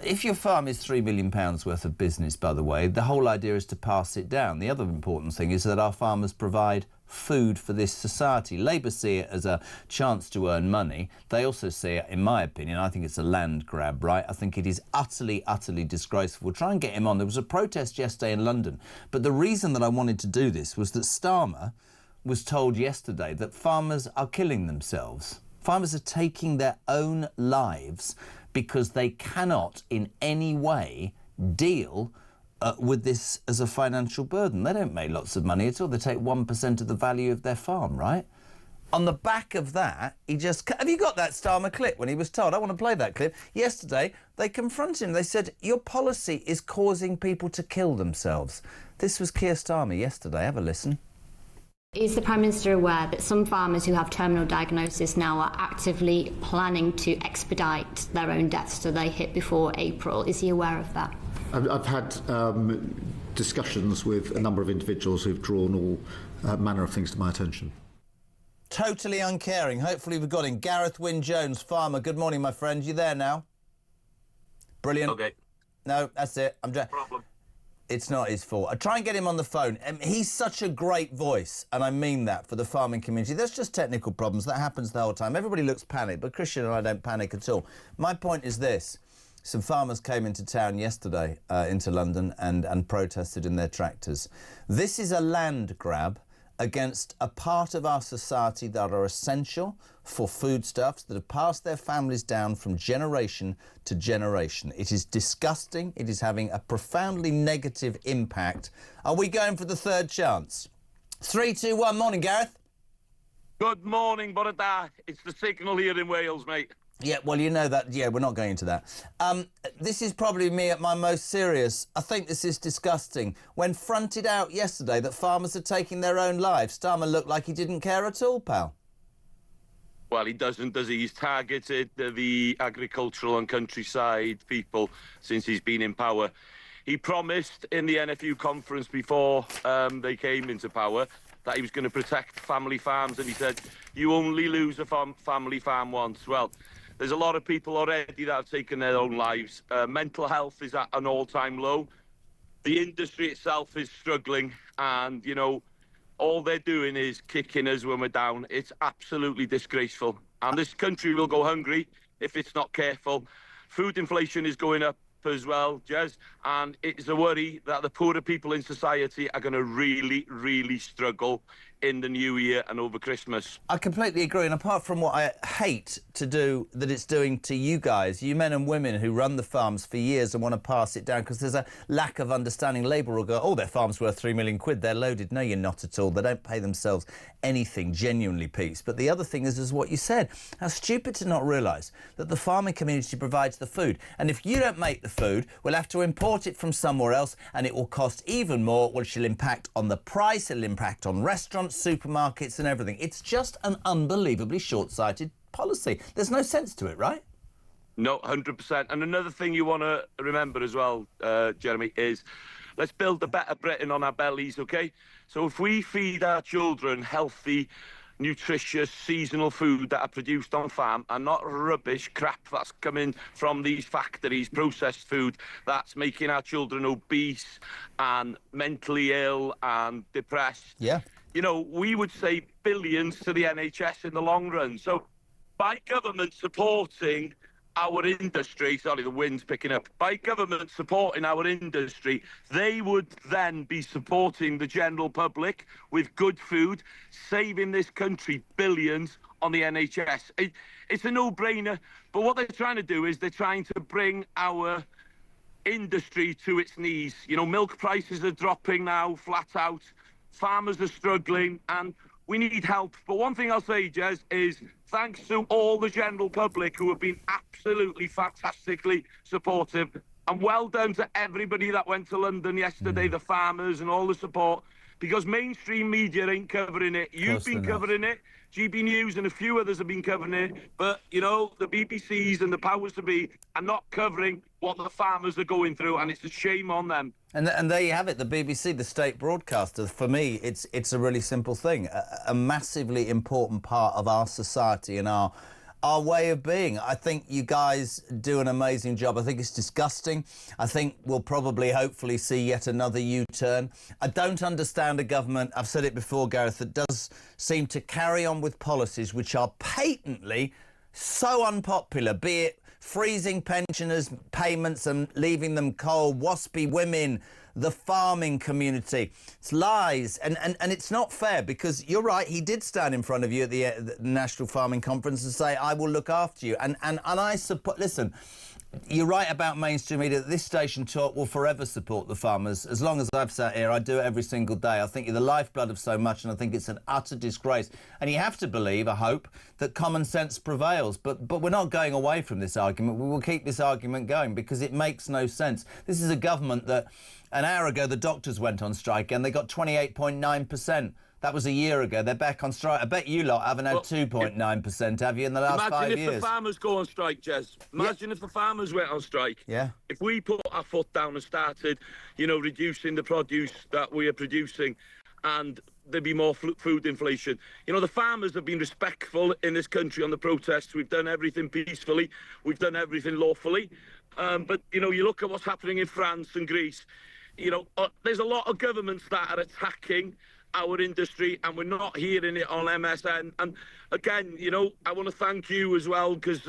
If your farm is £3 million worth of business, by the way, the whole idea is to pass it down. The other important thing is that our farmers provide food for this society. Labour see it as a chance to earn money. They also see it, in my opinion, I think it's a land grab, right? I think it is utterly, utterly disgraceful. We'll try and get him on. There was a protest yesterday in London, but the reason that I wanted to do this was that Starmer was told yesterday that farmers are killing themselves. Farmers are taking their own lives because they cannot in any way deal with this as a financial burden. They don't make lots of money at all. They take 1% of the value of their farm, right? On the back of that, he just... Have you got that Starmer clip when he was told? I want to play that clip. Yesterday, they confronted him. They said, your policy is causing people to kill themselves. This was Keir Starmer yesterday. Have a listen. Is the Prime Minister aware that some farmers who have terminal diagnosis now are actively planning to expedite their own deaths so they hit before April? Is he aware of that? I've had discussions with a number of individuals who've drawn all manner of things to my attention. Totally uncaring. Hopefully we've got him. Gareth Wynne-Jones, farmer. Good morning, my friend. You there now? Brilliant. Okay. No, that's it. Problem. It's not his fault. I try and get him on the phone. He's such a great voice, and I mean that, for the farming community. There's just technical problems. That happens the whole time. Everybody looks panicked, but Christian and I don't panic at all. My point is this. Some farmers came into town yesterday, into London, and protested in their tractors. This is a land grab against a part of our society that are essential for foodstuffs that have passed their families down from generation to generation. It is disgusting. It is having a profoundly negative impact. Are we going for the third chance? 3, 2, 1. Morning, Gareth. Good morning, Borada. It's the signal here in Wales, mate. Yeah, well, you know that. Yeah, we're not going into that. This is probably me at my most serious. I think this is disgusting. When fronted out yesterday that farmers are taking their own lives, Starmer looked like he didn't care at all, pal. Well, he doesn't, does he? He's targeted the agricultural and countryside people since he's been in power. He promised in the NFU conference before they came into power that he was going to protect family farms, and he said, you only lose a family farm once. Well, there's a lot of people already that have taken their own lives. Mental health is at an all-time low. The industry itself is struggling, and, you know, all they're doing is kicking us when we're down. It's absolutely disgraceful. And this country will go hungry if it's not careful. Food inflation is going up as well, Jez, and it's a worry that the poorer people in society are going to really, really struggle in the new year and over Christmas. I completely agree, and apart from what I hate to do that it's doing to you guys, you men and women who run the farms for years and want to pass it down because there's a lack of understanding. Labour will go, oh, their farm's worth 3 million quid, they're loaded. No, you're not at all. They don't pay themselves anything, genuinely, Peace. But the other thing is what you said. How stupid to not realise that the farming community provides the food. And if you don't make the food, we'll have to import it from somewhere else, and it will cost even more, which will impact on the price, it'll impact on restaurants, supermarkets and everything. It's just an unbelievably short-sighted policy. There's no sense to it, right? No, 100%. And another thing you want to remember as well, Jeremy, is let's build a better Britain on our bellies, OK? So if we feed our children healthy, nutritious, seasonal food that are produced on farm and not rubbish crap that's coming from these factories, processed food that's making our children obese and mentally ill and depressed. Yeah. You know, we would save billions to the NHS in the long run. So by government supporting our industry, sorry, the wind's picking up. By government supporting our industry, they would then be supporting the general public with good food, saving this country billions on the NHS. It's a no-brainer. But what they're trying to do is they're trying to bring our industry to its knees. You know, milk prices are dropping now, flat out. Farmers are struggling, and we need help. But one thing I'll say, Jez, is thanks to all the general public who have been absolutely fantastically supportive. And well done to everybody that went to London yesterday, the farmers and all the support, because mainstream media ain't covering it. You've been covering it. GB News and a few others have been covering it. But, you know, the BBCs and the powers to be are not covering what the farmers are going through, and it's a shame on them. And there you have it, the BBC, the state broadcaster. For me, it's a really simple thing, a massively important part of our society and our way of being. I think you guys do an amazing job. I think it's disgusting. I think we'll probably, hopefully, see yet another U-turn. I don't understand a government, I've said it before, Gareth, that does seem to carry on with policies which are patently so unpopular, be it freezing pensioners' payments and leaving them cold, waspy women, the farming community. It's lies, and it's not fair, because you're right, he did stand in front of you at the National Farming Conference and say, I will look after you. And I support, listen, you're right about mainstream media. This station talk will forever support the farmers. As long as I've sat here, I do it every single day. I think you're the lifeblood of so much, and I think it's an utter disgrace. And you have to believe, I hope, that common sense prevails. But we're not going away from this argument. We will keep this argument going because it makes no sense. This is a government that, an hour ago, the doctors went on strike and they got 28.9% That was a year ago. They're back on strike. I bet you lot haven't had 2.9%, have you, in the last 5 Imagine years? if the farmers go on strike, Jez. Imagine if the farmers went on strike. Yeah. If we put our foot down and started, you know, reducing the produce that we are producing, and there'd be more food inflation. You know, the farmers have been respectful in this country on the protests. We've done everything peacefully. We've done everything lawfully. But, you know, you look at what's happening in France and Greece. You know, there's a lot of governments that are attacking our industry, and we're not hearing it on MSN. And again, you know, I want to thank you as well, because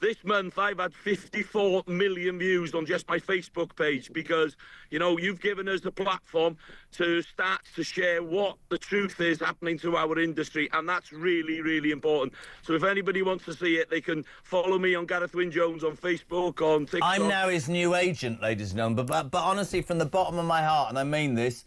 this month I've had 54 million views on just my Facebook page, because, you know, you've given us a platform to start to share what the truth is happening to our industry, and that's really, really important. So if anybody wants to see it, they can follow me on Gareth Wyn Jones on Facebook, on TikTok. I'm now his new agent, ladies and gentlemen, but honestly, from the bottom of my heart, and I mean this,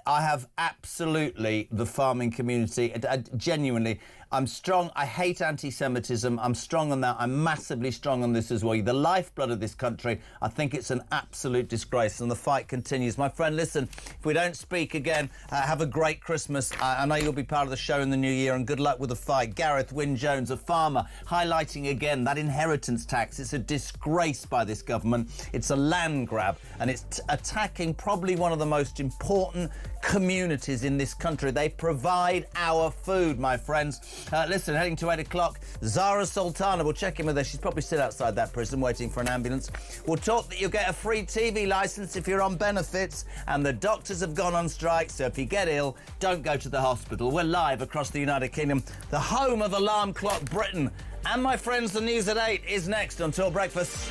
I have absolutely the farming community. Genuinely, I'm strong. I hate anti-Semitism. I'm strong on that. I'm massively strong on this as well. The lifeblood of this country. I think it's an absolute disgrace, and the fight continues. My friend, listen, if we don't speak again, have a great Christmas. I know you'll be part of the show in the new year, and good luck with the fight. Gareth Wyn Jones, a farmer, highlighting again that inheritance tax. It's a disgrace by this government. It's a land grab, and it's attacking probably one of the most important communities in this country. They provide our food, my friends. Listen, heading to 8 o'clock, Zara Sultana. We'll check in with her. She's probably still outside that prison waiting for an ambulance. We'll talk that you'll get a free TV licence if you're on benefits, and the doctors have gone on strike, so if you get ill, don't go to the hospital. We're live across the United Kingdom, the home of Alarm Clock Britain. And, my friends, the news at 8 is next on Talk Breakfast.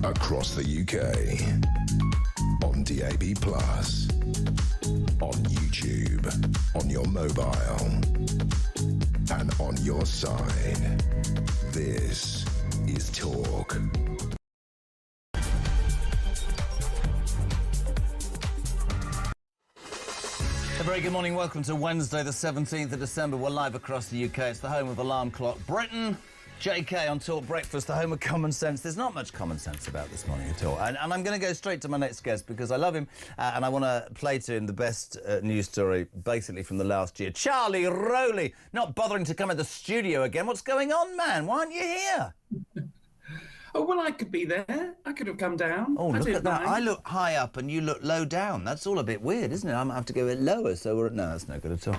Across the UK, on DAB+, on YouTube, on your mobile, and on your side. This is Talk. A very good morning. Welcome to Wednesday, the 17th of December. We're live across the UK. It's the home of Alarm Clock Britain. JK on Talk Breakfast, the home of common sense. There's not much common sense about this morning at all. And I'm going to go straight to my next guest because I love him and I want to play to him the best news story, basically, from the last year. Charlie Rowley, not bothering to come in the studio again. What's going on, man? Why aren't you here? Oh, well, I could be there. I could have come down. Oh, look at that. I look high up and you look low down. That's all a bit weird, isn't it? I might have to go a bit lower, so we're... No, that's no good at all.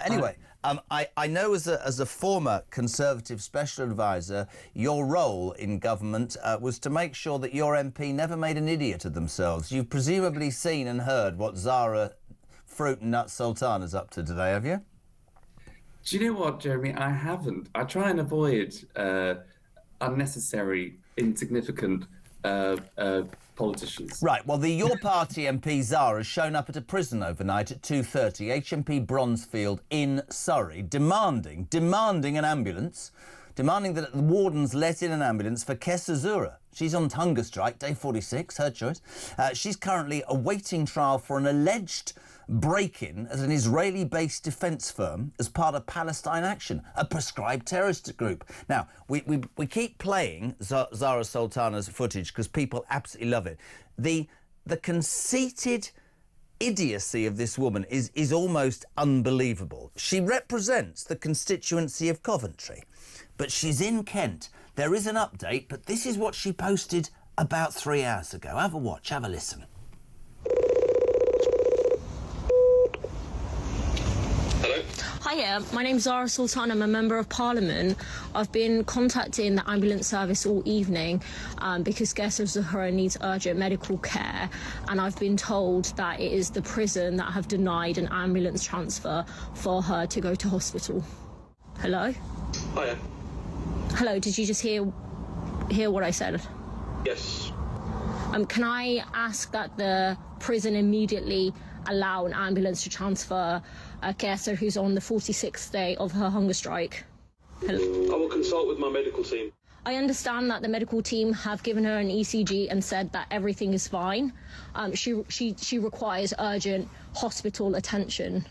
Anyway, I know as a former Conservative special advisor, your role in government was to make sure that your MP never made an idiot of themselves. You've presumably seen and heard what Zara Fruit and Nut Sultana's up to today, have you? Do you know what, Jeremy? I haven't. I try and avoid unnecessary, insignificant politicians. Right, well, your party MP Zara has shown up at a prison overnight at 2:30, HMP Bronzefield in Surrey, demanding an ambulance, demanding that the wardens let in an ambulance for Kessa Zura. She's on hunger strike, day 46, her choice. She's currently awaiting trial for an alleged break-in at an Israeli-based defence firm as part of Palestine Action, a proscribed terrorist group. Now, we keep playing Zara Sultana's footage because people absolutely love it. The conceited idiocy of this woman is almost unbelievable. She represents the constituency of Coventry, but she's in Kent. There is an update, but this is what she posted about 3 hours ago. Have a watch, have a listen. Hiya, my name's Zara Sultan. I'm a Member of Parliament. I've been contacting the ambulance service all evening because Kessa Zahra needs urgent medical care, and I've been told that it is the prison that have denied an ambulance transfer for her to go to hospital. Hello? Hiya. Hello, did you just hear what I said? Yes. Can I ask that the prison immediately allow an ambulance to transfer Kessa, who's on the 46th day of her hunger strike? Hello? I will consult with my medical team. I understand that the medical team have given her an ECG and said that everything is fine. She requires urgent hospital attention.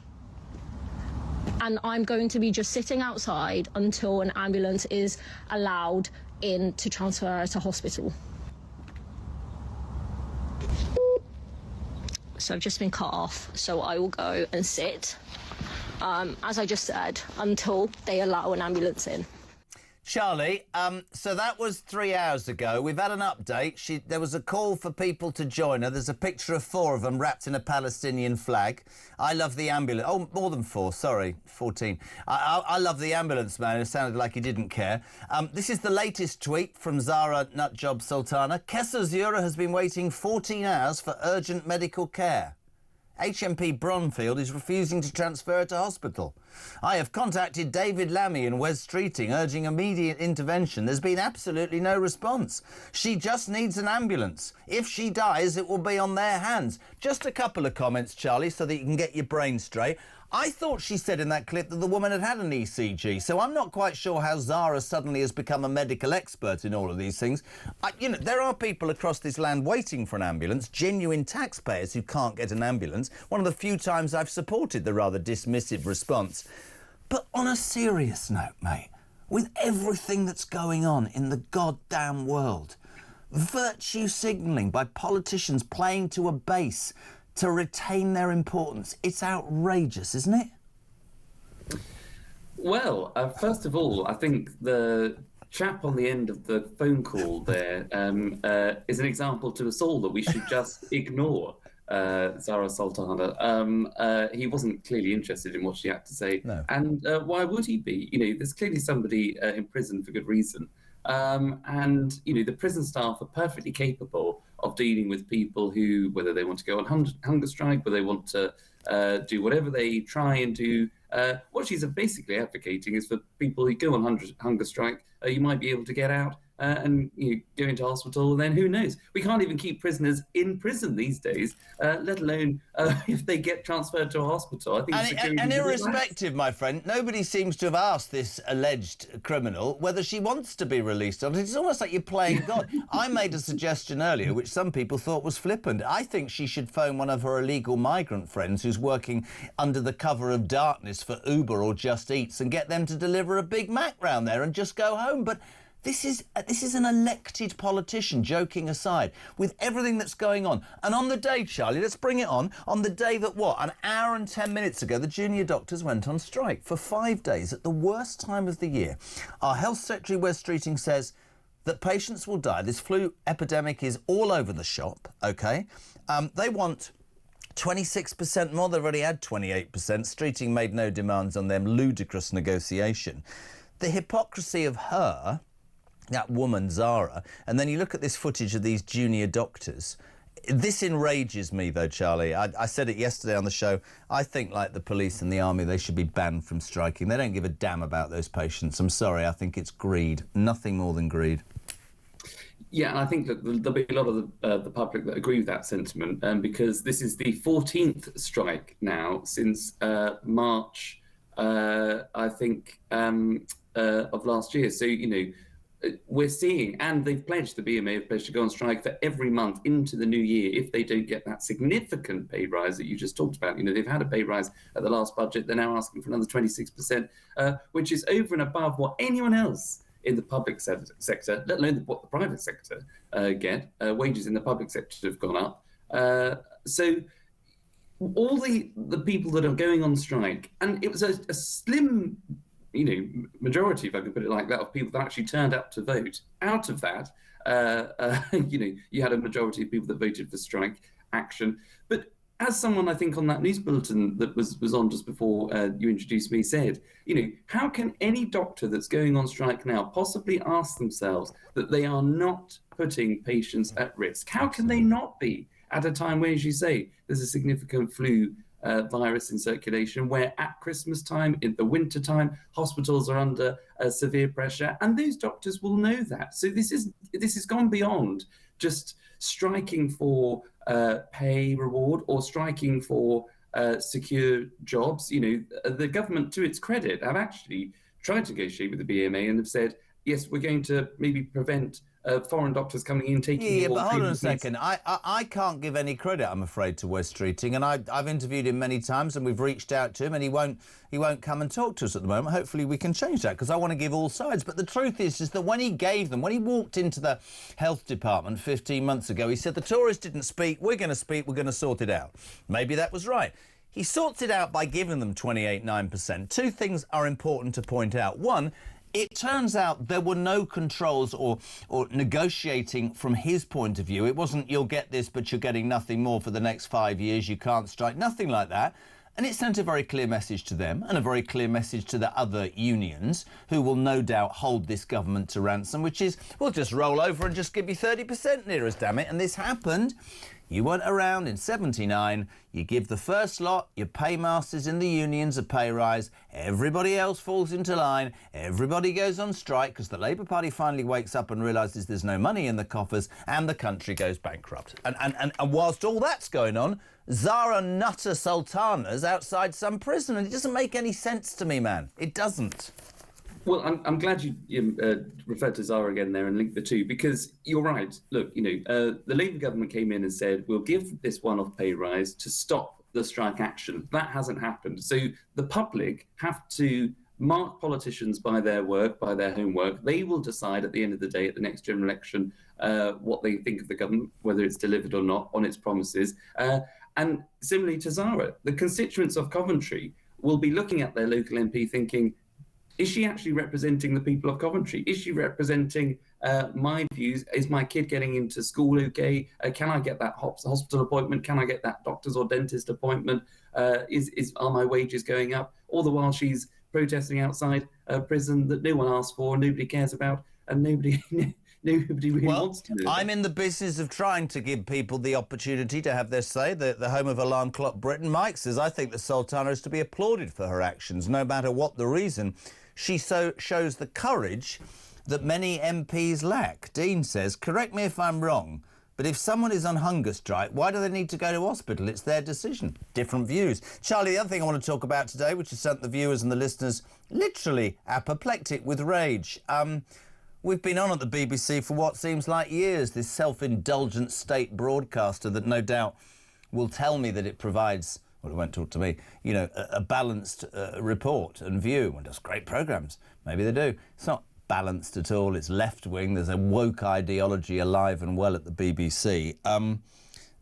And I'm going to be just sitting outside until an ambulance is allowed in to transfer her to hospital. So I've just been cut off, so I will go and sit, as I just said, until they allow an ambulance in. Charlie, so that was 3 hours ago. We've had an update. There was a call for people to join her. There's a picture of 4 of them wrapped in a Palestinian flag. I love the ambulance. Oh, more than 4, sorry, 14. I love the ambulance man. It sounded like he didn't care. This is the latest tweet from Zara Nutjob Sultana. Kessa Zura has been waiting 14 hours for urgent medical care. HMP Bronfield is refusing to transfer her to hospital. I have contacted David Lammy in Wes Streeting, urging immediate intervention. There's been absolutely no response. She just needs an ambulance. If she dies, it will be on their hands. Just a couple of comments, Charlie, so that you can get your brain straight. I thought she said in that clip that the woman had had an ECG, so I'm not quite sure how Zara suddenly has become a medical expert in all of these things. There are people across this land waiting for an ambulance, genuine taxpayers who can't get an ambulance. One of the few times I've supported the rather dismissive response. But on a serious note, mate, with everything that's going on in the goddamn world, virtue signalling by politicians playing to a base to retain their importance. It's outrageous, isn't it? Well, first of all, I think the chap on the end of the phone call there is an example to us all that we should just ignore Zara Sultana. He wasn't clearly interested in what she had to say. No. And why would he be? There's clearly somebody in prison for good reason. And the prison staff are perfectly capable of dealing with people who, whether they want to go on hunger strike, whether they want to do whatever they try and do. What she's basically advocating is for people who go on hunger strike, you might be able to get out and go into hospital, and then who knows? We can't even keep prisoners in prison these days, let alone if they get transferred to a hospital. I think security and is irrespective, my friend, nobody seems to have asked this alleged criminal whether she wants to be released. It's almost like you're playing God. I made a suggestion earlier, which some people thought was flippant. I think she should phone one of her illegal migrant friends who's working under the cover of darkness for Uber or Just Eats and get them to deliver a Big Mac round there and just go home. But this is an elected politician, joking aside, with everything that's going on. And on the day, Charlie, let's bring it on the day that, an hour and 10 minutes ago, the junior doctors went on strike for 5 days at the worst time of the year. Our Health Secretary, Wes Streeting, says that patients will die. This flu epidemic is all over the shop, OK? They want 26% more. They've already had 28%. Streeting made no demands on them. Ludicrous negotiation. The hypocrisy of her, that woman, Zara, and then you look at this footage of these junior doctors. This enrages me, though, Charlie. I said it yesterday on the show. I think, like the police and the army, they should be banned from striking. They don't give a damn about those patients. I'm sorry, I think it's greed. Nothing more than greed. Yeah, and I think that there'll be a lot of the public that agree with that sentiment, because this is the 14th strike now since March, I think, of last year. So, we're seeing, and they've pledged, the BMA have pledged to go on strike for every month into the new year if they don't get that significant pay rise that you just talked about. They've had a pay rise at the last budget. They're now asking for another 26%, which is over and above what anyone else in the public sector, let alone what the private sector get. Wages in the public sector have gone up. So all the people that are going on strike, and it was a slim majority, if I could put it like that, of people that actually turned up to vote. Out of that, you had a majority of people that voted for strike action. But as someone, I think, on that news bulletin that was on just before you introduced me said, how can any doctor that's going on strike now possibly ask themselves that they are not putting patients at risk? How can they not be at a time when, as you say, there's a significant flu virus in circulation, where at Christmas time, in the winter time, hospitals are under severe pressure, and those doctors will know that. So this has gone beyond just striking for pay reward or striking for secure jobs. The government, to its credit, have actually tried to negotiate with the BMA and have said, yes, we're going to maybe prevent foreign doctors coming in taking. Yeah, but hold on a second. I can't give any credit, I'm afraid, to Wes Streeting, and I've interviewed him many times, and we've reached out to him, and he won't come and talk to us at the moment. Hopefully we can change that, because I want to give all sides. But the truth is that when he walked into the health department 15 months ago, he said the Tories didn't speak. We're going to speak. We're going to sort it out. Maybe that was right. He sorts it out by giving them 28.9%. Two things are important to point out. One, it turns out there were no controls or negotiating from his point of view. It wasn't, you'll get this, but you're getting nothing more for the next 5 years. You can't strike. Nothing like that. And it sent a very clear message to them and a very clear message to the other unions, who will no doubt hold this government to ransom, which is, we'll just roll over and just give you 30% near us, damn it. And this happened. You went around in 79, you give the first lot, your paymasters in the unions a pay rise, everybody else falls into line, everybody goes on strike because the Labour Party finally wakes up and realises there's no money in the coffers, and the country goes bankrupt. And whilst all that's going on, Zara Nutter Sultana's outside some prison, and it doesn't make any sense to me, man. It doesn't. Well, I'm glad you referred to Zara again there and linked the two, because you're right. Look, the Labour government came in and said, we'll give this one-off pay rise to stop the strike action. That hasn't happened. So the public have to mark politicians by their work, by their homework. They will decide at the end of the day, at the next general election, what they think of the government, whether it's delivered or not on its promises. And similarly to Zara, the constituents of Coventry will be looking at their local MP thinking, is she actually representing the people of Coventry? Is she representing my views? Is my kid getting into school okay? Can I get that hospital appointment? Can I get that doctor's or dentist appointment? Are my wages going up? All the while she's protesting outside a prison that no one asked for, nobody cares about, and nobody really wants to do. I'm in the business of trying to give people the opportunity to have their say. The home of Alarm Clock Britain, Mike, says, I think that Sultana is to be applauded for her actions, no matter what the reason. She shows the courage that many MPs lack. Dean says, correct me if I'm wrong, but if someone is on hunger strike, why do they need to go to hospital? It's their decision. Different views. Charlie, the other thing I want to talk about today, which has sent the viewers and the listeners literally apoplectic with rage. We've been on at the BBC for what seems like years, this self-indulgent state broadcaster that no doubt will tell me that it provides, well, it won't talk to me, you know, a balanced report and view and does great programmes. Maybe they do. It's not balanced at all. It's left-wing. There's a woke ideology alive and well at the BBC.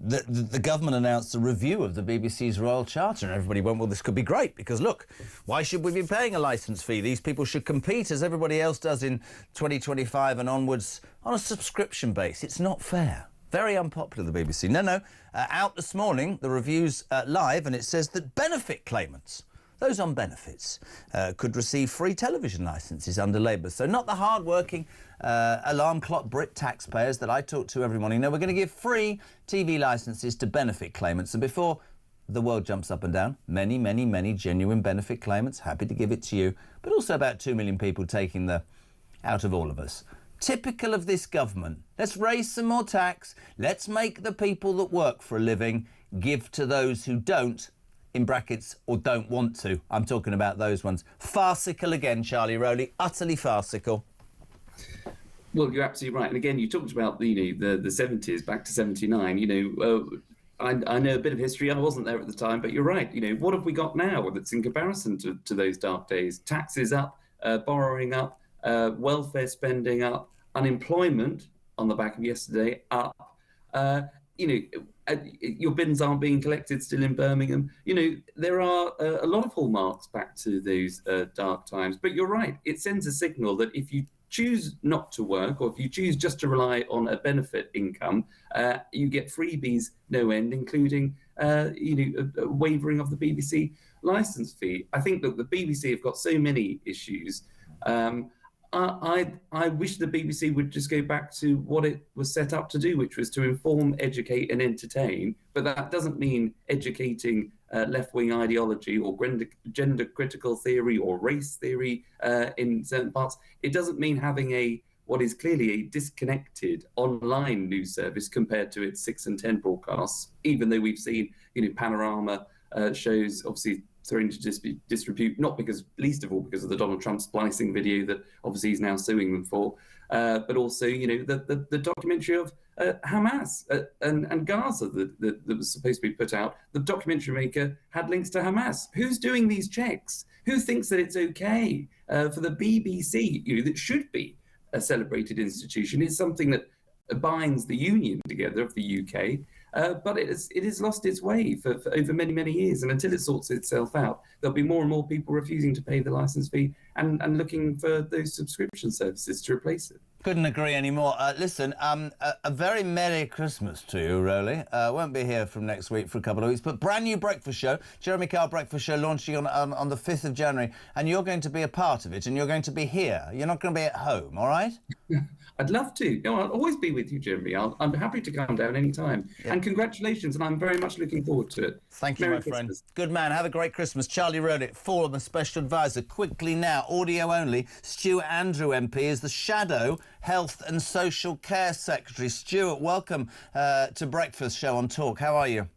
The government announced a review of the BBC's Royal Charter, and everybody went, well, this could be great, because, look, why should we be paying a licence fee? These people should compete as everybody else does in 2025 and onwards on a subscription base. It's not fair. Very unpopular, the BBC. No. Out this morning, the review's live, and it says that benefit claimants, those on benefits, could receive free television licences under Labour. So not the hard-working alarm clock Brit taxpayers that I talk to every morning. No, we're going to give free TV licences to benefit claimants. And before the world jumps up and down, many genuine benefit claimants, happy to give it to you, but also about 2 million people taking the out of all of us. Typical of this government. Let's raise some more tax. Let's make the people that work for a living give to those who don't, in brackets, or don't want to. I'm talking about those ones. Farcical again, Charlie Rowley. Utterly farcical. Well, you're absolutely right. And again, you talked about the 70s, back to 79. I know a bit of history. I wasn't there at the time, but you're right. What have we got now that's in comparison to those dark days? Taxes up, borrowing up, welfare spending up, unemployment on the back of yesterday up. Your bins aren't being collected still in Birmingham. There are a lot of hallmarks back to those dark times. But you're right. It sends a signal that if you choose not to work, or if you choose just to rely on a benefit income, you get freebies no end, including a wavering of the BBC licence fee. I think that the BBC have got so many issues. I wish the BBC would just go back to what it was set up to do, which was to inform, educate and entertain. But that doesn't mean educating left-wing ideology or gender-critical theory or race theory in certain parts. It doesn't mean having what is clearly a disconnected online news service compared to its 6 and 10 broadcasts, even though we've seen Panorama shows obviously thrown into disrepute, not least of all because of the Donald Trump splicing video that obviously he's now suing them for, but also the documentary of Hamas and Gaza that was supposed to be put out. The documentary maker had links to Hamas. Who's doing these checks? Who thinks that it's okay for the BBC, that should be a celebrated institution, is something that binds the union together of the UK, but it has lost its way for over many years, and until it sorts itself out, there'll be more and more people refusing to pay the licence fee and looking for those subscription services to replace it. Couldn't agree anymore. Listen, a very Merry Christmas to you, Rowley. Won't be here from next week for a couple of weeks, but brand new breakfast show, Jeremy Kyle Breakfast Show, launching on the 5th of January, and you're going to be a part of it, and you're going to be here. You're not going to be at home, all right? I'd love to. I'll always be with you, Jeremy. I'm happy to come down any time. Yeah. And congratulations, and I'm very much looking forward to it. Thank you, Merry my Christmas. friend. Good man. Have a great Christmas. Charlie Rowley, former Special Advisor. Quickly now, audio only, Stuart Andrew MP is the Shadow Health and Social Care Secretary. Stuart, welcome to Breakfast Show on Talk. How are you?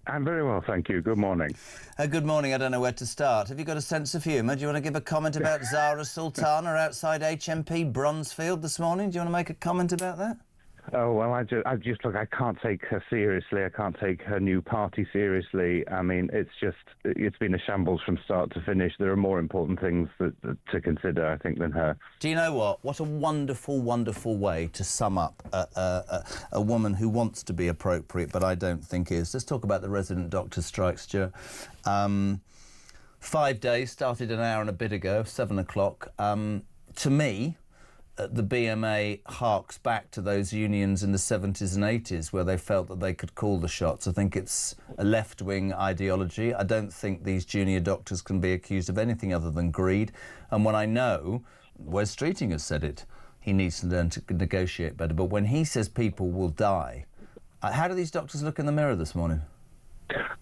I'm very well, thank you. Good morning. Good morning. I don't know where to start. Have you got a sense of humour? Do you want to give a comment about Zara Sultana outside HMP Bronzefield this morning? Do you want to make a comment about that? Oh, well, I just look, I can't take her seriously. I can't take her new party seriously. I mean, it's been a shambles from start to finish. There are more important things to consider, I think, than her. Do you know what? What a wonderful, wonderful way to sum up a woman who wants to be appropriate, but I don't think is. Let's talk about the resident doctor strike, Stuart. 5 days, started an hour and a bit ago, 7 o'clock. To me, the BMA harks back to those unions in the 70s and 80s where they felt that they could call the shots. I think it's a left-wing ideology. I don't think these junior doctors can be accused of anything other than greed. And when I know, Wes Streeting has said it, he needs to learn to negotiate better. But when he says people will die, how do these doctors look in the mirror this morning?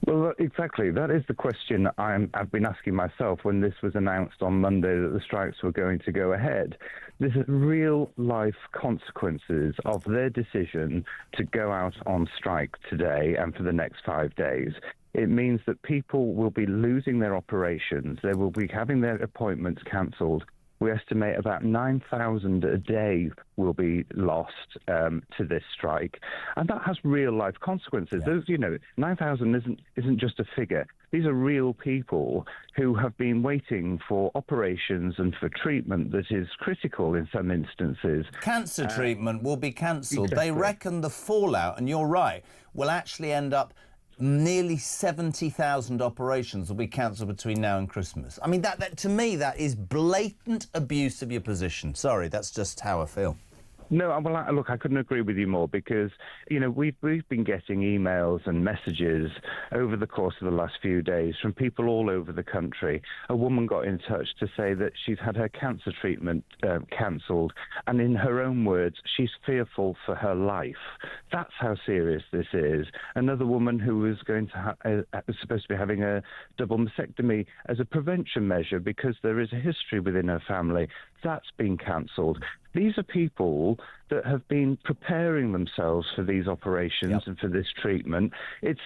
Well, exactly. That is the question I've been asking myself when this was announced on Monday that the strikes were going to go ahead. There's real-life consequences of their decision to go out on strike today and for the next 5 days. It means that people will be losing their operations. They will be having their appointments cancelled. We estimate about 9,000 a day will be lost to this strike, and that has real-life consequences. Yeah. Those, 9,000 isn't just a figure. These are real people who have been waiting for operations and for treatment that is critical in some instances. Cancer treatment will be cancelled. Exactly. They reckon the fallout, and you're right, will actually end up nearly 70,000 operations will be cancelled between now and Christmas. I mean, that to me, that is blatant abuse of your position. Sorry, that's just how I feel. No, well, look, I couldn't agree with you more because, we've been getting emails and messages over the course of the last few days from people all over the country. A woman got in touch to say that she's had her cancer treatment cancelled, and in her own words, she's fearful for her life. That's how serious this is. Another woman who was going to was supposed to be having a double mastectomy as a prevention measure because there is a history within her family. That's been cancelled. These are people that have been preparing themselves for these operations and for this treatment. It's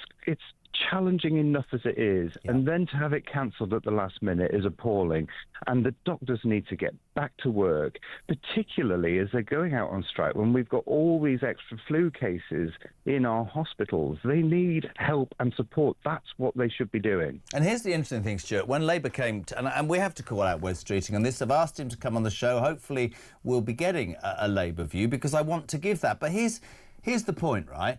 challenging enough as it is, and then to have it cancelled at the last minute is appalling. And the doctors need to get back to work, particularly as they're going out on strike when we've got all these extra flu cases in our hospitals. They need help and support. That's what they should be doing. And here's the interesting thing, Stuart. When Labour came, and we have to call out Wes Streeting on this, I've asked him to come on the show. Hopefully we'll be getting a Labour view because I want to give that. But here's the point, right?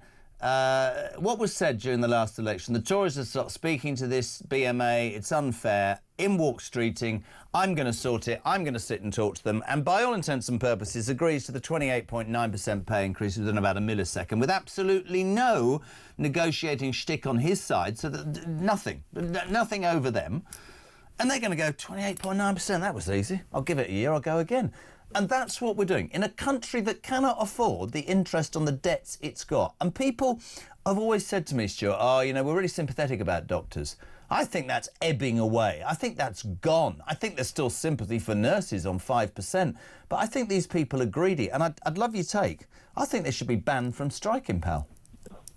What was said during the last election, the Tories have stopped speaking to this BMA, it's unfair, in walks Streeting, I'm going to sort it, I'm going to sit and talk to them, and by all intents and purposes agrees to the 28.9% pay increase within about a millisecond, with absolutely no negotiating shtick on his side, so that nothing over them. And they're going to go 28.9%, that was easy, I'll give it a year, I'll go again. And that's what we're doing in a country that cannot afford the interest on the debts it's got. And people have always said to me, Stuart, we're really sympathetic about doctors. I think that's ebbing away. I think that's gone. I think there's still sympathy for nurses on 5%. But I think these people are greedy. And I'd love your take. I think they should be banned from striking, pal.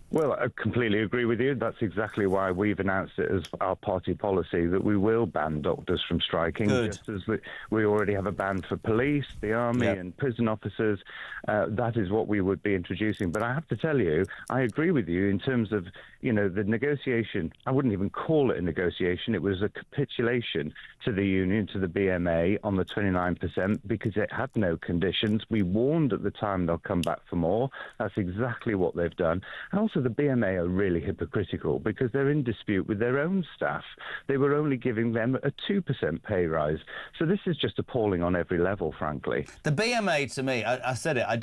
Well, I completely agree with you. That's exactly why we've announced it as our party policy that we will ban doctors from striking. Good. Just as we already have a ban for police, the army and prison officers. That is what we would be introducing. But I have to tell you, I agree with you in terms of, the negotiation. I wouldn't even call it a negotiation. It was a capitulation to the union, to the BMA on the 29% because it had no conditions. We warned at the time they'll come back for more. That's exactly what they've done. And also the BMA are really hypocritical because they're in dispute with their own staff. They were only giving them a 2% pay rise. So this is just appalling on every level, frankly. The BMA, to me, I said it, I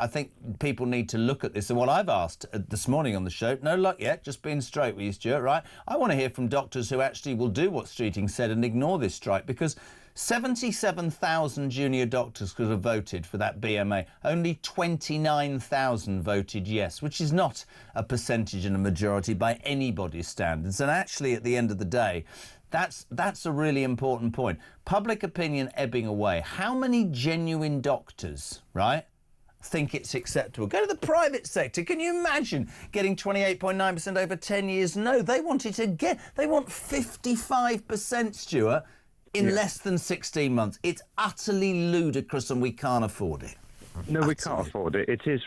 think people need to look at this. And what I've asked this morning on the show, no luck yet, just being straight with you, Stuart, right? I want to hear from doctors who actually will do what Streeting said and ignore this strike, because 77,000 junior doctors could have voted for that BMA. Only 29,000 voted yes, which is not a percentage and a majority by anybody's standards. And actually, at the end of the day, that's a really important point. Public opinion ebbing away. How many genuine doctors, right, think it's acceptable? Go to the private sector. Can you imagine getting 28.9% over 10 years? No, they want 55%, Stuart, in less than 16 months. It's utterly ludicrous and we can't afford it. No, we can't afford it. It is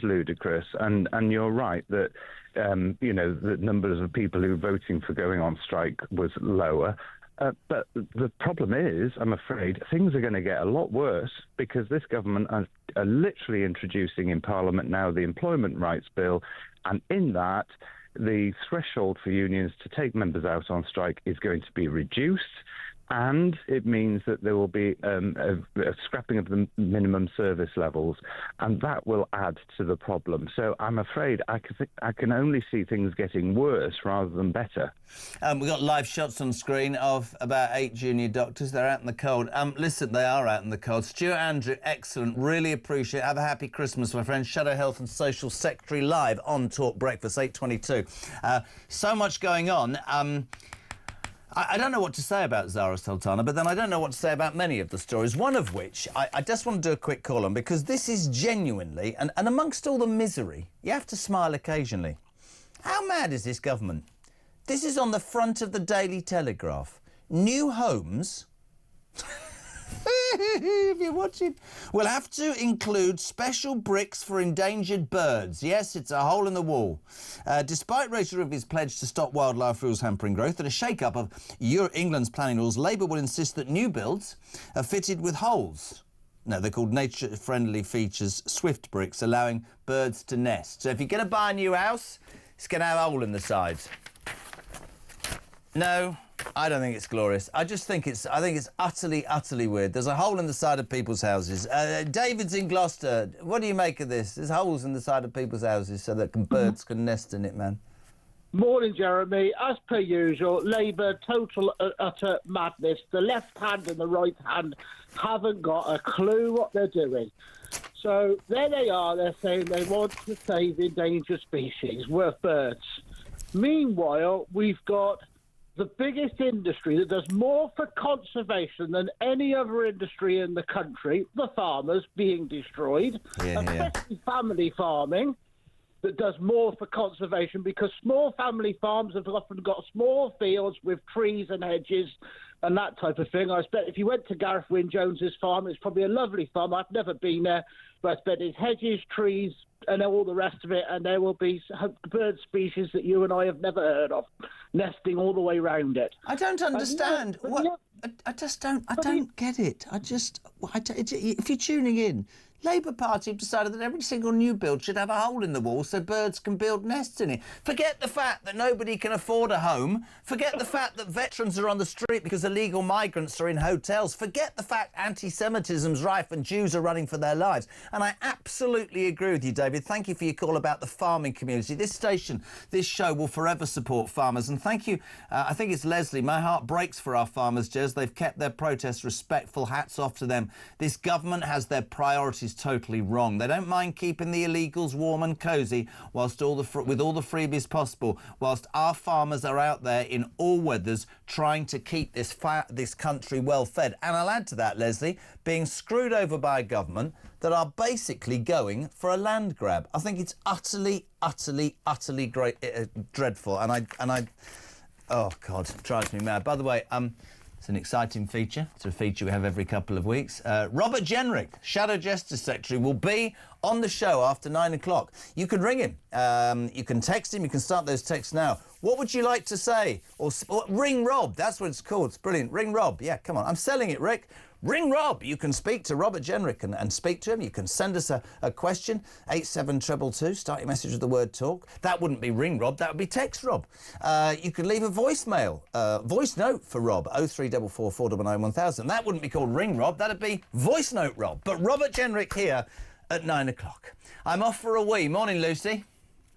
ludicrous, and you're right that the numbers of people who are voting for going on strike was lower. But the problem is, I'm afraid, things are going to get a lot worse because this government are literally introducing in Parliament now the Employment Rights Bill, and in that, the threshold for unions to take members out on strike is going to be reduced. and it means that there will be a scrapping of the minimum service levels, and that will add to the problem. So I'm afraid I can only see things getting worse rather than better. We've got live shots on screen of about 8 junior doctors. They're out in the cold. Listen, they are out in the cold. Stuart Andrew, excellent. Really appreciate it. Have a happy Christmas, my friend. Shadow Health and Social Secretary live on Talk Breakfast, 8:22. So much going on. I don't know what to say about Zara Sultana, but then I don't know what to say about many of the stories, one of which I just want to do a quick call on, because this is genuinely, and amongst all the misery, you have to smile occasionally. How mad is this government? This is on the front of the Daily Telegraph. New homes... if you're watching, will have to include special bricks for endangered birds. Yes, it's a hole in the wall. Despite Rachel Reeves' pledge to stop wildlife rules hampering growth and a shake-up of England's planning rules, Labour will insist that new builds are fitted with holes. No, they're called nature-friendly features, swift bricks, allowing birds to nest. So if you're going to buy a new house, it's going to have a hole in the sides. No, I don't think it's glorious. I think it's utterly, utterly weird. There's a hole in the side of people's houses. David's in Gloucester. What do you make of this? There's holes in the side of people's houses so that birds can nest in it, man. Morning, Jeremy. As per usual, Labour, total utter madness. The left hand and the right hand haven't got a clue what they're doing. So there they are. They're saying they want to save endangered species, worth birds. Meanwhile, we've got the biggest industry that does more for conservation than any other industry in the country, the farmers, being destroyed, especially family farming, that does more for conservation, because small family farms have often got small fields with trees and hedges and that type of thing. I expect if you went to Gareth Wyn Jones's farm, it's probably a lovely farm. I've never been there, but I expect it's hedges, trees, and all the rest of it, and there will be bird species that you and I have never heard of nesting all the way around it. I don't understand. I just don't. I don't get it. If you're tuning in, Labour Party have decided that every single new build should have a hole in the wall so birds can build nests in it. Forget the fact that nobody can afford a home. Forget the fact that veterans are on the street because illegal migrants are in hotels. Forget the fact anti-Semitism's rife and Jews are running for their lives. And I absolutely agree with you, David. Thank you for your call about the farming community. This station, this show will forever support farmers. And thank you, I think it's Leslie. My heart breaks for our farmers, Jez. They've kept their protests respectful. Hats off to them. This government has their priorities totally wrong. They don't mind keeping the illegals warm and cosy whilst with all the freebies possible, whilst our farmers are out there in all weathers trying to keep this country well fed. And I'll add to that, Leslie, being screwed over by a government that are basically going for a land grab. I think it's utterly, utterly, utterly dreadful. And I, oh God, it drives me mad. By the way, it's an exciting feature. It's a feature we have every couple of weeks. Robert Jenrick, Shadow Justice Secretary, will be on the show after 9 o'clock. You can ring him. You can text him. You can start those texts now. What would you like to say? Or ring Rob. That's what it's called. It's brilliant. Ring Rob. Yeah, come on. I'm selling it, Rick. Ring Rob. You can speak to Robert Jenrick and speak to him. You can send us a question, 87222. Start your message with the word talk. That wouldn't be Ring Rob. That would be Text Rob. You can leave a voicemail, voice note for Rob, 0344 499 1000. That wouldn't be called Ring Rob. That'd be Voice Note Rob. But Robert Jenrick here at 9 o'clock. I'm off for a wee. Morning, Lucy.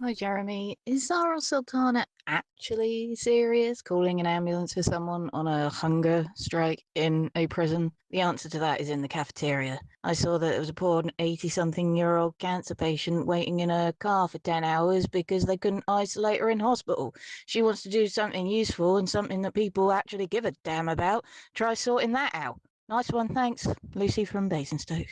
Hi, Jeremy. Is Zara Sultana actually serious, calling an ambulance for someone on a hunger strike in a prison? The answer to that is in the cafeteria. I saw that there was a poor 80-something-year-old cancer patient waiting in a car for 10 hours because they couldn't isolate her in hospital. She wants to do something useful and something that people actually give a damn about. Try sorting that out. Nice one, thanks. Lucy from Basingstoke.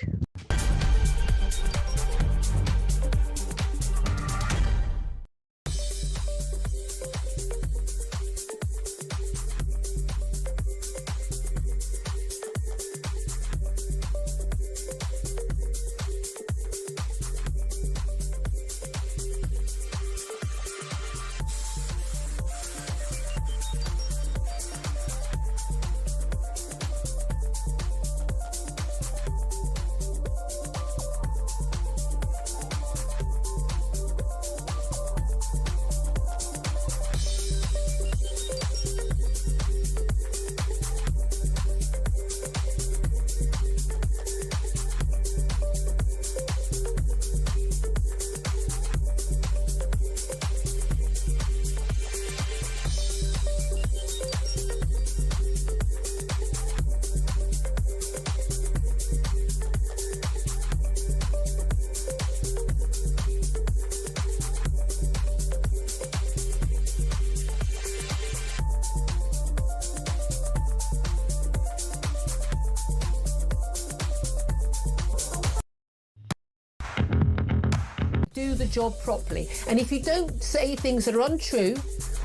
do the job properly. And if you don't say things that are untrue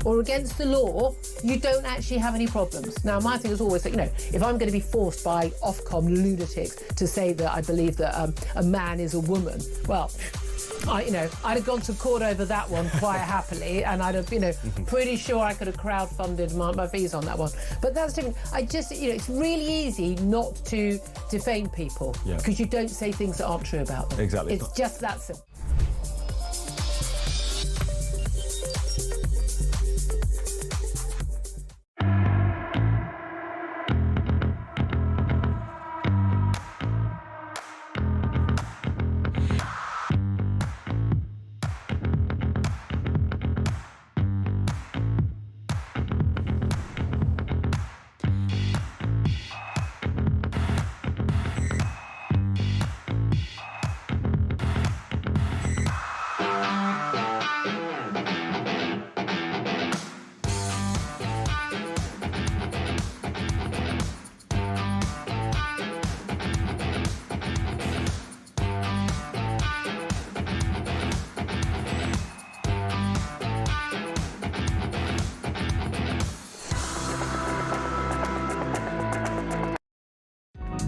or against the law, you don't actually have any problems. Now, my thing is always that, you know, if I'm going to be forced by Ofcom lunatics to say that I believe that a man is a woman, well, I'd have gone to court over that one quite happily, and I'd have, pretty sure I could have crowdfunded my fees on that one. But that's different. It's really easy not to defame people because you don't say things that aren't true about them. Exactly. It's just that simple.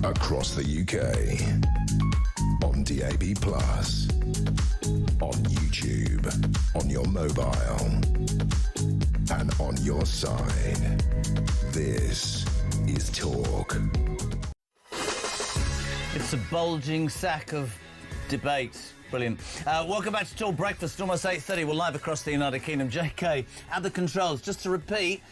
Across the UK, on DAB+, on YouTube, on your mobile, and on your side. This is Talk. It's a bulging sack of debate. Brilliant. Welcome back to Talk Breakfast, almost 8:30. We're live across the United Kingdom. JK at the controls. Just to repeat,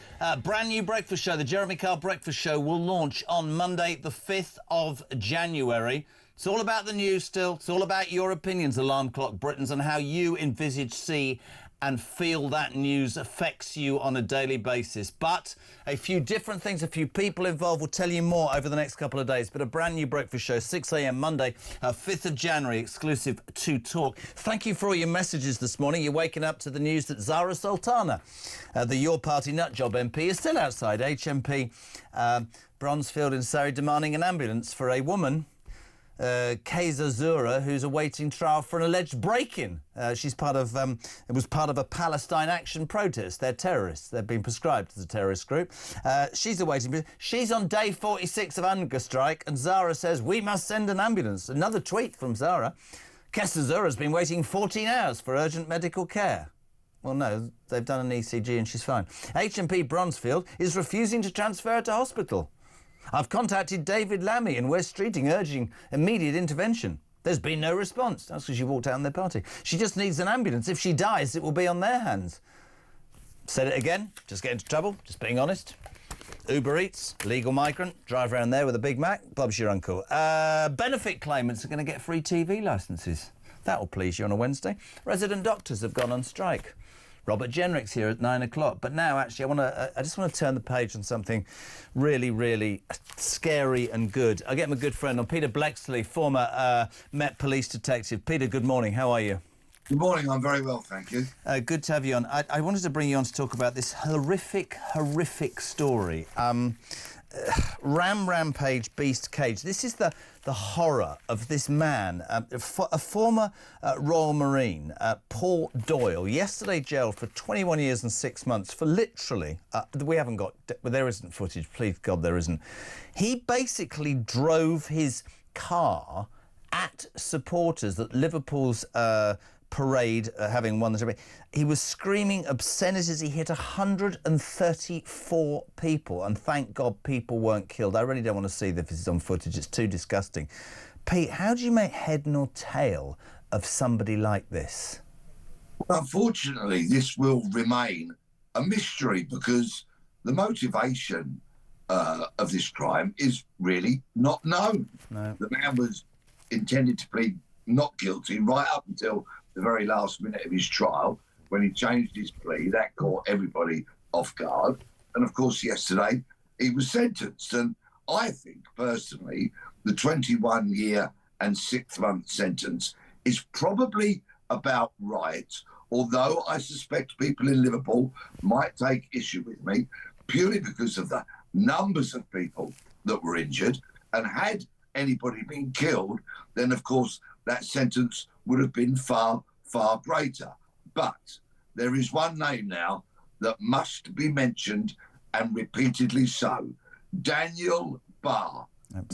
brand new breakfast show, the Jeremy Kyle Breakfast Show, will launch on Monday, the 5th of January. It's all about the news still. It's all about your opinions, Alarm Clock Britons, and how you envisage, see and feel that news affects you on a daily basis. But a few different things, a few people involved. We'll tell you more over the next couple of days. But a brand new breakfast show, 6 a.m. Monday, 5th of January, exclusive to Talk. Thank you for all your messages this morning. You're waking up to the news that Zara Sultana, the Your Party Nutjob MP, is still outside HMP Bronzefield in Surrey, demanding an ambulance for a woman, Kaiser Zura, who's awaiting trial for an alleged break-in. She's part of, it was part of a Palestine Action protest. They're terrorists. They've been prescribed as a terrorist group. She's awaiting. She's on day 46 of hunger strike, and Zara says, we must send an ambulance. Another tweet from Zara. Kaiser Zura's been waiting 14 hours for urgent medical care. Well, no, they've done an ECG and she's fine. HMP Bronzefield is refusing to transfer her to hospital. I've contacted David Lammy in West Streeting urging immediate intervention. There's been no response. That's because she walked out on their party. She just needs an ambulance. If she dies, it will be on their hands. Said it again, just get into trouble, just being honest. Uber Eats, legal migrant, drive around there with a Big Mac, Bob's your uncle. Benefit claimants are going to get free TV licences. That will please you on a Wednesday. Resident doctors have gone on strike. Robert Jenrick's here at 9 o'clock. But now, actually, I just want to turn the page on something really, really scary and good. I get my good friend on, Peter Blexley, former Met Police detective. Peter, good morning. How are you? Good morning. I'm very well, thank you. Good to have you on. I wanted to bring you on to talk about this horrific story. Rampage Beast Cage. This is the horror of this man, a former Royal Marine, Paul Doyle, yesterday jailed for 21 years and 6 months for literally, we haven't got, there isn't footage, please God there isn't. He basically drove his car at supporters at Liverpool's parade, having won the debate. He was screaming obscenities. He hit 134 people, and thank God people weren't killed. I really don't want to see this is on footage. It's too disgusting. Pete, how do you make head nor tail of somebody like this? Unfortunately, this will remain a mystery because the motivation of this crime is really not known. No. The man was intended to plead not guilty right up until the very last minute of his trial. When he changed his plea, that caught everybody off guard. And of course, yesterday he was sentenced. And I think, personally, the 21-year and 6-month sentence is probably about right, although I suspect people in Liverpool might take issue with me purely because of the numbers of people that were injured. And had anybody been killed, then, of course, that sentence would have been far, far greater. But there is one name now that must be mentioned, and repeatedly so. Daniel Barr,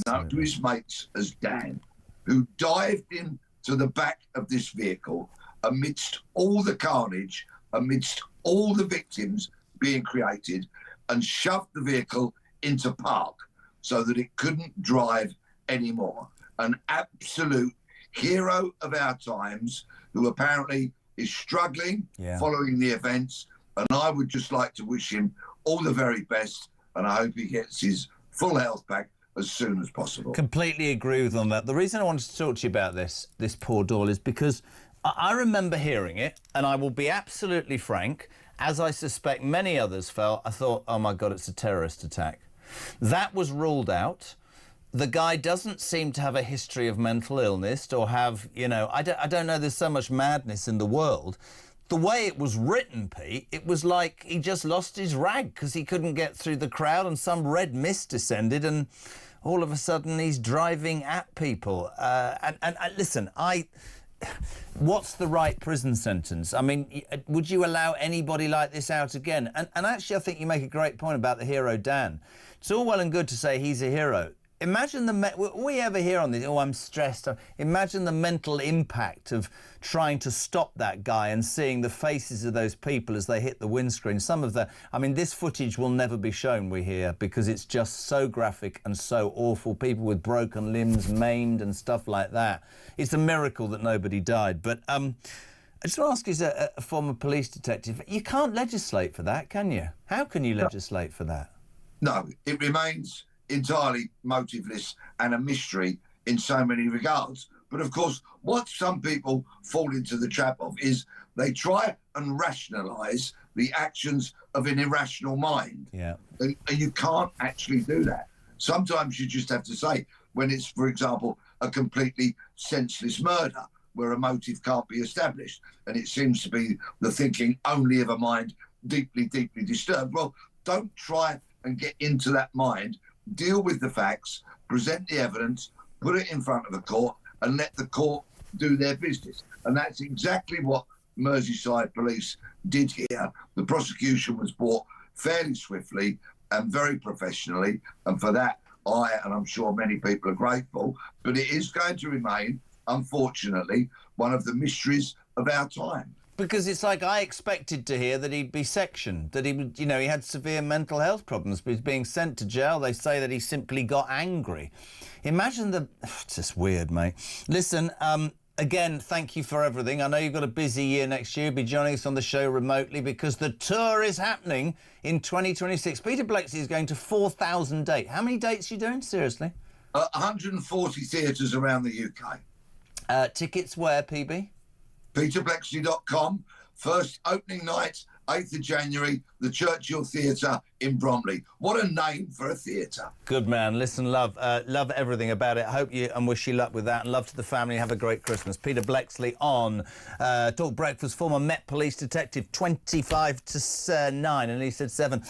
known to his mates as Dan, who dived into the back of this vehicle amidst all the carnage, amidst all the victims being created, and shoved the vehicle into park so that it couldn't drive anymore. An absolute hero of our times, who apparently is struggling following the events. And I would just like to wish him all the very best, and I hope he gets his full health back as soon as possible. Completely agree with on that. The reason I wanted to talk to you about this poor doll is because I remember hearing it, and I will be absolutely frank, as I suspect many others felt, I thought, oh my God, it's a terrorist attack. That was ruled out. The guy doesn't seem to have a history of mental illness or have, you know, I don't know, there's so much madness in the world. The way it was written, Pete, it was like he just lost his rag because he couldn't get through the crowd and some red mist descended and all of a sudden he's driving at people. Listen, what's the right prison sentence? I mean, would you allow anybody like this out again? And actually, I think you make a great point about the hero, Dan. It's all well and good to say he's a hero. Imagine we ever hear on this, oh, I'm stressed. Imagine the mental impact of trying to stop that guy and seeing the faces of those people as they hit the windscreen. This footage will never be shown, we hear, because it's just so graphic and so awful. People with broken limbs, maimed and stuff like that. It's a miracle that nobody died. But I just want to ask you, as a former police detective, you can't legislate for that, can you? How can you legislate for that? No, it remains entirely motiveless and a mystery in so many regards. But of course, what some people fall into the trap of is they try and rationalise the actions of an irrational mind. Yeah. And you can't actually do that. Sometimes you just have to say, when it's, for example, a completely senseless murder where a motive can't be established, and it seems to be the thinking only of a mind deeply, deeply disturbed. Well, don't try and get into that mind. Deal with the facts, present the evidence, put it in front of the court, and let the court do their business. And that's exactly what Merseyside Police did here. The prosecution was brought fairly swiftly and very professionally, and for that, and I'm sure many people are grateful, but it is going to remain, unfortunately, one of the mysteries of our time. Because it's like I expected to hear that he'd be sectioned, that he would, he had severe mental health problems, but he's being sent to jail. They say that he simply got angry. Imagine it's just weird, mate. Listen, again, thank you for everything. I know you've got a busy year next year. You'll be joining us on the show remotely because the tour is happening in 2026. Peter Bleksley is going to 4,000 dates. How many dates are you doing, seriously? 140 theatres around the UK. Tickets where, PB? peterbleksley.com. First opening night, 8th of January, the Churchill Theatre in Bromley. What a name for a theatre. Good man. Listen, love everything about it. Hope you and wish you luck with that. And love to the family. Have a great Christmas. Peter Bleksley on Talk Breakfast, former Met Police detective, 25 to 9, and he said 7.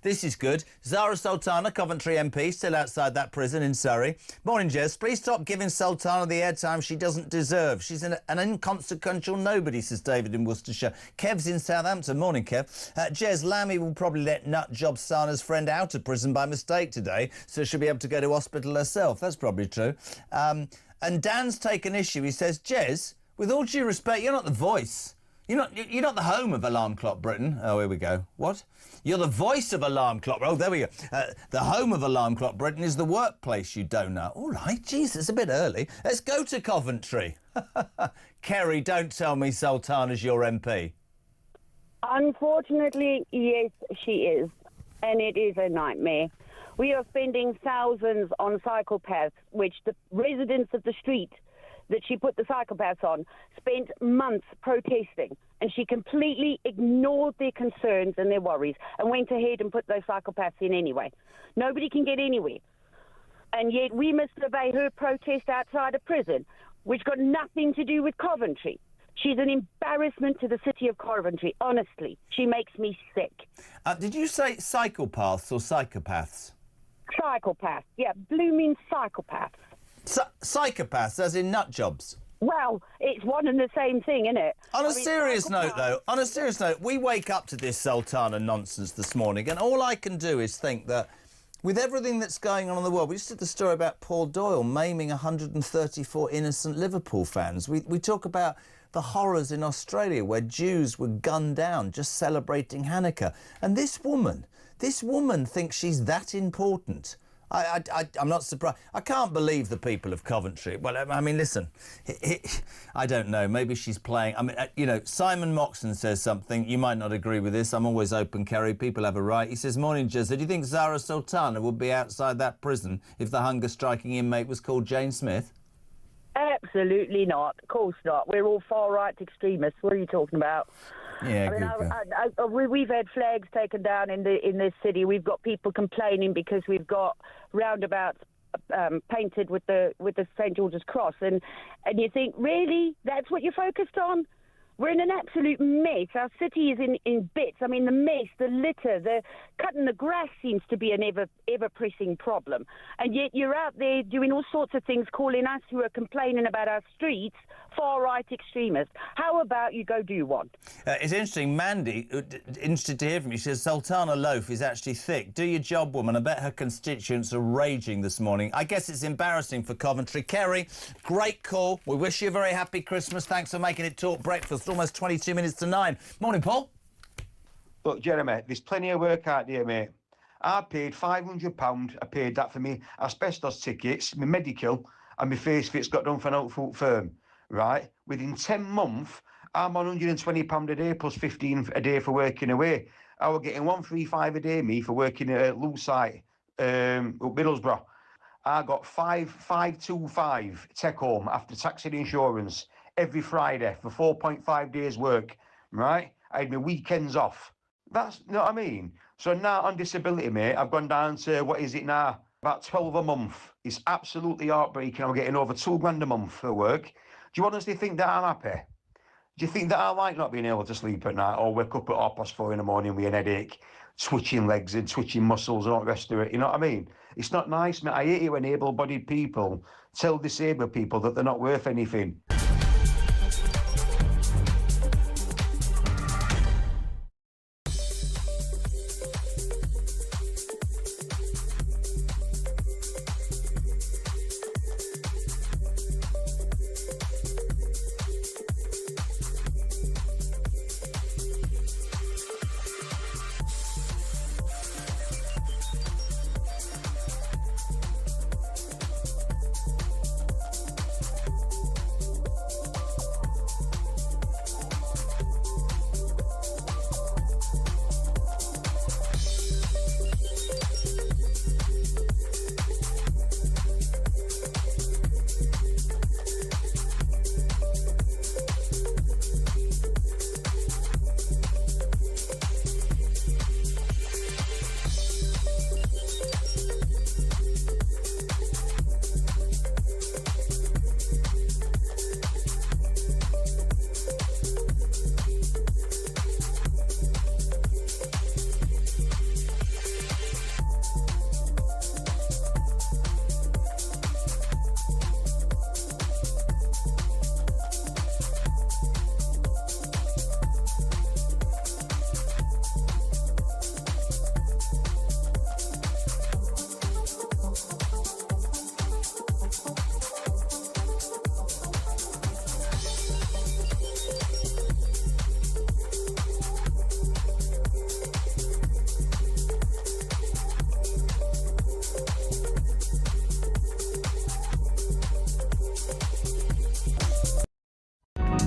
This is good. Zara Sultana, Coventry MP, still outside that prison in Surrey. Morning, Jez. Please stop giving Sultana the airtime she doesn't deserve. She's an inconsequential nobody, says David in Worcestershire. Kev's in Southampton. Morning, Kev. Jez, Lammy will probably let Nut Job Sana's friend out of prison by mistake today, so she'll be able to go to hospital herself. That's probably true. And Dan's taken issue. He says, Jez, with all due respect, you're not the voice. You're not the home of Alarm Clock Britain. Oh, here we go. What? You're the voice of Alarm Clock. Oh, there we go. The home of Alarm Clock Britain is the workplace, you donut. All right, Jesus, it's a bit early. Let's go to Coventry. Kerry, don't tell me Sultana's your MP. Unfortunately, yes, she is. And it is a nightmare. We are spending thousands on psychopaths, which the residents of the street that she put the psychopaths on spent months protesting. And she completely ignored their concerns and their worries and went ahead and put those psychopaths in anyway. Nobody can get anywhere. And yet we must obey her protest outside a prison, which got nothing to do with Coventry. She's an embarrassment to the city of Coventry, honestly. She makes me sick. Did you say psychopaths or psychopaths? Psychopaths, yeah, blooming psychopaths. Psychopaths, as in nut jobs? Well, it's one and the same thing, isn't it? On a serious note, we wake up to this Sultana nonsense this morning, and all I can do is think that with everything that's going on in the world, we just did the story about Paul Doyle maiming 134 innocent Liverpool fans. We talk about the horrors in Australia where Jews were gunned down just celebrating Hanukkah. And this woman thinks she's that important. I'm not surprised. I can't believe the people of Coventry. Well, I mean, listen, I don't know. Maybe she's playing. I mean, you know, Simon Moxon says something. You might not agree with this. I'm always open, Kerry. People have a right. He says, morning, Jezza. Do you think Zara Sultana would be outside that prison if the hunger-striking inmate was called Jane Smith? Absolutely not. Of course not. We're all far-right extremists. What are you talking about? Yeah, we've had flags taken down in this city. We've got people complaining because we've got roundabouts painted with the St George's Cross, and you think, really, that's what you're focused on? We're in an absolute mess. Our city is in bits. I mean, the mess, the litter, the cutting the grass seems to be an ever-pressing problem. And yet you're out there doing all sorts of things, calling us who are complaining about our streets far-right extremists. How about you go do one? It's interesting. Mandy, interested to hear from you. She says, Sultana loaf is actually thick. Do your job, woman. I bet her constituents are raging this morning. I guess it's embarrassing for Coventry. Kerry, great call. We wish you a very happy Christmas. Thanks for making it Talk Breakfast. Almost 22 minutes to 9. Morning, Paul. Look, Jeremy, there's plenty of work out there, mate. I paid £500. I paid that for me asbestos tickets, my medical, and my face fits got done for an outfoot firm, right? Within 10 months, I'm on £120 a day plus 15 a day for working away. I was getting 135 a day, me, for working at a loose site, Middlesbrough. I got 525 take home after tax and insurance every Friday for 4.5 days work, right? I had my weekends off. That's, you know what I mean? So now on disability, mate, I've gone down to, what is it now? About 12 a month. It's absolutely heartbreaking. I'm getting over £2,000 a month for work. Do you honestly think that I'm happy? Do you think that I like not being able to sleep at night or wake up at 4:30 in the morning with an headache, twitching legs and twitching muscles and all the rest of it? You know what I mean? It's not nice, mate. I hate it when able-bodied people tell disabled people that they're not worth anything.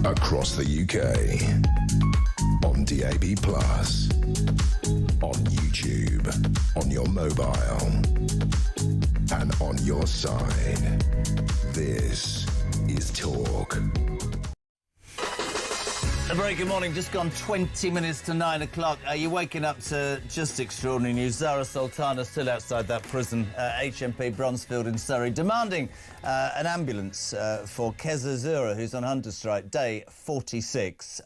Across the UK, on DAB+, on YouTube, on your mobile, and on your side. This is Talk. A very good morning. Just gone 20 minutes to 9 o'clock. You're waking up to just extraordinary news. Zara Sultana still outside that prison, HMP Bronzefield in Surrey, demanding an ambulance for Keza Zura, who's on hunger strike, day 46.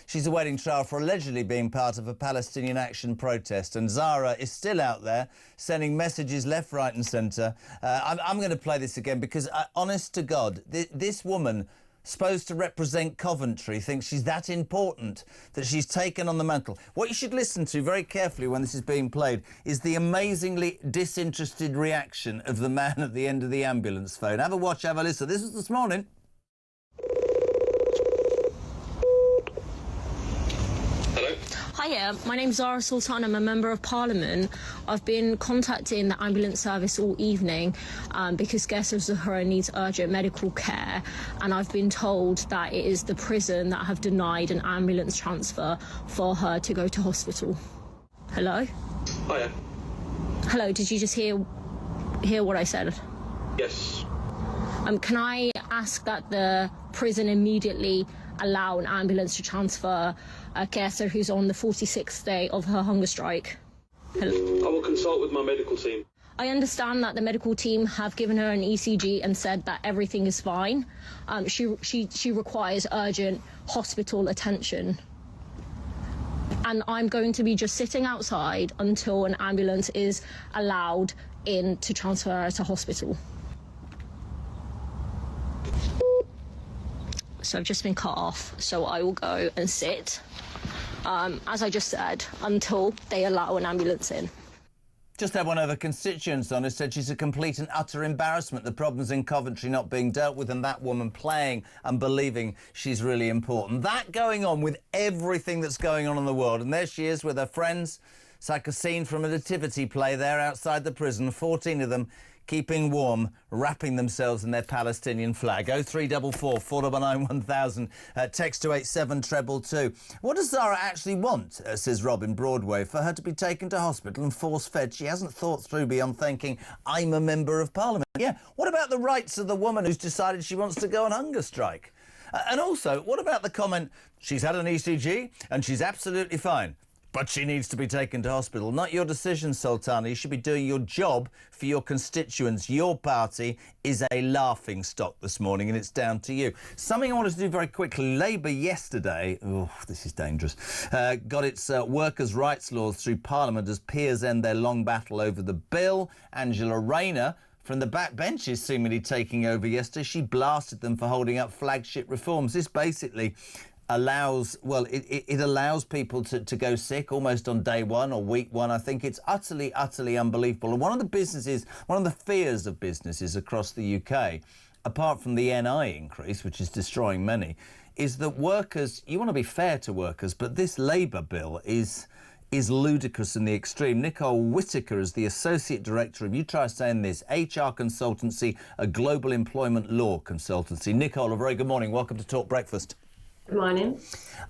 She's awaiting trial for allegedly being part of a Palestinian Action protest, and Zara is still out there sending messages left, right and centre. I'm going to play this again because, honest to God, this woman, supposed to represent Coventry, thinks she's that important that she's taken on the mantle. What you should listen to very carefully when this is being played is the amazingly disinterested reaction of the man at the end of the ambulance phone. Have a watch, have a listen. This was this morning. Hiya, my name's Zara Sultan. I'm a Member of Parliament. I've been contacting the ambulance service all evening because Keza Zura needs urgent medical care, and I've been told that it is the prison that have denied an ambulance transfer for her to go to hospital. Hello? Hiya. Hello, did you just hear what I said? Yes. Can I ask that the prison immediately allow an ambulance to transfer Keza, who's on the 46th day of her hunger strike? Hello? I will consult with my medical team. I understand that the medical team have given her an ECG and said that everything is fine. She requires urgent hospital attention. And I'm going to be just sitting outside until an ambulance is allowed in to transfer her to hospital. So I've just been cut off, so I will go and sit, as I just said, until they allow an ambulance in. Just had one of her constituents on who said she's a complete and utter embarrassment, the problems in Coventry not being dealt with, and that woman playing and believing she's really important. That going on with everything that's going on in the world, and there she is with her friends. It's like a scene from a nativity play there outside the prison, 14 of them keeping warm, wrapping themselves in their Palestinian flag. 0344 499 1000. Text to 87222. What does Zara actually want, says Rob in Broadway, for her to be taken to hospital and force-fed? She hasn't thought through beyond thinking, I'm a Member of Parliament. Yeah, what about the rights of the woman who's decided she wants to go on hunger strike? And also, what about the comment, she's had an ECG and she's absolutely fine, but she needs to be taken to hospital? Not your decision, Sultana. You should be doing your job for your constituents. Your party is a laughing stock this morning, and it's down to you. Something I wanted to do very quickly. Labour yesterday, oh, this is dangerous, got its workers' rights laws through Parliament as peers end their long battle over the bill. Angela Rayner, from the back benches, seemingly taking over yesterday. She blasted them for holding up flagship reforms. This basically allows, well, it allows people to go sick almost on day one or week one. I think it's utterly unbelievable. And one of the fears of businesses across the UK, apart from the NI increase, which is destroying many, is that workers, you want to be fair to workers, but this Labour bill is ludicrous in the extreme. Nicole Whittaker is the Associate Director of, you try saying this, HR Consultancy, a global employment law consultancy. Nicole, a very good morning. Welcome to Talk Breakfast. Good morning.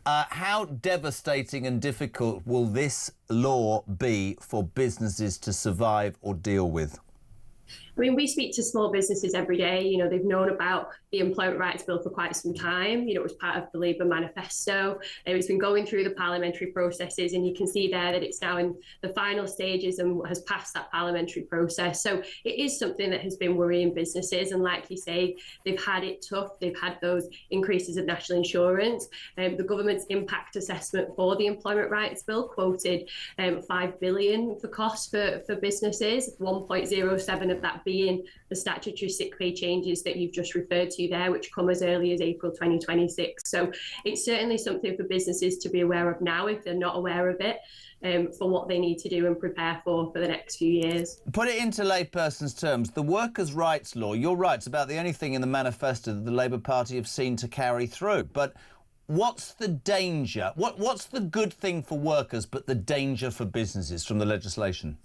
How devastating and difficult will this law be for businesses to survive or deal with? I mean, we speak to small businesses every day. You know, they've known about the Employment Rights Bill for quite some time. You know, it was part of the Labour manifesto. It's been going through the parliamentary processes, and you can see there that it's now in the final stages and has passed that parliamentary process. So it is something that has been worrying businesses. And like you say, they've had it tough. They've had those increases of national insurance. The government's impact assessment for the Employment Rights Bill quoted $5 billion for costs for businesses, 1.07 of that being the statutory sick pay changes that you've just referred to there, which come as early as April 2026. So it's certainly something for businesses to be aware of now if they're not aware of it, for what they need to do and prepare for the next few years. Put it into layperson's terms. The workers' rights law, you're right, it's about the only thing in the manifesto that the Labour Party have seen to carry through. But what's the danger? What's the good thing for workers but the danger for businesses from the legislation?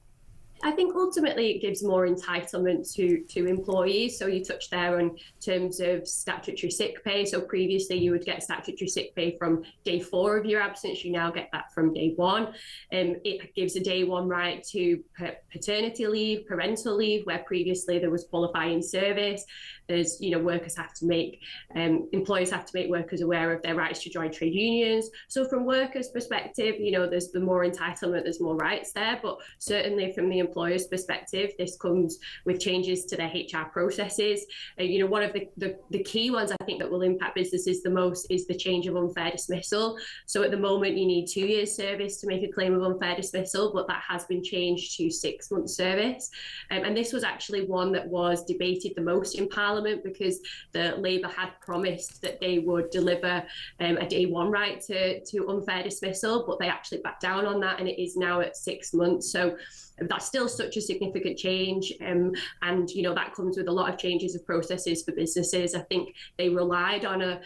I think ultimately it gives more entitlement to employees. So you touched there on terms of statutory sick pay. So previously you would get statutory sick pay from day 4 of your absence. You now get that from day 1. It gives a day 1 right to paternity leave, parental leave, where previously there was qualifying service. There's, workers have to make, employers have to make workers aware of their rights to join trade unions. So from workers' perspective, there's the more entitlement, there's more rights there. But certainly from the employer's perspective, this comes with changes to their HR processes. One of the key ones I think that will impact businesses the most is the change of unfair dismissal. So at the moment, you need 2 years service to make a claim of unfair dismissal, but that has been changed to 6 months service. And this was actually one that was debated the most in Parliament, because the Labour had promised that they would deliver a day 1 right to unfair dismissal, but they actually backed down on that, and it is now at 6 months. So that's still such a significant change, and that comes with a lot of changes of processes for businesses. I think they relied on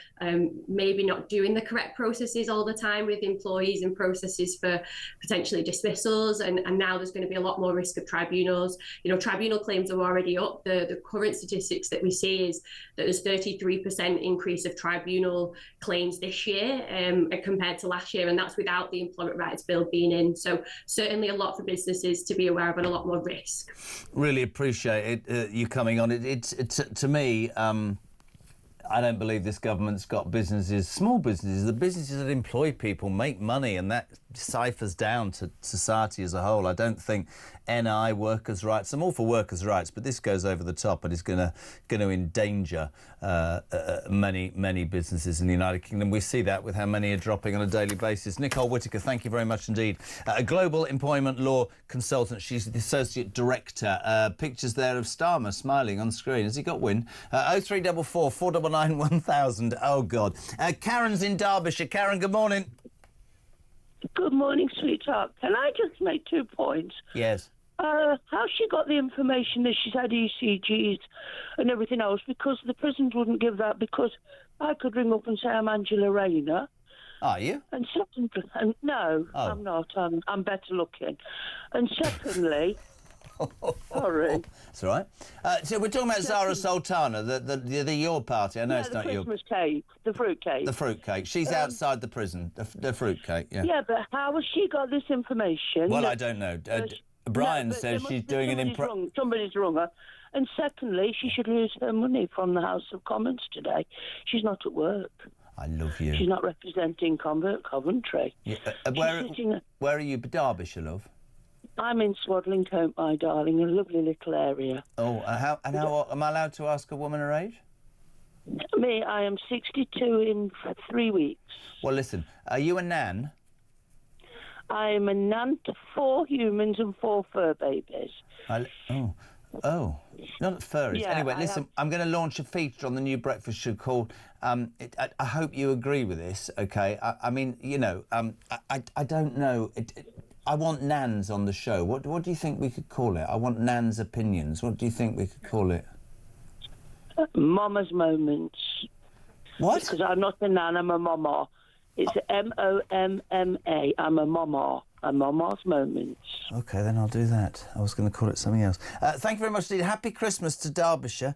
maybe not doing the correct processes all the time with employees and processes for potentially dismissals, and now there's going to be a lot more risk of tribunals. Tribunal claims are already up. The current statistics that we see is that there's 33% increase of tribunal claims this year compared to last year, and that's without the Employment Rights Bill being in. So certainly a lot for businesses to be aware of, and a lot more risk. Really appreciate it, you coming on. To me, I don't believe this government's got businesses, small businesses, the businesses that employ people, make money, and that ciphers down to society as a whole. I don't think NI, workers' rights, I'm all for workers' rights, but this goes over the top and is going to endanger many businesses in the United Kingdom. We see that with how many are dropping on a daily basis. Nicole Whittaker, thank you very much indeed. A global employment law consultant. She's the Associate Director. Pictures there of Starmer smiling on screen. Has he got wind? 0344 499 1000. Oh, God. Karen's in Derbyshire. Karen, good morning. Good morning, sweetheart. Can I just make 2 points? Yes. How she got the information that she's had ECGs and everything else, because the prisons wouldn't give that, because I could ring up and say I'm Angela Rayner. Are you? And secondly, no, I'm not. I'm better looking. And secondly, sorry. That's all right. So we're talking about Zara Sultana, the your party. I know it's not your... Christmas cake, the fruit cake. The fruit cake. She's outside the prison, the fruit cake, yeah. Yeah, but how has she got this information? Well, I don't know. Brian says she's doing an impression. Somebody's wrong her. And secondly, she should lose her money from the House of Commons today. She's not at work. I love you. She's not representing Coventry. Yeah, where are you, Derbyshire, love? I'm in Swadlincote, my darling, a lovely little area. Oh, how am I allowed to ask a woman her age? Me, I am 62 in 3 weeks. Well, listen, are you a nan? I am a nan to 4 humans and 4 fur babies. Oh, not furries. Yeah, anyway, listen, I'm going to launch a feature on the new breakfast show called, I hope you agree with this, OK? I mean, I don't know. I want Nan's on the show. What do you think we could call it? I want Nan's opinions. What do you think we could call it? Mama's Moments. What? Because I'm not a nan, I'm a mama. It's MOMMA. I'm a mama. A Mama's Moments. OK, then I'll do that. I was going to call it something else. Thank you very much indeed. Happy Christmas to Derbyshire.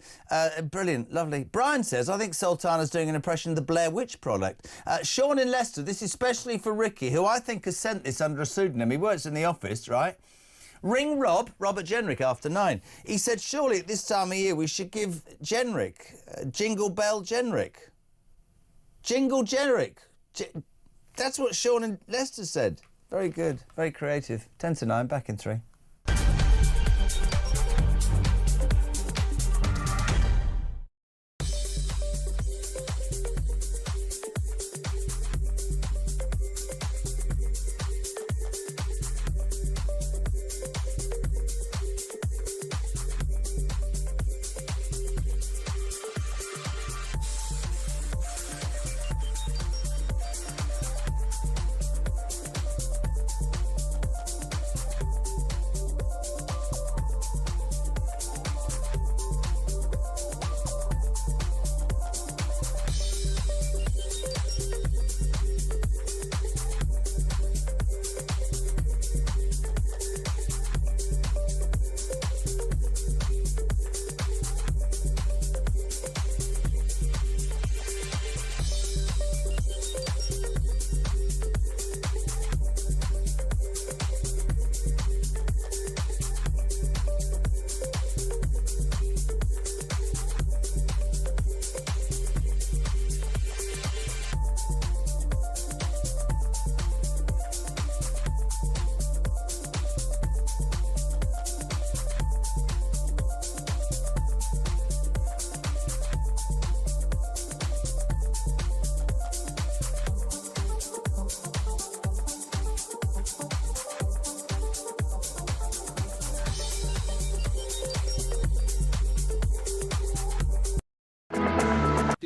Brilliant, lovely. Brian says, I think Sultana's doing an impression of the Blair Witch product. Sean in Leicester, this is especially for Ricky, who I think has sent this under a pseudonym. He works in the office, right? Ring Robert Jenrick after 9. He said, surely at this time of year we should give Jenrick, Jingle Bell Jenrick. Jingle Jenrick. That's what Sean in Leicester said. Very good, very creative. 10 to 9, back in 3.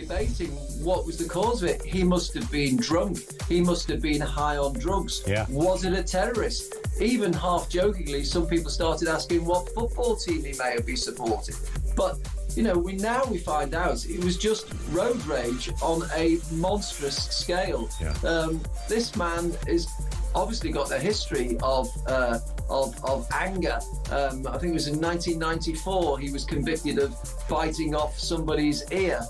debating what was the cause of it. He must have been drunk. He must have been high on drugs. Yeah. Was it a terrorist? Even half jokingly, some people started asking what football team he may have been supporting. But you know, we find out it was just road rage on a monstrous scale. Yeah. This man is obviously got a history of anger. I think it was in 1994 he was convicted of biting off somebody's ear.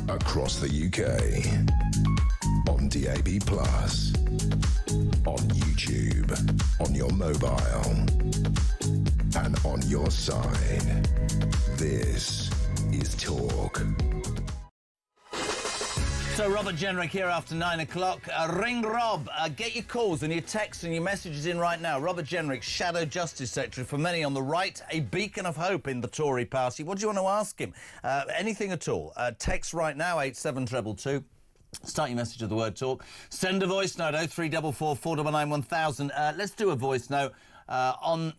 Across the UK, on DAB+, on YouTube, on your mobile, and on your side. This is Talk. So Robert Jenrick here after 9 o'clock. Ring Rob. Get your calls and your texts and your messages in right now. Robert Jenrick, Shadow Justice Secretary, for many on the right, a beacon of hope in the Tory party. What do you want to ask him? Anything at all. Text right now, 87222. Start your message with the word talk. Send a voice note, 0344 499 1000. Let's do a voice note on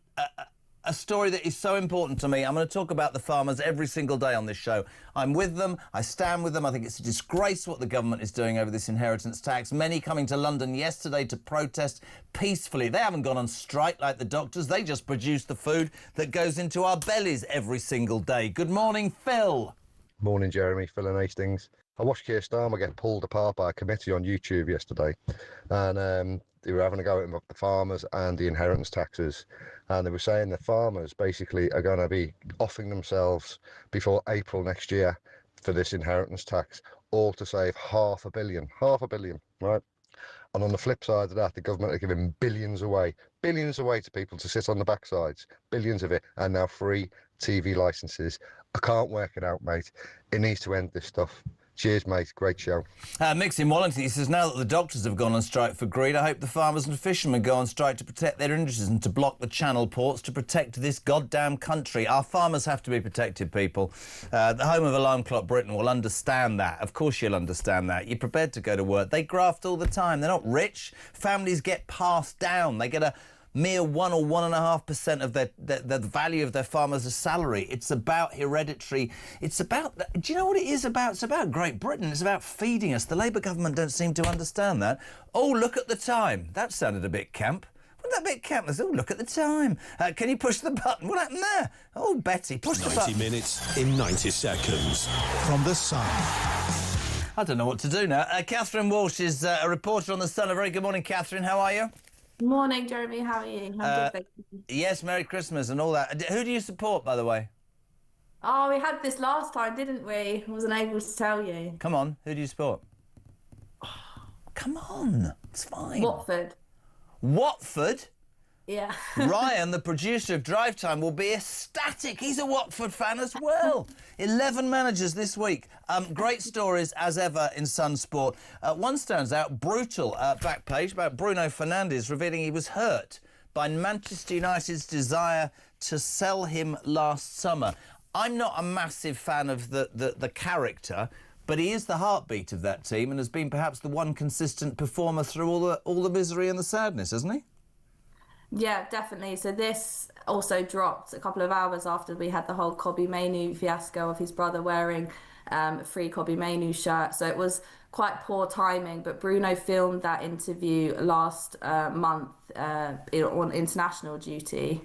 a story that is so important to me. I'm going to talk about the farmers every single day on this show. I'm with them. I stand with them. I think it's a disgrace what the government is doing over this inheritance tax. Many coming to London yesterday to protest peacefully. They haven't gone on strike like the doctors. They just produce the food that goes into our bellies every single day. Good morning, Phil. Morning, Jeremy. Phil and Hastings. I watched Keir Starmer get pulled apart by a committee on YouTube yesterday, and they were having a go at the farmers and the inheritance taxes, and they were saying the farmers basically are going to be offing themselves before April next year for this inheritance tax, all to save £500 million, right? And on the flip side of that, the government are giving billions away to people to sit on the backsides, billions of it, and now free TV licences. I can't work it out, mate. It needs to end, this stuff. Cheers, mate. Great show. Mick's in Wallington. He says, now that the doctors have gone on strike for greed, I hope the farmers and fishermen go on strike to protect their interests and to block the channel ports to protect this goddamn country. Our farmers have to be protected, people. The home of Alarm Clock Britain will understand that. Of course you'll understand that. You're prepared to go to work. They graft all the time. They're not rich. Families get passed down. They get a mere 1 or 1.5% of the value of their farmers' salary. It's about hereditary. It's about... Do you know what it is about? It's about Great Britain. It's about feeding us. The Labour government don't seem to understand that. Oh, look at the time. That sounded a bit camp. Wasn't that a bit camp? Oh, look at the time. Can you push the button? What happened there? Oh, Betty, push the button. 90 minutes in 90 seconds. From The Sun. I don't know what to do now. Catherine Walsh is a reporter on The Sun. A very good morning, Catherine. How are you? Morning, Jeremy. How are you? I'm good, thank you. Yes, Merry Christmas and all that. Who do you support, by the way? Oh, we had this last time, didn't we? I wasn't able to tell you. Come on, who do you support? Come on, it's fine. Watford. Watford? Yeah. Ryan, the producer of Drive Time, will be ecstatic. He's a Watford fan as well. 11 managers this week. Great stories, as ever, in Sun Sport. One stands out, brutal back page about Bruno Fernandes revealing he was hurt by Manchester United's desire to sell him last summer. I'm not a massive fan of the character, but he is the heartbeat of that team and has been perhaps the one consistent performer through all the misery and the sadness, hasn't he? Yeah, definitely. So this also dropped a couple of hours after we had the whole Kobbie Mainoo fiasco of his brother wearing a free Kobbie Mainoo shirt. So it was quite poor timing. But Bruno filmed that interview last month on international duty.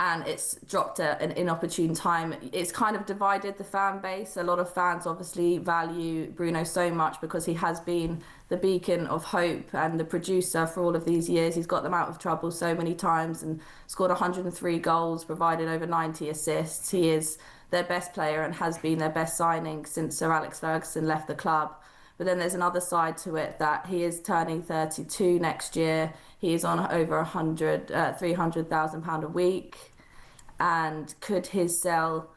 And it's dropped at an inopportune time. It's kind of divided the fan base. A lot of fans obviously value Bruno so much because he has been the beacon of hope and the producer for all of these years. He's got them out of trouble so many times and scored 103 goals, provided over 90 assists. He is their best player and has been their best signing since Sir Alex Ferguson left the club. But then there's another side to it that he is turning 32 next year. He is on over £300,000 a week. and could his sale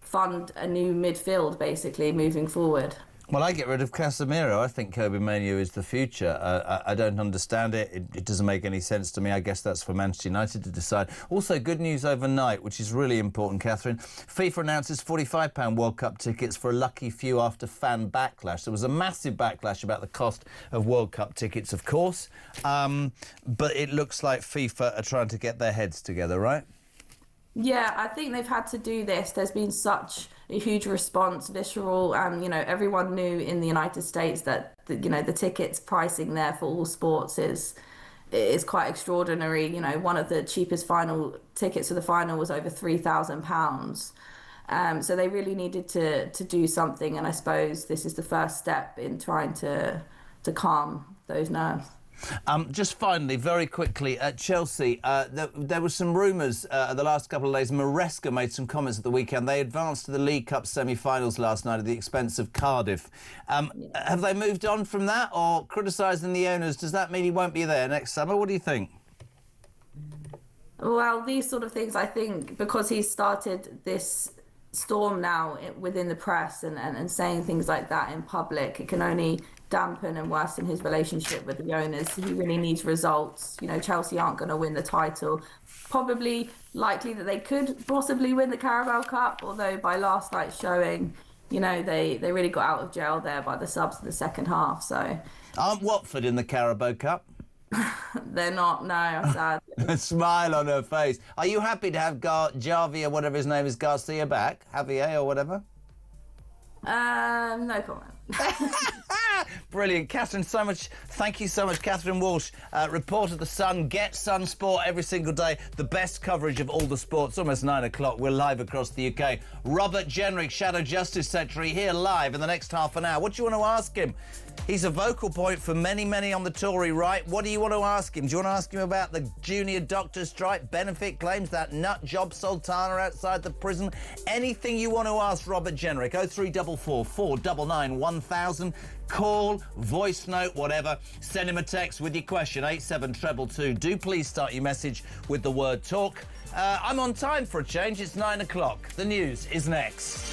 fund a new midfield, basically, moving forward? Well, I get rid of Casemiro. I think Kobe Mainoo is the future. I don't understand it. It doesn't make any sense to me. I guess that's for Manchester United to decide. Also, good news overnight, which is really important, Catherine. FIFA announces £45 World Cup tickets for a lucky few after fan backlash. There was a massive backlash about the cost of World Cup tickets, of course. But it looks like FIFA are trying to get their heads together, right? Yeah, I think they've had to do this. There's been such a huge response, visceral, and everyone knew in the United States that the tickets pricing there for all sports is quite extraordinary. One of the cheapest final tickets for the final was over £3,000. So they really needed to do something, and I suppose this is the first step in trying to calm those nerves. Just finally, very quickly, at Chelsea, there were some rumours the last couple of days. Maresca made some comments at the weekend. They advanced to the League Cup semi-finals last night at the expense of Cardiff. Have they moved on from that, or criticising the owners, does that mean he won't be there next summer? What do you think? Well, these sort of things, I think, because he's started this storm now within the press and saying things like that in public, it can only dampen and worsen his relationship with the owners. He really needs results. Chelsea aren't going to win the title. Probably likely that they could possibly win the Carabao Cup, although by last night's showing, they really got out of jail there by the subs in the second half. So aren't Watford in the Carabao Cup? They're not, no, sad. A smile on her face. Are you happy to have Javier, whatever his name is, Garcia back? Javier or whatever? No comment. Brilliant. Catherine, thank you so much. Catherine Walsh, reporter of The Sun. Get Sun Sport every single day. The best coverage of all the sports. Almost 9 o'clock. We're live across the UK. Robert Jenrick, Shadow Justice Secretary, here live in the next half an hour. What do you want to ask him? He's a vocal point for many, many on the Tory right. What do you want to ask him? Do you want to ask him about the junior doctor strike, benefit claims, that nut job Sultana outside the prison? Anything you want to ask Robert Jenrick, 0344 499 1000. Call, voice note, whatever. Send him a text with your question, 87222. Do please start your message with the word talk. I'm on time for a change. It's 9 o'clock. The news is next.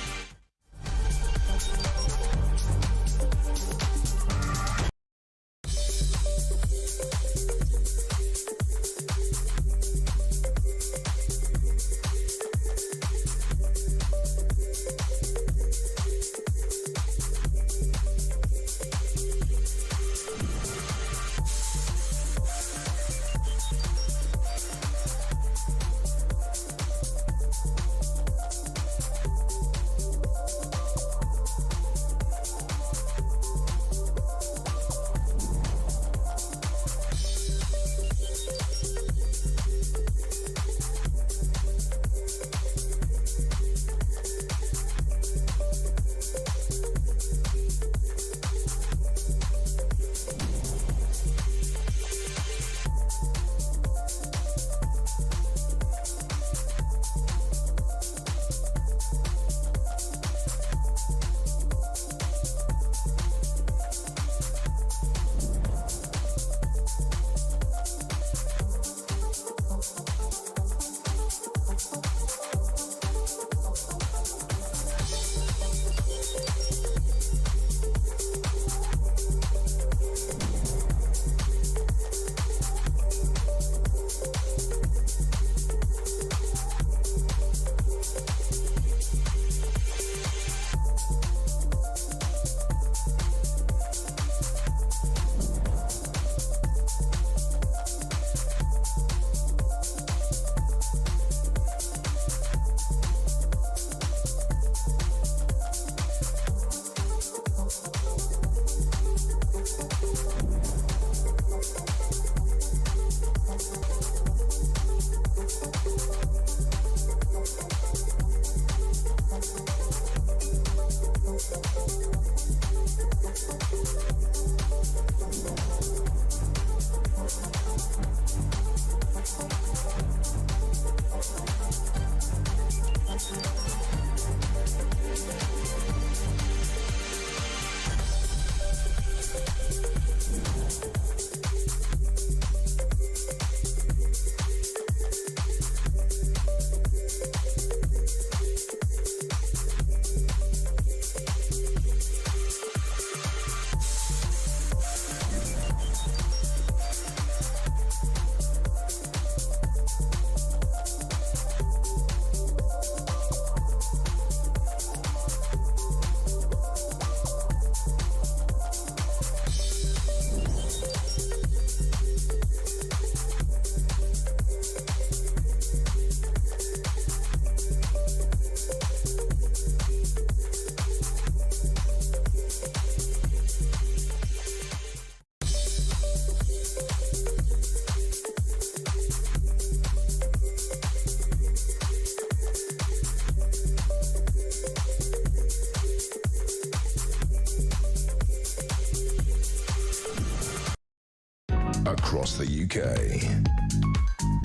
across the UK.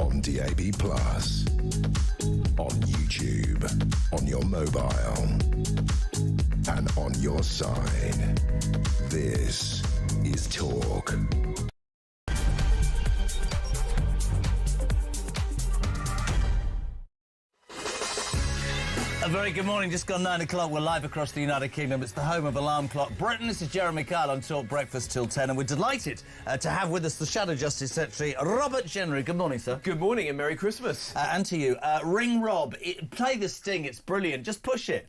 On DAB+, on YouTube, on your mobile, and on your side. This is Talk. A very good morning. Just gone 9 o'clock. We're live across the United Kingdom. It's the home of Alarm Clock Britain. This is Jeremy Kyle on Talk Breakfast till 10, and we're delighted to have with us the Shadow Justice Secretary, Robert Jennery. Good morning, sir. Good morning and Merry Christmas. And to you. Ring Rob. Play the sting. It's brilliant. Just push it.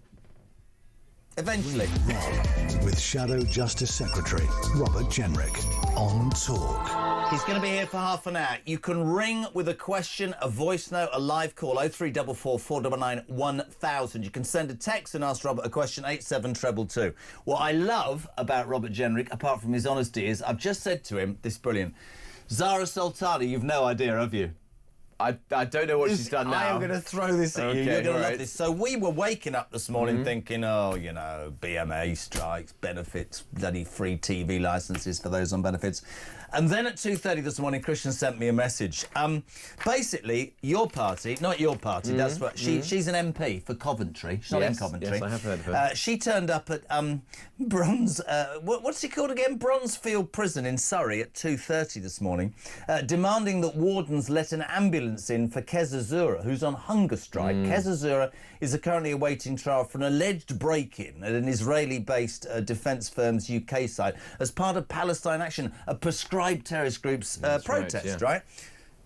Eventually. Rob, with Shadow Justice Secretary Robert Jenrick on Talk. He's going to be here for half an hour. You can ring with a question, a voice note, a live call, 0344 499 1000. You can send a text and ask Robert a question, 87222. What I love about Robert Jenrick, apart from his honesty, is I've just said to him, this is brilliant, Zara Sultana, you've no idea, have you? I don't know what she's done now. I am going to throw this at you. You're going to love this. So we were waking up this morning thinking, oh, you know, BMA strikes, benefits, bloody free TV licences for those on benefits. And then at 2:30 this morning, Christian sent me a message. Basically, your party, not your party, that's what she's an MP for Coventry. She's not in Coventry. Yes, I have heard of her. She turned up at what's it called again? Bronzefield Prison in Surrey at 2:30 this morning, demanding that wardens let an ambulance in for Keza Zura, who's on hunger strike. Keza Zura is currently awaiting trial for an alleged break-in at an Israeli-based defence firm's UK site as part of Palestine Action, a prescribed terrorist group's protest, right?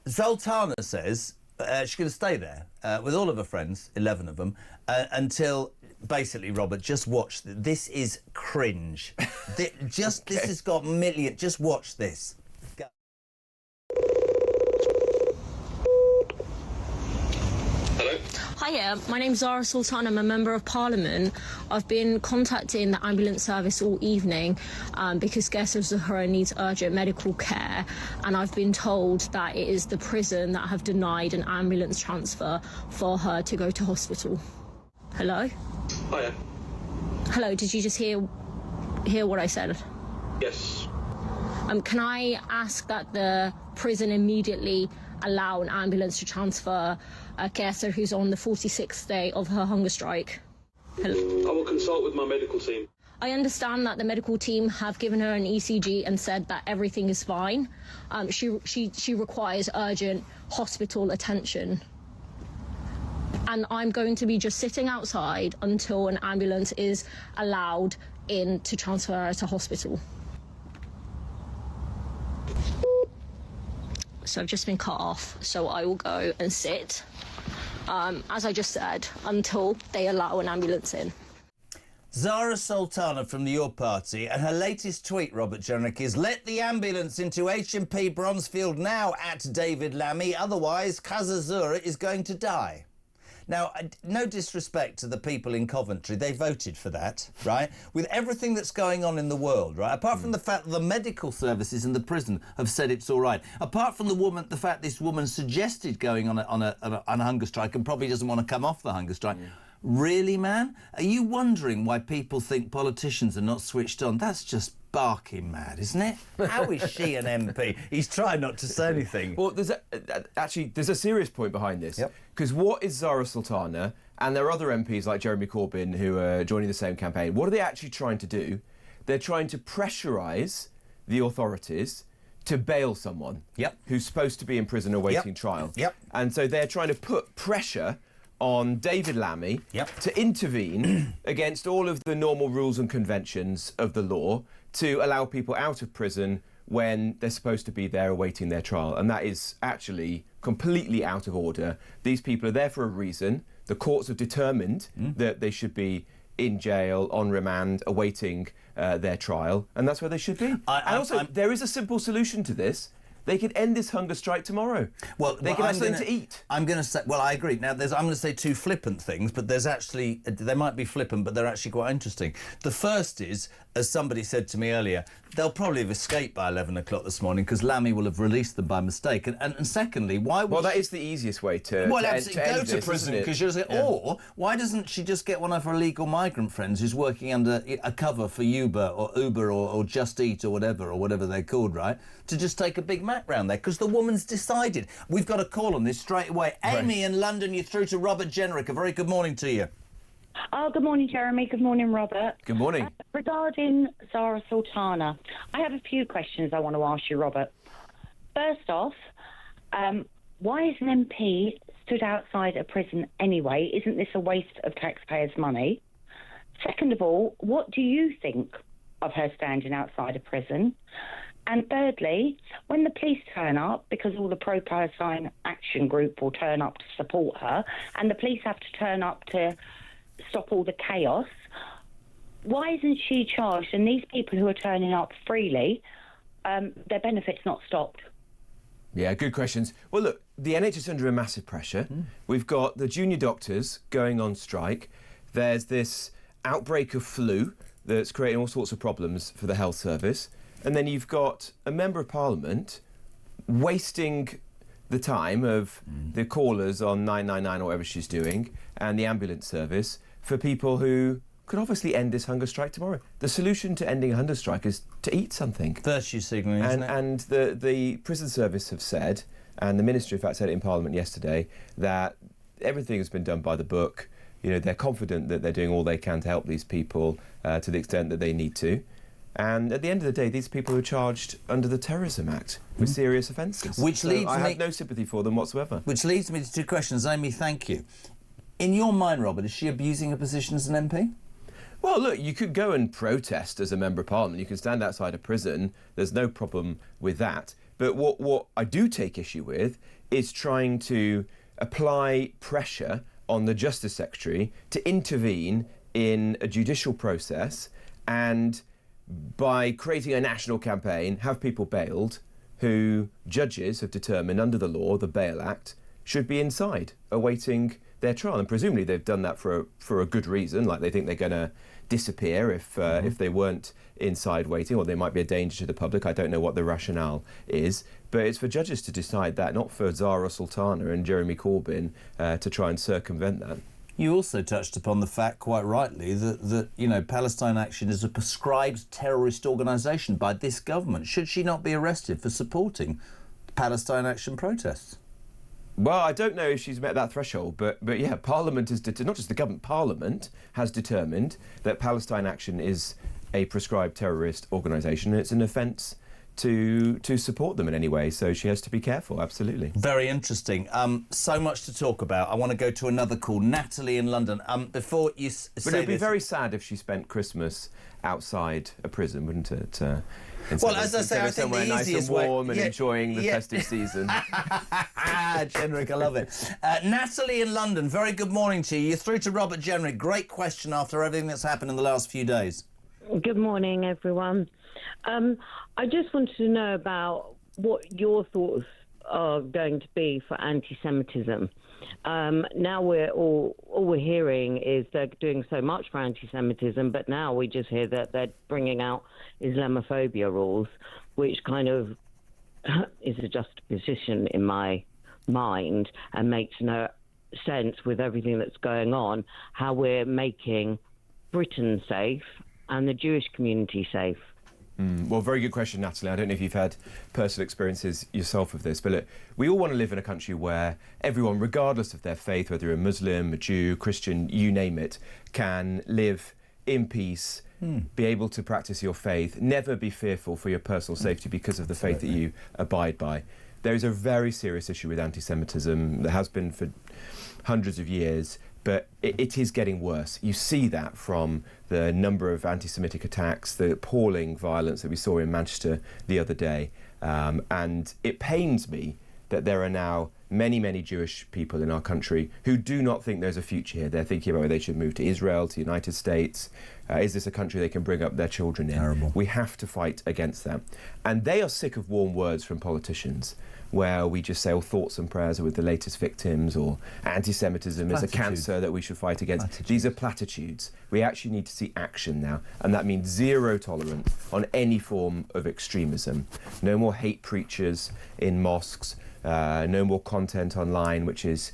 Zoltana says she's going to stay there with all of her friends, 11 of them, until... Basically, Robert, just watch. This is cringe. This has got million. Just watch this. Go. Hiya, my name's Zara Sultan. I'm a Member of Parliament. I've been contacting the ambulance service all evening because Kesa Zahra needs urgent medical care, and I've been told that it is the prison that have denied an ambulance transfer for her to go to hospital. Hello? Hiya. Hello, did you just hear what I said? Yes. Can I ask that the prison immediately allow an ambulance to transfer Kesa, who's on the 46th day of her hunger strike? Hello? I will consult with my medical team. I understand that the medical team have given her an ECG and said that everything is fine. She requires urgent hospital attention. And I'm going to be just sitting outside until an ambulance is allowed in to transfer her to hospital. So I've just been cut off, so I will go and sit, as I just said, until they allow an ambulance in. Zara Sultana from the Your Party, and her latest tweet, Robert Jenrick, is let the ambulance into HMP Bronzefield now at David Lammy, otherwise Keza Zura is going to die. Now, no disrespect to the people in Coventry, they voted for that, right? With everything that's going on in the world, right? Apart from the fact that the medical services in the prison have said it's all right. Apart from the fact this woman suggested going on a hunger strike and probably doesn't want to come off the hunger strike. Really, man? Are you wondering why people think politicians are not switched on? That's just barking mad, isn't it? How is she an MP? He's trying not to say anything. Well, there's a serious point behind this. Because what is Zara Sultana, and there are other MPs like Jeremy Corbyn who are joining the same campaign, what are they actually trying to do? They're trying to pressurise the authorities to bail someone who's supposed to be in prison awaiting trial. And so they're trying to put pressure on David Lammy to intervene against all of the normal rules and conventions of the law to allow people out of prison when they're supposed to be there awaiting their trial. And that is actually completely out of order. These people are there for a reason. The courts have determined that they should be in jail, on remand, awaiting their trial, and that's where they should be. There is a simple solution to this. They could end this hunger strike tomorrow. Well, they can have something to eat. I'm going to say, well, I agree. Now, I'm going to say two flippant things, but there's actually, they might be flippant, but they're actually quite interesting. The first is, as somebody said to me earlier, they'll probably have escaped by 11 o'clock this morning because Lammy will have released them by mistake. And secondly, why would that is the easiest way to absolutely go to prison because you're saying, or why doesn't she just get one of her illegal migrant friends who's working under a cover for Uber or Just Eat or whatever they're called, right, to just take a Big Mac? background there because the woman's decided. We've got a call on this straight away. Amy in London, you're through to Robert Jenrick. A very good morning to you. Oh, good morning, Jeremy. Good morning, Robert. Good morning. Regarding Zara Sultana, I have a few questions I want to ask you, Robert. First off, why is an MP stood outside a prison anyway? Isn't this a waste of taxpayers' money? Second of all, what do you think of her standing outside a prison? And thirdly, when the police turn up, because all the pro-Palestine action group will turn up to support her, and the police have to turn up to stop all the chaos, why isn't she charged? And these people who are turning up freely, their benefits not stopped? Yeah, good questions. Well, look, the NHS is under a massive pressure. We've got the junior doctors going on strike. There's this outbreak of flu that's creating all sorts of problems for the health service. And then you've got a member of parliament wasting the time of the callers on 999 or whatever she's doing and the ambulance service for people who could obviously end this hunger strike tomorrow. The solution to ending a hunger strike is to eat something. Virtue signalling, isn't it? And the prison service have said, and the minister in fact said it in Parliament yesterday, that everything has been done by the book. You know, they're confident that they're doing all they can to help these people to the extent that they need to. And at the end of the day, these people are charged under the Terrorism Act with serious offences. Which leads I me... have no sympathy for them whatsoever. Which leads me to two questions. Amy, thank you. In your mind, Robert, is she abusing her position as an MP? Well, look, you could go and protest as a Member of Parliament. You can stand outside a prison. There's no problem with that. But what I do take issue with is trying to apply pressure on the Justice Secretary to intervene in a judicial process and, by creating a national campaign, have people bailed who judges have determined under the law, the Bail Act, should be inside awaiting their trial. And presumably they've done that for a good reason, like they think they're going to disappear if they weren't inside waiting, or they might be a danger to the public. I don't know what the rationale is, but it's for judges to decide that, not for Zara Sultana and Jeremy Corbyn to try and circumvent that. You also touched upon the fact, quite rightly, that you know, Palestine Action is a prescribed terrorist organisation by this government. Should she not be arrested for supporting Palestine Action protests? Well, I don't know if she's met that threshold, but yeah, Parliament has not just the government, Parliament has determined that Palestine Action is a prescribed terrorist organisation, and it's an offence to support them in any way. So she has to be careful, absolutely. Very interesting. So much to talk about. I want to go to another call. Natalie in London. Before you say But it'd be very sad if she spent Christmas outside a prison, wouldn't it? Well, as I say, I think the nice easiest and warm way... and enjoying the festive season. Jenrick, I love it. Natalie in London, very good morning to you. You're through to Robert Jenrick. Great question after everything that's happened in the last few days. Good morning, everyone. I just wanted to know about what your thoughts are going to be for anti-Semitism. Now all we're hearing is they're doing so much for anti-Semitism, but now we just hear that they're bringing out Islamophobia rules, which kind of is a juxtaposition in my mind and makes no sense with everything that's going on, how we're making Britain safe and the Jewish community safe. Well, very good question, Natalie. I don't know if you've had personal experiences yourself of this, but look, we all want to live in a country where everyone, regardless of their faith, whether you're a Muslim, a Jew, Christian, you name it, can live in peace, be able to practice your faith, never be fearful for your personal safety because of the faith that you abide by. There is a very serious issue with anti-Semitism. There has been for hundreds of years, but it is getting worse. You see that from the number of anti-Semitic attacks, the appalling violence that we saw in Manchester the other day. And it pains me that there are now many, many Jewish people in our country who do not think there's a future here. They're thinking about whether they should move to Israel, to the United States. Is this a country they can bring up their children in? Terrible. We have to fight against that. And they are sick of warm words from politicians, where we just say, oh, thoughts and prayers are with the latest victims, or anti-Semitism is a cancer that we should fight against. These are platitudes. We actually need to see action now, and that means zero tolerance on any form of extremism. No more hate preachers in mosques, no more content online which is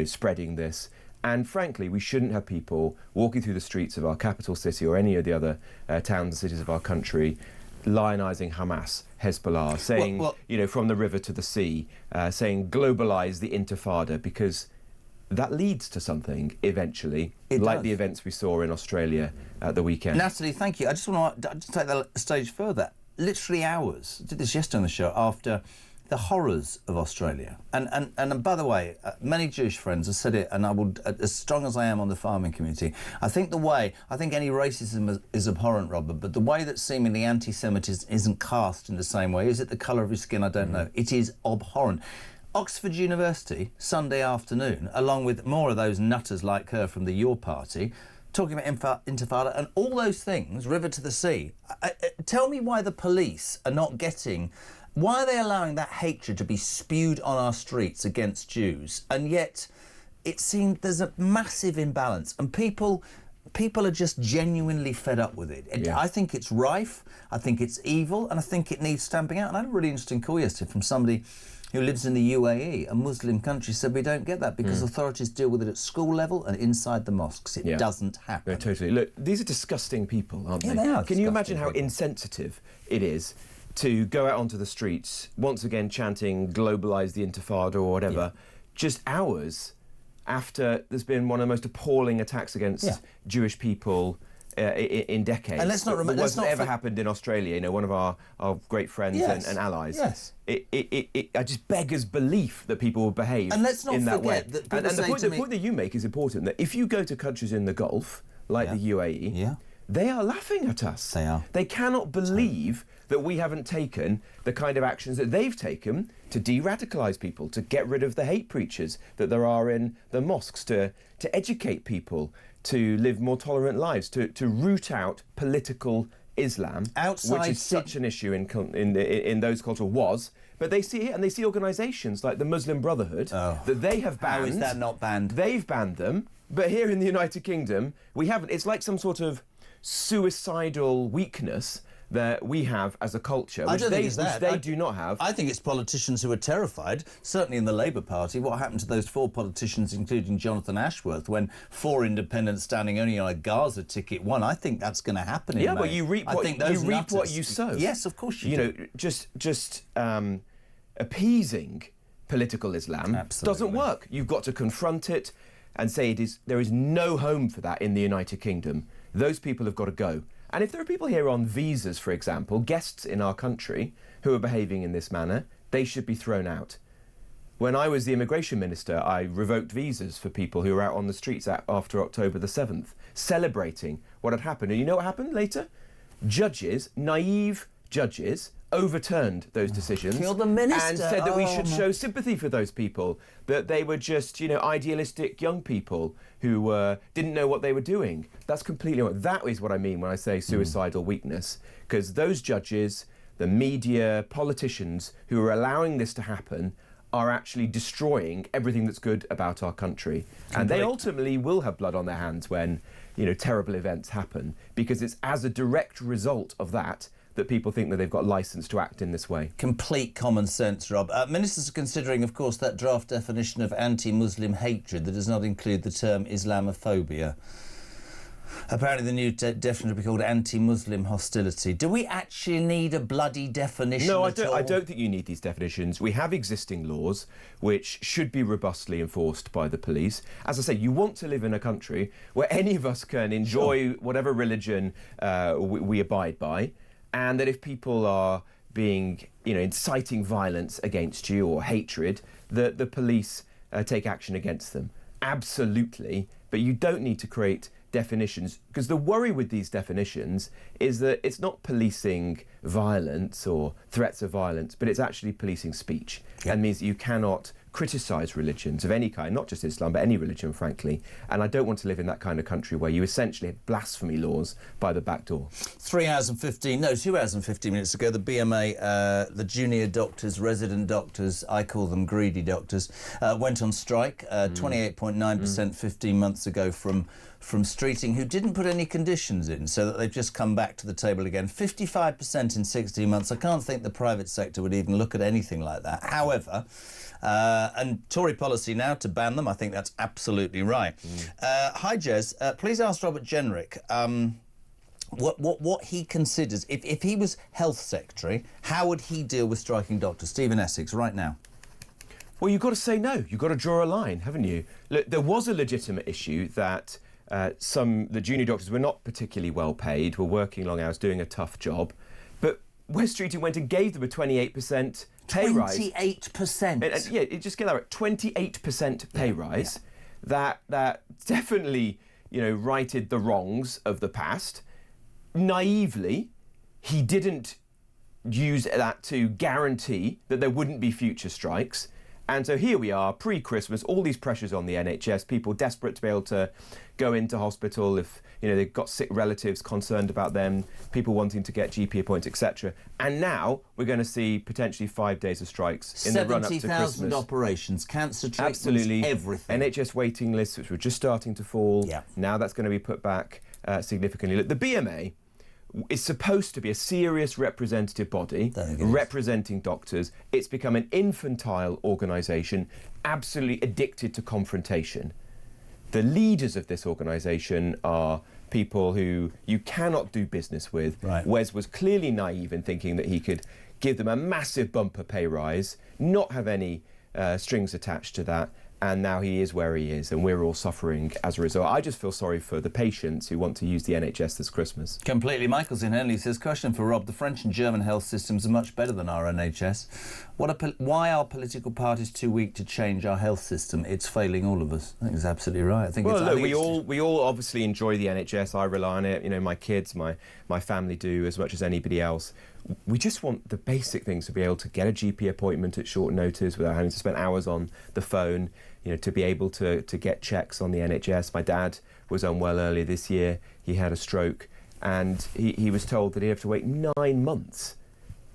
spreading this. And frankly, we shouldn't have people walking through the streets of our capital city or any of the other towns and cities of our country lionising Hamas Hezbollah, saying, you know, from the river to the sea, saying globalise the Intifada, because that leads to something eventually, like the events we saw in Australia at the weekend. Natalie, thank you. I just want to take that a stage further. Literally hours, I did this yesterday on the show, after the horrors of Australia. And by the way, many Jewish friends have said it, and I would, as strong as I am on the farming community, I think any racism is abhorrent, Robert, but the way that seemingly anti-Semitism isn't cast in the same way, is it the colour of your skin? I don't know. It is abhorrent. Oxford University, Sunday afternoon, along with more of those nutters like her from the Your Party, talking about Intifada and all those things, river to the sea. Tell me why the police are not getting... Why are they allowing that hatred to be spewed on our streets against Jews? And yet it seems there's a massive imbalance, and people are just genuinely fed up with it. Yeah. I think it's rife, I think it's evil, and I think it needs stamping out. And I had a really interesting call yesterday from somebody who lives in the UAE, a Muslim country, said we don't get that because authorities deal with it at school level and inside the mosques. It doesn't happen. No, totally. Look, these are disgusting people, aren't they? They are. Can you imagine how insensitive it is to go out onto the streets, once again chanting globalise the Intifada or whatever, just hours after there's been one of the most appalling attacks against Jewish people in decades. And let's not remember... It ever happened in Australia, you know, one of our great friends and allies. Yes. I just beggars belief that people will behave in that way. And let's not forget that people say to me... The point that you make is important, that if you go to countries in the Gulf, like the UAE, they are laughing at us. They are. They cannot believe that we haven't taken the kind of actions that they've taken to de-radicalise people, to get rid of the hate preachers that there are in the mosques, to educate people to live more tolerant lives, to root out political Islam, which is such an issue in those cultures But they see it, and they see organisations like the Muslim Brotherhood that they have banned. How is that not banned? They've banned them, but here in the United Kingdom, we haven't. It's like some sort of suicidal weakness that we have as a culture, which they do not have. I think it's politicians who are terrified, certainly in the Labour Party. What happened to those 4 politicians, including Jonathan Ashworth, when 4 independents standing only on a Gaza ticket won? I think that's going to happen in May. But you reap what you sow. Yes, of course you do. You know, just appeasing political Islam doesn't work. You've got to confront it and say there is no home for that in the United Kingdom. Those people have got to go. And if there are people here on visas, for example, guests in our country, who are behaving in this manner, they should be thrown out. When I was the immigration minister, I revoked visas for people who were out on the streets after October the 7th, celebrating what had happened. And you know what happened later? Judges, naive judges, overturned those decisions You're the minister. and said that we should show sympathy for those people, that they were just, you know, idealistic young people who didn't know what they were doing. That's completely wrong. That is what I mean when I say suicidal weakness, because those judges, the media, politicians who are allowing this to happen are actually destroying everything that's good about our country. And they ultimately will have blood on their hands when, you know, terrible events happen, because it's as a direct result of that people think that they've got licence to act in this way. Complete common sense, Rob. Ministers are considering, of course, that draft definition of anti-Muslim hatred that does not include the term Islamophobia. Apparently the new definition will be called anti-Muslim hostility. Do we actually need a bloody definition No, at all? I don't think you need these definitions. We have existing laws which should be robustly enforced by the police. As I say, you want to live in a country where any of us can enjoy whatever religion we abide by, and that if people are being, you know, inciting violence against you or hatred, that the police take action against them. Absolutely. But you don't need to create definitions, because the worry with these definitions is that it's not policing violence or threats of violence, but it's actually policing speech. And means that you cannot criticise religions of any kind, not just Islam, but any religion, frankly. And I don't want to live in that kind of country where you essentially have blasphemy laws by the back door. 2 hours and 15 minutes ago, the BMA, the junior doctors, resident doctors, I call them greedy doctors, went on strike, 28.9% 15 months ago from Streeting, who didn't put any conditions in, so that they've just come back to the table again. 55% in 16 months. I can't think the private sector would even look at anything like that. However, and Tory policy now to ban them, I think that's absolutely right. Hi, Jez. Please ask Robert Jenrick what he considers, if he was health secretary, how would he deal with striking doctors? Stephen Essex, right now. Well, you've got to say no. You've got to draw a line, haven't you? Look, there was a legitimate issue that the junior doctors were not particularly well paid, were working long hours, doing a tough job. But West Streeting went and gave them a 28% pay rise. 28%? Yeah, just get that right. 28% pay rise. Yeah. That definitely, righted the wrongs of the past. Naively, he didn't use that to guarantee that there wouldn't be future strikes. And so here we are, pre-Christmas, all these pressures on the NHS, people desperate to be able to go into hospital if, they've got sick relatives concerned about them, people wanting to get GP appointments, etc. And now we're going to see potentially 5 days of strikes in the run-up to Christmas. 70,000 operations, cancer treatments, absolutely, everything. NHS waiting lists, which were just starting to fall. Yeah. Now that's going to be put back significantly. Look, the BMA is supposed to be a serious representative body representing doctors. It's become an infantile organisation, absolutely addicted to confrontation. The leaders of this organisation are people who you cannot do business with. Right. Wes was clearly naive in thinking that he could give them a massive bumper pay rise, not have any strings attached to that, and now he is where he is, and we're all suffering as a result. I just feel sorry for the patients who want to use the NHS this Christmas. Completely. Michael's in Henley says, question for Rob. The French and German health systems are much better than our NHS. Why are political parties too weak to change our health system? It's failing all of us. I think he's absolutely right. We all obviously enjoy the NHS. I rely on it. My kids, my family do as much as anybody else. We just want the basic things, to be able to get a GP appointment at short notice without having to spend hours on the phone, to be able to get checks on the NHS. My dad was unwell earlier this year. He had a stroke, and he was told that he'd have to wait 9 months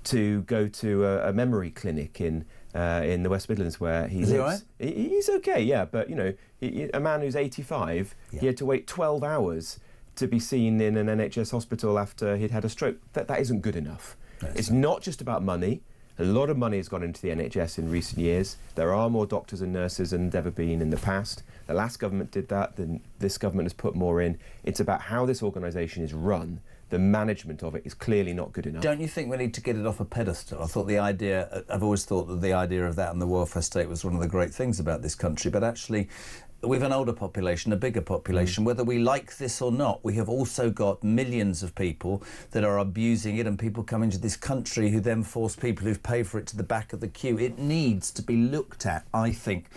to go to a memory clinic in the West Midlands where he lives. Is he all right? He's okay, yeah, but, a man who's 85, he had to wait 12 hours to be seen in an NHS hospital after he'd had a stroke. That isn't good enough. It's not just about money. A lot of money has gone into the NHS in recent years. There are more doctors and nurses than there ever been in the past. The last government did that, then this government has put more in. It's about how this organisation is run. The management of it is clearly not good enough. Don't you think we need to get it off a pedestal? I've always thought that the idea of that and the welfare state was one of the great things about this country, but actually we've an older population, a bigger population. Whether we like this or not, we have also got millions of people that are abusing it, and people come into this country who then force people who've paid for it to the back of the queue. It needs to be looked at, I think,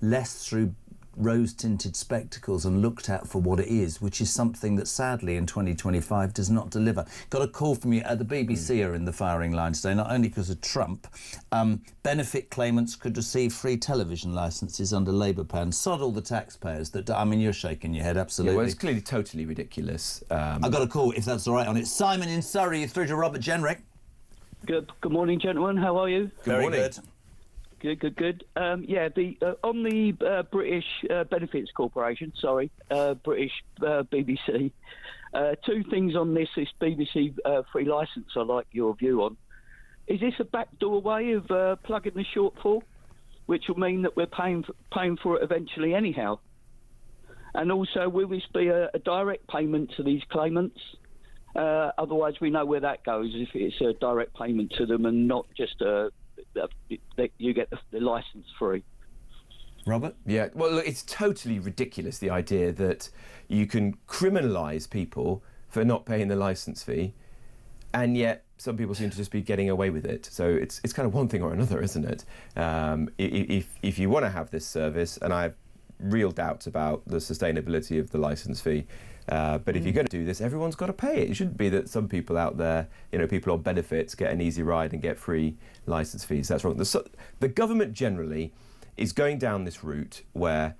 less through rose-tinted spectacles and looked at for what it is, which is something that sadly in 2025 does not deliver. Got a call from you at the BBC are in the firing line today, not only because of Trump. Benefit claimants could receive free television licences under Labour plans. Sod all the taxpayers that... you're shaking your head, absolutely. Yeah, well, it's clearly totally ridiculous. I've got a call, if that's all right, on it. Simon in Surrey, you're through to Robert Jenrick. Good morning, gentlemen. How are you? Very good. Good. On the British Benefits Corporation, British BBC, two things on this BBC free licence I'd like your view on. Is this a backdoor way of plugging the shortfall, which will mean that we're paying for it eventually anyhow? And also, will this be a direct payment to these claimants? Otherwise, we know where that goes if it's a direct payment to them and not just you get the licence free. Robert? Yeah, well, look, it's totally ridiculous, the idea that you can criminalise people for not paying the licence fee, and yet some people seem to just be getting away with it. So it's kind of one thing or another, isn't it? If you want to have this service, and I have real doubts about the sustainability of the licence fee, but if you're going to do this, everyone's got to pay it. It shouldn't be that some people out there, people on benefits get an easy ride and get free licence fees. That's wrong. The government generally is going down this route where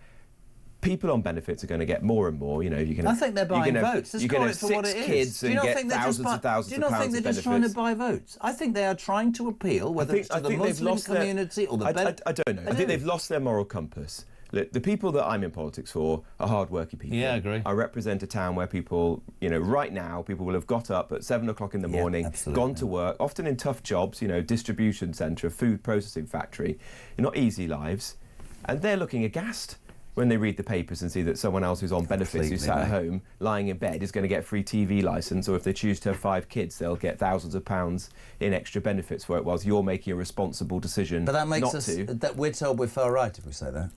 people on benefits are going to get more and more. I think they're buying votes. Let's call it for what it is. Kids and get thousands of thousands of pounds of benefits. Do you not think they're just trying to buy votes? I think they are trying to appeal, whether it's to the Muslim community or the... I don't know. I think they've lost their moral compass. Look, the people that I'm in politics for are hard-working people. Yeah, I agree. I represent a town where people, right now, people will have got up at 7 o'clock in the morning, gone to work, often in tough jobs, distribution centre, food processing factory, not easy lives, and they're looking aghast when they read the papers and see that someone else who's on benefits, who's sat at home, lying in bed, is going to get a free TV licence, or if they choose to have 5 kids, they'll get thousands of pounds in extra benefits for it, whilst you're making a responsible decision But that makes not us... to. That we're told we're far right if we say that.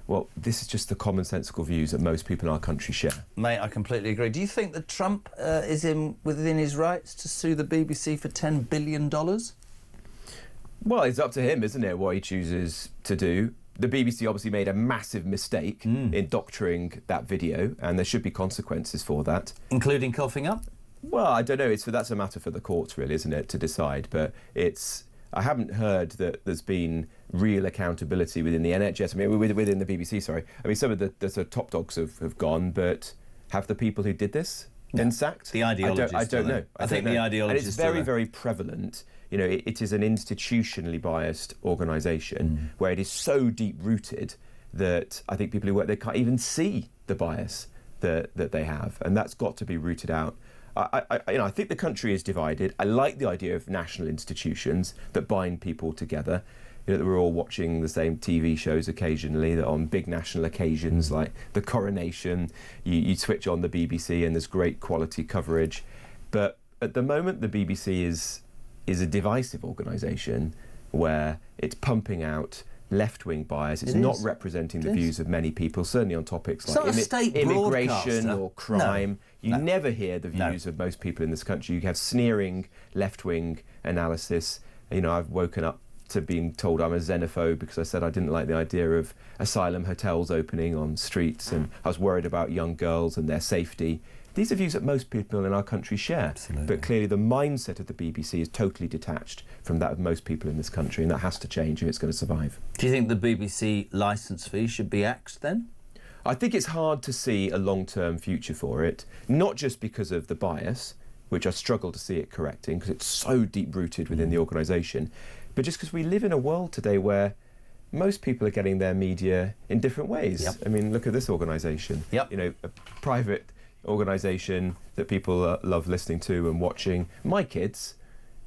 Well, this is just the commonsensical views that most people in our country share. Mate, I completely agree. Do you think that Trump is within his rights to sue the BBC for $10 billion? Well, it's up to him, isn't it, what he chooses to do. The BBC obviously made a massive mistake in doctoring that video, and there should be consequences for that. Including coughing up? Well, I don't know. That's a matter for the courts, really, isn't it, to decide. But I haven't heard that there's been real accountability within the NHS. I mean, within the BBC, sorry. I mean, some of the top dogs have gone, but have the people who did this been sacked? The ideologists. I don't know. I think the ideologists. And it's very, very prevalent. You know, it is an institutionally biased organisation where it is so deep-rooted that I think people who work there can't even see the bias that they have, and that's got to be rooted out. I think the country is divided. I like the idea of national institutions that bind people together. You know, that we're all watching the same TV shows occasionally, that on big national occasions like the coronation, you switch on the BBC and there's great quality coverage. But at the moment, the BBC is a divisive organisation where it's pumping out left-wing bias. It's not representing the views of many people, certainly on topics like immigration or crime. You never hear the views of most people in this country. You have sneering left-wing analysis. You know, I've woken up to being told I'm a xenophobe because I said I didn't like the idea of asylum hotels opening on streets, and I was worried about young girls and their safety. These are views that most people in our country share. Absolutely. But clearly the mindset of the BBC is totally detached from that of most people in this country, and that has to change if it's going to survive. Do you think the BBC licence fee should be axed then? I think it's hard to see a long-term future for it, not just because of the bias, which I struggle to see it correcting because it's so deep-rooted within the organisation, but just because we live in a world today where most people are getting their media in different ways. Yep. I mean, look at this organisation. Yep. You know, a private organisation that people love listening to and watching. My kids,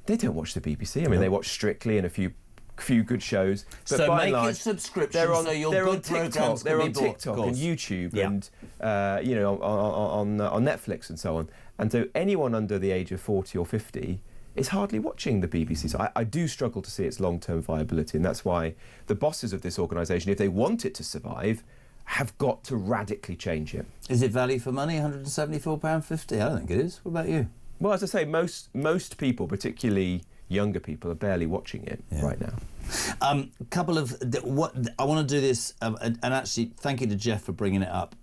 they don't watch the BBC. I mean, they watch Strictly and a few good shows. But so by make and large, it subscription they're on, so your they're good on TikTok, programmes they're can be on bought, TikTok of and course. YouTube Yeah. and you know, on Netflix and so on. And so anyone under the age of 40 or 50 is hardly watching the BBC. So I do struggle to see its long-term viability, and that's why the bosses of this organisation, if they want it to survive, have got to radically change it. Is it value for money, £174.50? I don't think it is. What about you? Well, as I say, most people, particularly younger people, are barely watching it right now. Couple of what I want to do this, and actually, thank you to Jeff for bringing it up.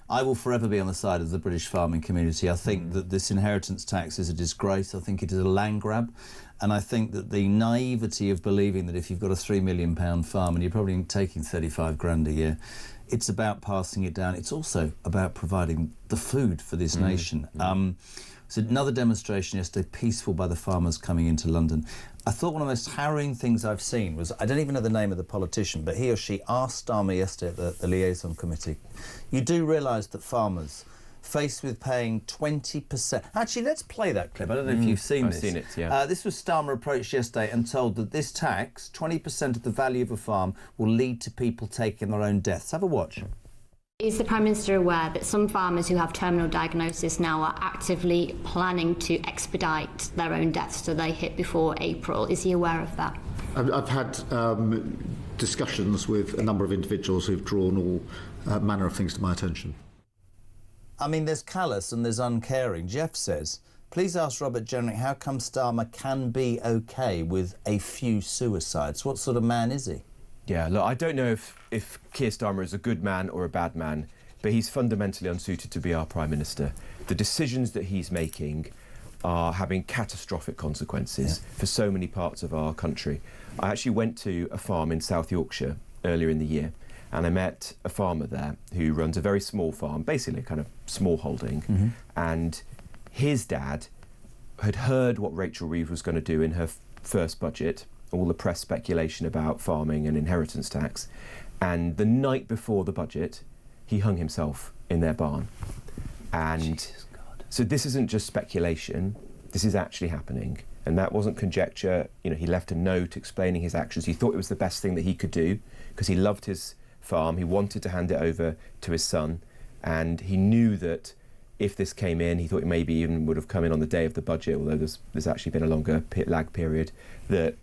I will forever be on the side of the British farming community. I think that this inheritance tax is a disgrace. I think it is a land grab. And I think that the naivety of believing that if you've got a £3 million farm and you're probably taking 35 grand a year, it's about passing it down. It's also about providing the food for this nation. So another demonstration yesterday, peaceful by the farmers coming into London. I thought one of the most harrowing things I've seen was, I don't even know the name of the politician, but he or she asked Starmer yesterday at the liaison committee, you do realise that farmers, faced with paying 20%... Actually, let's play that clip. I don't know if you've seen this. I've seen it, yeah. This was Starmer approached yesterday and told that this tax, 20% of the value of a farm, will lead to people taking their own deaths. Have a watch. Is the Prime Minister aware that some farmers who have terminal diagnosis now are actively planning to expedite their own deaths so they hit before April? Is he aware of that? I've had discussions with a number of individuals who've drawn all manner of things to my attention. I mean, there's callous and there's uncaring. Jeff says, please ask Robert Jenrick how come Starmer can be OK with a few suicides. What sort of man is he? Yeah, look, I don't know if Keir Starmer is a good man or a bad man, but he's fundamentally unsuited to be our Prime Minister. The decisions that he's making are having catastrophic consequences for so many parts of our country. I actually went to a farm in South Yorkshire earlier in the year, and I met a farmer there who runs a very small farm, basically a kind of small holding, and his dad had heard what Rachel Reeves was going to do in her first budget, all the press speculation about farming and inheritance tax, and the night before the budget, he hung himself in their barn. And so this isn't just speculation, this is actually happening. And that wasn't conjecture. You know, he left a note explaining his actions. He thought it was the best thing that he could do because he loved his farm. He wanted to hand it over to his son, and he knew that if this came in, he thought it maybe even would have come in on the day of the budget, although there's actually been a longer lag period, that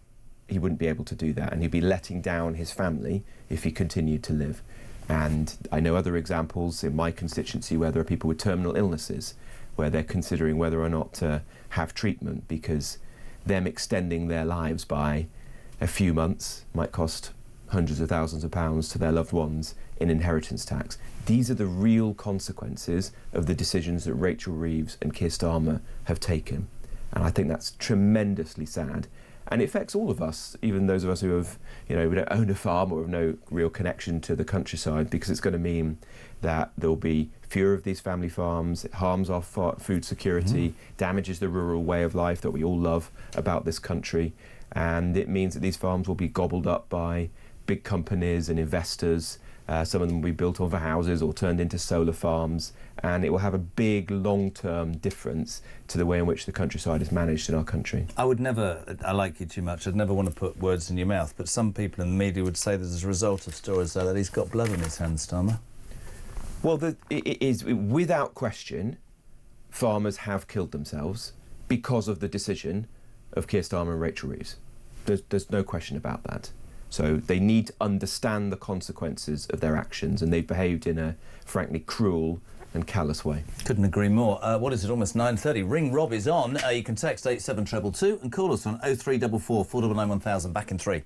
he wouldn't be able to do that, and he'd be letting down his family if he continued to live. And I know other examples in my constituency where there are people with terminal illnesses, where they're considering whether or not to have treatment, because them extending their lives by a few months might cost hundreds of thousands of pounds to their loved ones in inheritance tax. These are the real consequences of the decisions that Rachel Reeves and Keir Starmer have taken. And I think that's tremendously sad. And it affects all of us, even those of us who have, we don't own a farm or have no real connection to the countryside, because it's going to mean that there'll be fewer of these family farms. It harms our food security, damages the rural way of life that we all love about this country. And it means that these farms will be gobbled up by big companies and investors. Some of them will be built over houses or turned into solar farms, and it will have a big long-term difference to the way in which the countryside is managed in our country. I like you too much, I'd never want to put words in your mouth, but some people in the media would say that as a result of stories that he's got blood on his hands, Starmer. Well, it is, without question, farmers have killed themselves because of the decision of Keir Starmer and Rachel Reeves. There's no question about that. So they need to understand the consequences of their actions, and they've behaved in a, frankly, cruel and callous way. Couldn't agree more. What is it, almost 9:30? Ring Rob is on. You can text 87222 and call us on 0344 499 1000. Back in 3.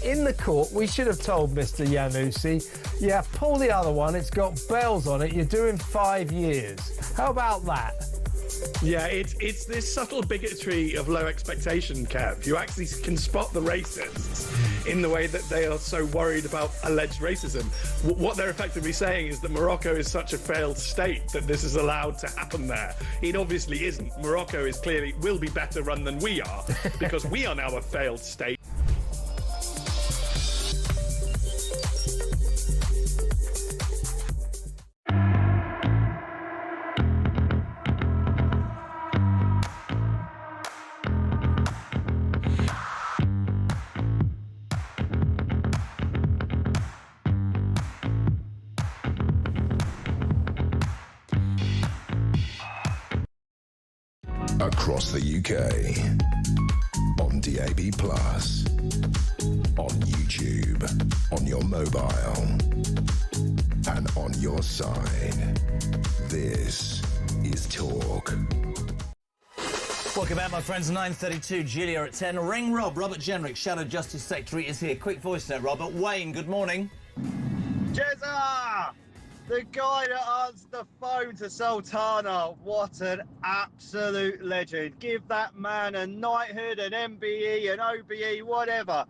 In the court, we should have told Mr. Yanusi, yeah, pull the other one, it's got bells on it, you're doing 5 years. How about that? Yeah, it's this subtle bigotry of low expectation, Kev. You actually can spot the racists in the way that they are so worried about alleged racism. What they're effectively saying is that Morocco is such a failed state that this is allowed to happen there. It obviously isn't. Morocco is clearly will be better run than we are, because we are now a failed state. Across the UK, on DAB+, on YouTube, on your mobile, and on your side. This is Talk. Welcome back, my friends. 9:32, Julia at 10. Ring Rob. Robert Jenrick, Shadow Justice Secretary, is here. Quick voice note, Robert. Wayne, good morning. Jezza! The guy that answered the phone to Sultana, what an absolute legend. Give that man a knighthood, an MBE, an OBE, whatever.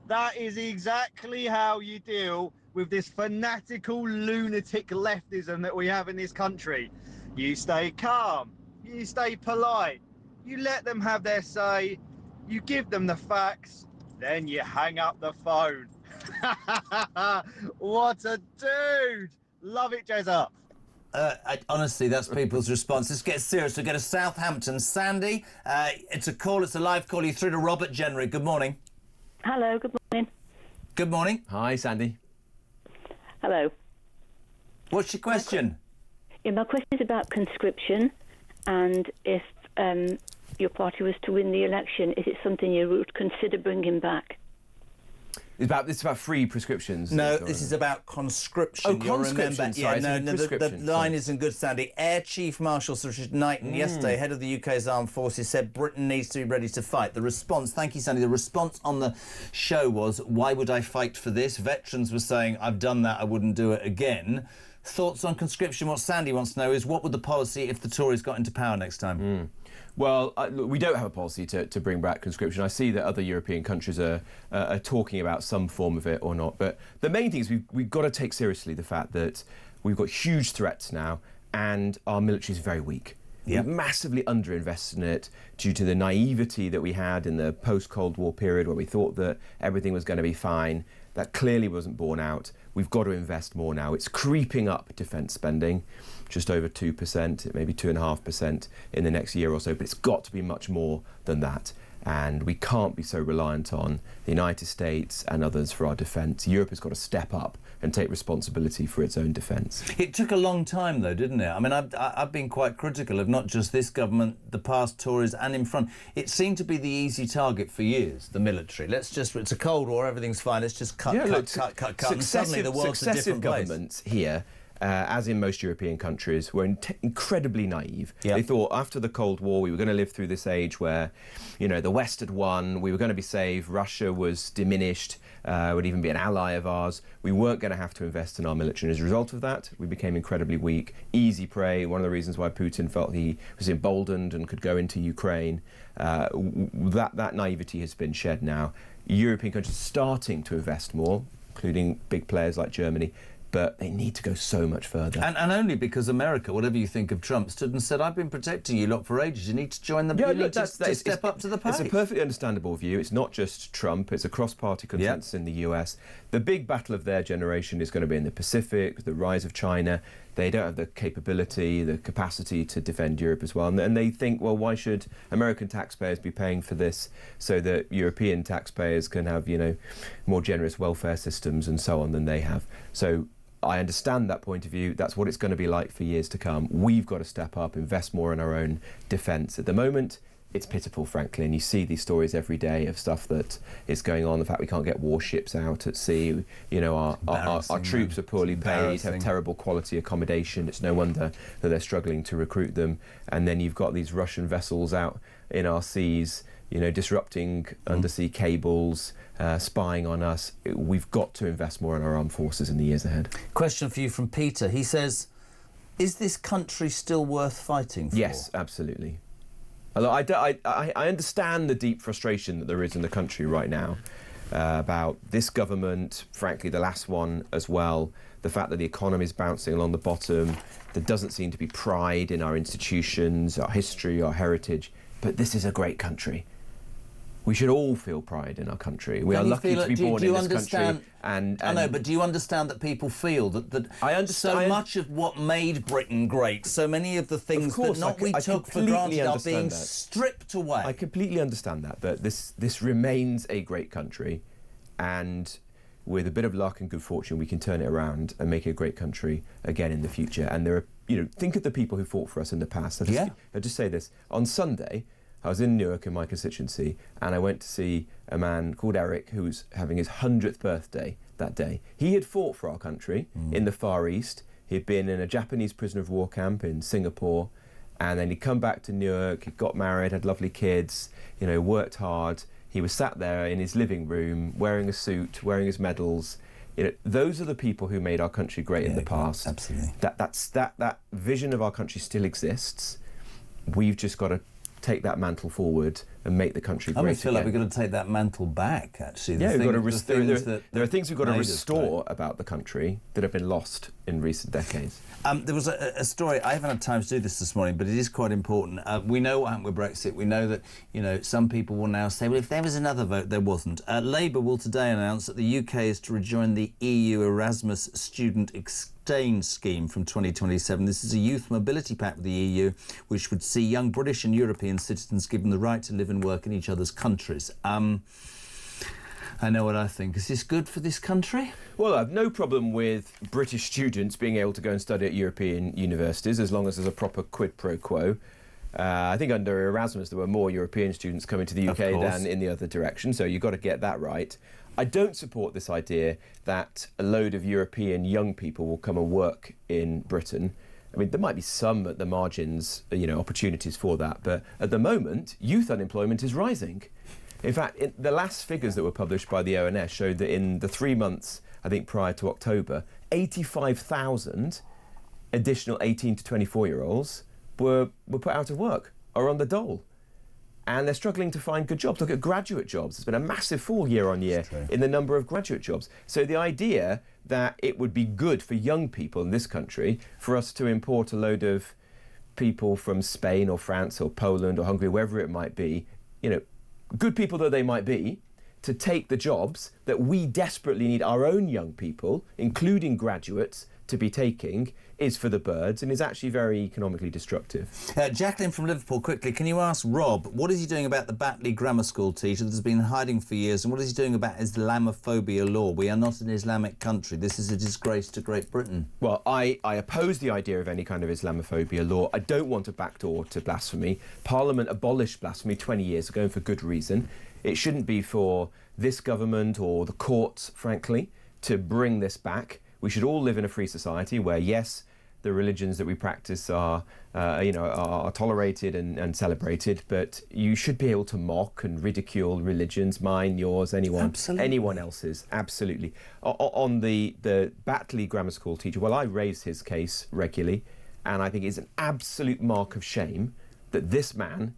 That is exactly how you deal with this fanatical lunatic leftism that we have in this country. You stay calm, you stay polite, You let them have their say, you give them the facts, then you hang up the phone. What a dude! Love it, Jezza. Honestly, that's people's response. Let's get serious. We go to Southampton. Sandy, it's a live call. You through to Robert Jenrick. Good morning. Hello, good morning. Good morning. Hi, Sandy. Hello. What's your question? My question is about conscription, and if your party was to win the election, is it something you would consider bringing back? It's about free prescriptions. No, this is about conscription. Oh, conscription. Remember, Sorry, the line isn't good, Sandy. Air Chief Marshal Sir Richard Knighton yesterday, head of the UK's armed forces, said Britain needs to be ready to fight. The response, thank you, Sandy, the response on the show was, why would I fight for this? Veterans were saying, I've done that, I wouldn't do it again. Thoughts on conscription? What Sandy wants to know is, what would the policy if the Tories got into power next time? Well, look, we don't have a policy to bring back conscription. I see that other European countries are talking about some form of it or not. But the main thing is we've got to take seriously the fact that we've got huge threats now and our military is very weak. We've massively underinvested in it due to the naivety that we had in the post-Cold War period where we thought that everything was going to be fine. That clearly wasn't borne out. We've got to invest more now. It's creeping up, defence spending, just over 2%, maybe 2.5% in the next year or so, but it's got to be much more than that. And we can't be so reliant on the United States and others for our defence. Europe has got to step up and take responsibility for its own defence. It took a long time, though, didn't it? I mean, I've been quite critical of not just this government, the past Tories and in front. It seemed to be the easy target for years, the military. It's a Cold War, everything's fine, let's just cut, and suddenly the world's a different place. Governments here, as in most European countries, were incredibly naive. They thought after the Cold War we were going to live through this age where, the West had won, we were going to be safe, Russia was diminished, would even be an ally of ours. We weren't going to have to invest in our military. And as a result of that, we became incredibly weak, easy prey. One of the reasons why Putin felt he was emboldened and could go into Ukraine. That naivety has been shed now. European countries are starting to invest more, including big players like Germany, but they need to go so much further. And only because America, whatever you think of Trump, stood and said, I've been protecting you lot for ages, you need to join the... step up to the plate. It's a perfectly understandable view. It's not just Trump, it's a cross-party consensus in the US. The big battle of their generation is going to be in the Pacific, the rise of China. They don't have the capability, the capacity to defend Europe as well. And they think, well, why should American taxpayers be paying for this so that European taxpayers can have, more generous welfare systems and so on than they have? So I understand that point of view. That's what it's going to be like for years to come. We've got to step up, invest more in our own defence. At the moment, it's pitiful, frankly, and you see these stories every day of stuff that is going on. The fact we can't get warships out at sea, our troops are poorly paid, have terrible quality accommodation. It's no wonder that they're struggling to recruit them. And then you've got these Russian vessels out in our seas, disrupting undersea cables, spying on us. We've got to invest more in our armed forces in the years ahead. Question for you from Peter. He says, is this country still worth fighting for? Yes, absolutely. Although I understand the deep frustration that there is in the country right now about this government, frankly, the last one as well, the fact that the economy is bouncing along the bottom, there doesn't seem to be pride in our institutions, our history, our heritage, but this is a great country. We should all feel pride in our country. We are lucky to be born in this country. And I know, but do you understand that people feel that I understand so much of what made Britain great, so many of the things that we took for granted are being stripped away? I completely understand that this remains a great country, and with a bit of luck and good fortune, we can turn it around and make it a great country again in the future. And there are, think of the people who fought for us in the past. I'll just say this. On Sunday, I was in Newark in my constituency, and I went to see a man called Eric who was having his 100th birthday that day. He had fought for our country in the Far East. He'd been in a Japanese prisoner of war camp in Singapore, and then he'd come back to Newark, he got married, had lovely kids, worked hard. He was sat there in his living room, wearing a suit, wearing his medals. Those are the people who made our country great in the past. Absolutely. That vision of our country still exists. We've just got to take that mantle forward and make the country great I feel like again. we've got to take that mantle back, actually. Yeah, there are things we've got to made us restore about the country that have been lost in recent decades. There was a story, I haven't had time to do this morning, but it is quite important. We know what happened with Brexit. We know that, some people will now say, well, if there was another vote, there wasn't. Labour will today announce that the UK is to rejoin the EU Erasmus Student Exchange Scheme from 2027. This is a youth mobility pact with the EU, which would see young British and European citizens given the right to live and work in each other's countries. I know what I think. Is this good for this country? Well, I have no problem with British students being able to go and study at European universities as long as there's a proper quid pro quo. I think under Erasmus there were more European students coming to the UK than in the other direction, so you've got to get that right. I don't support this idea that a load of European young people will come and work in Britain. I mean, there might be some at the margins, opportunities for that, but at the moment, youth unemployment is rising. In fact, the last figures that were published by the ONS showed that in the 3 months, I think, prior to October, 85,000 additional 18 to 24-year-olds were put out of work or on the dole. And they're struggling to find good jobs. Look at graduate jobs. There's been a massive fall year on year in the number of graduate jobs. So the idea that it would be good for young people in this country for us to import a load of people from Spain or France or Poland or Hungary, wherever it might be, good people though they might be, to take the jobs that we desperately need our own young people, including graduates, to be taking, is for the birds and is actually very economically destructive. Jacqueline from Liverpool, quickly, can you ask Rob, what is he doing about the Batley Grammar School teacher that's been hiding for years, and what is he doing about Islamophobia law? We are not an Islamic country. This is a disgrace to Great Britain. Well, I oppose the idea of any kind of Islamophobia law. I don't want a backdoor to blasphemy. Parliament abolished blasphemy 20 years ago, and for good reason. It shouldn't be for this government or the courts, frankly, to bring this back. We should all live in a free society where, yes, the religions that we practice are tolerated and celebrated, but you should be able to mock and ridicule religions, mine, yours, anyone else's, absolutely. On the Batley Grammar School teacher, well, I raise his case regularly, and I think it's an absolute mark of shame that this man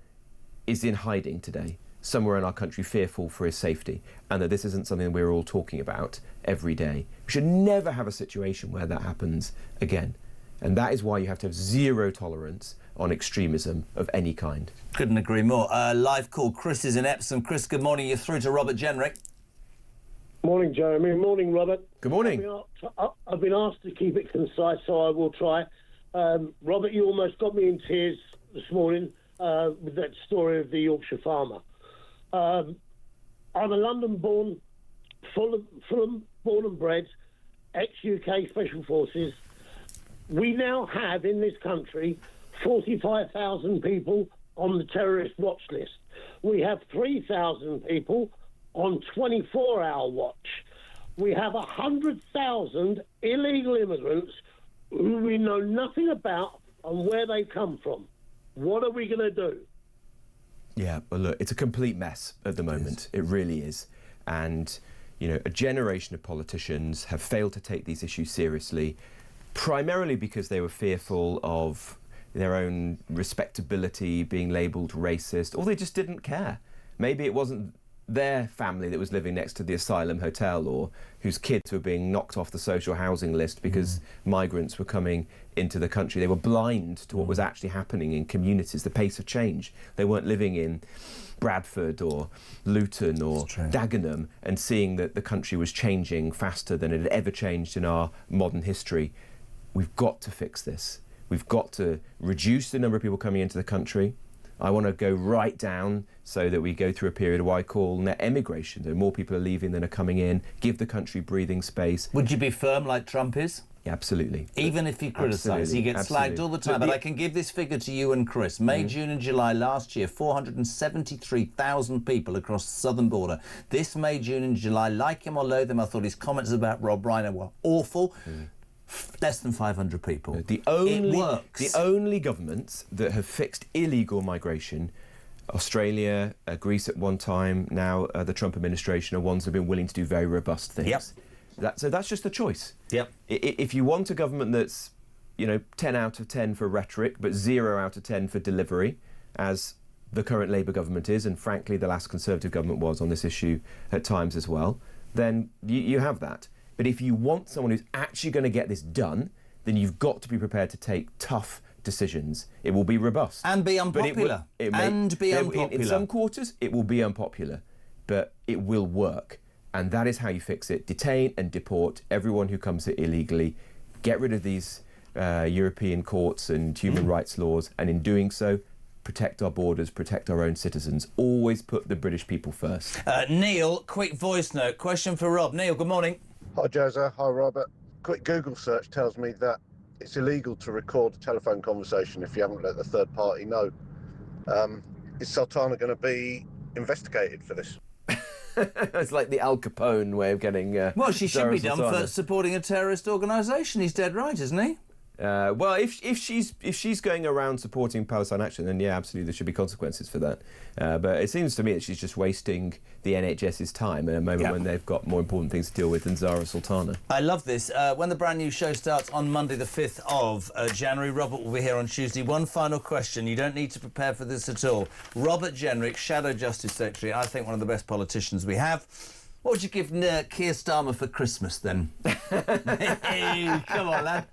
is in hiding today, somewhere in our country, fearful for his safety, and that this isn't something we're all talking about every day. We should never have a situation where that happens again. And that is why you have to have zero tolerance on extremism of any kind. Couldn't agree more. Live call. Chris is in Epsom. Chris, good morning. You're through to Robert Jenrick. Morning, Jeremy. Morning, Robert. Good morning. I've been asked to keep it concise, so I will try. Robert, you almost got me in tears this morning with that story of the Yorkshire farmer. I'm a London-born, Fulham born and bred, ex-UK Special Forces. We now have in this country 45,000 people on the terrorist watch list. We have 3,000 people on 24-hour watch. We have 100,000 illegal immigrants who we know nothing about and where they come from. What are we going to do? Yeah, well, look, it's a complete mess at the moment. It really is. And, a generation of politicians have failed to take these issues seriously, primarily because they were fearful of their own respectability being labelled racist, or they just didn't care. Maybe it wasn't their family that was living next to the asylum hotel, or whose kids were being knocked off the social housing list because migrants were coming into the country. They were blind to what was actually happening in communities, the pace of change. They weren't living in Bradford or Luton or Dagenham and seeing that the country was changing faster than it had ever changed in our modern history. We've got to fix this. We've got to reduce the number of people coming into the country. I want to go right down so that we go through a period of what I call net emigration. There are more people are leaving than are coming in. Give the country breathing space. Would you be firm like Trump is? Yeah, absolutely. Even if you criticise, he gets slagged all the time. But I can give this figure to you and Chris. May, June and July last year, 473,000 people across the southern border. This May, June and July, like him or loathe him, I thought his comments about Rob Reiner were awful. Less than 500 people. The only governments that have fixed illegal migration, Australia, Greece at one time, now the Trump administration, are ones that have been willing to do very robust things. So that's just a choice. If you want a government that's, 10 out of 10 for rhetoric, but 0 out of 10 for delivery, as the current Labour government is, and frankly the last Conservative government was on this issue at times as well, then you have that. But if you want someone who's actually going to get this done, then you've got to be prepared to take tough decisions. It will be robust. And be unpopular. In some quarters, it will be unpopular, but it will work. And that is how you fix it. Detain and deport everyone who comes here illegally. Get rid of these European courts and human rights laws. And in doing so, protect our borders, protect our own citizens. Always put the British people first. Neil, quick voice note. Question for Rob. Neil, good morning. Hi, Jezza. Hi, Robert. Quick Google search tells me that it's illegal to record a telephone conversation if you haven't let the third party know. Is Sultana going to be investigated for this? It's like the Al Capone way of getting... well, she should be done Sultana. for supporting a terrorist organisation. He's dead right, isn't he? Well, if she's going around supporting Palestine Action, then yeah, absolutely, there should be consequences for that. But it seems to me that she's just wasting the NHS's time at a moment when they've got more important things to deal with than Zara Sultana. I love this. When the brand new show starts on Monday, the 5th of January, Robert will be here on Tuesday. One final question. You don't need to prepare for this at all. Robert Jenrick, Shadow Justice Secretary, I think one of the best politicians we have. What would you give Keir Starmer for Christmas, then? Hey, come on, lad.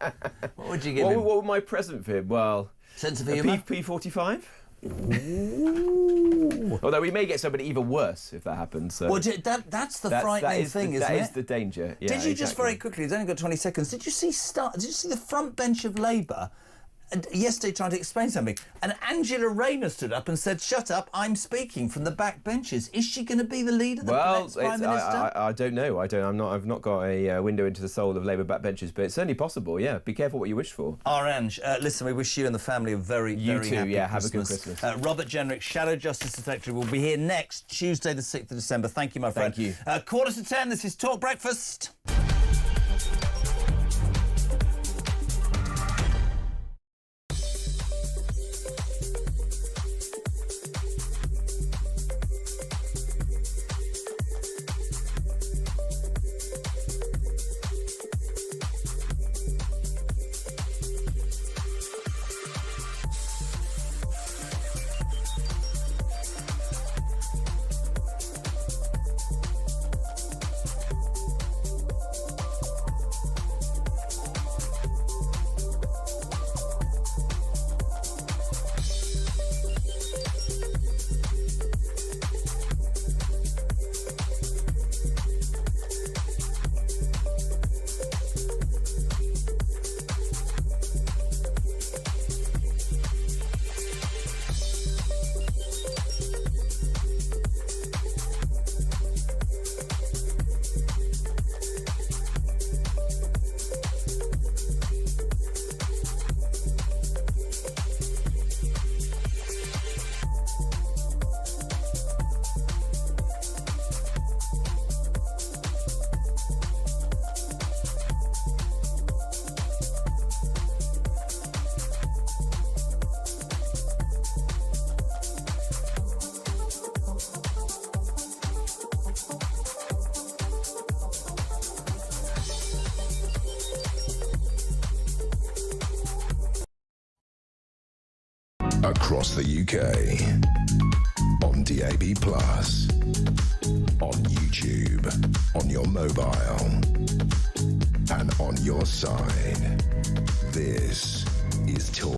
What would you give him? What would my present for him? Well... Sense of humour? P45? Although we may get somebody even worse if that happens. So well, that's the frightening thing, isn't it? That is the danger. Yeah, did you just very quickly, it's only got 20 seconds, did you see the front bench of Labour yesterday trying to explain something, and Angela Rayner stood up and said, "Shut up, I'm speaking," from the back benches. Is she going to be the leader, the next Prime Minister? I don't know. I've not got a window into the soul of Labour backbenchers, but it's certainly possible. Yeah, be careful what you wish for. Orange, listen, we wish you and the family a very happy Christmas. Have a good Christmas. Robert Jenrick, Shadow Justice Secretary, will be here next Tuesday, the 6th of December. Thank you, my friend. Thank you. 9:45. This is Talk Breakfast. Across the UK, on DAB+, on YouTube, on your mobile, and on your side. This is Talk.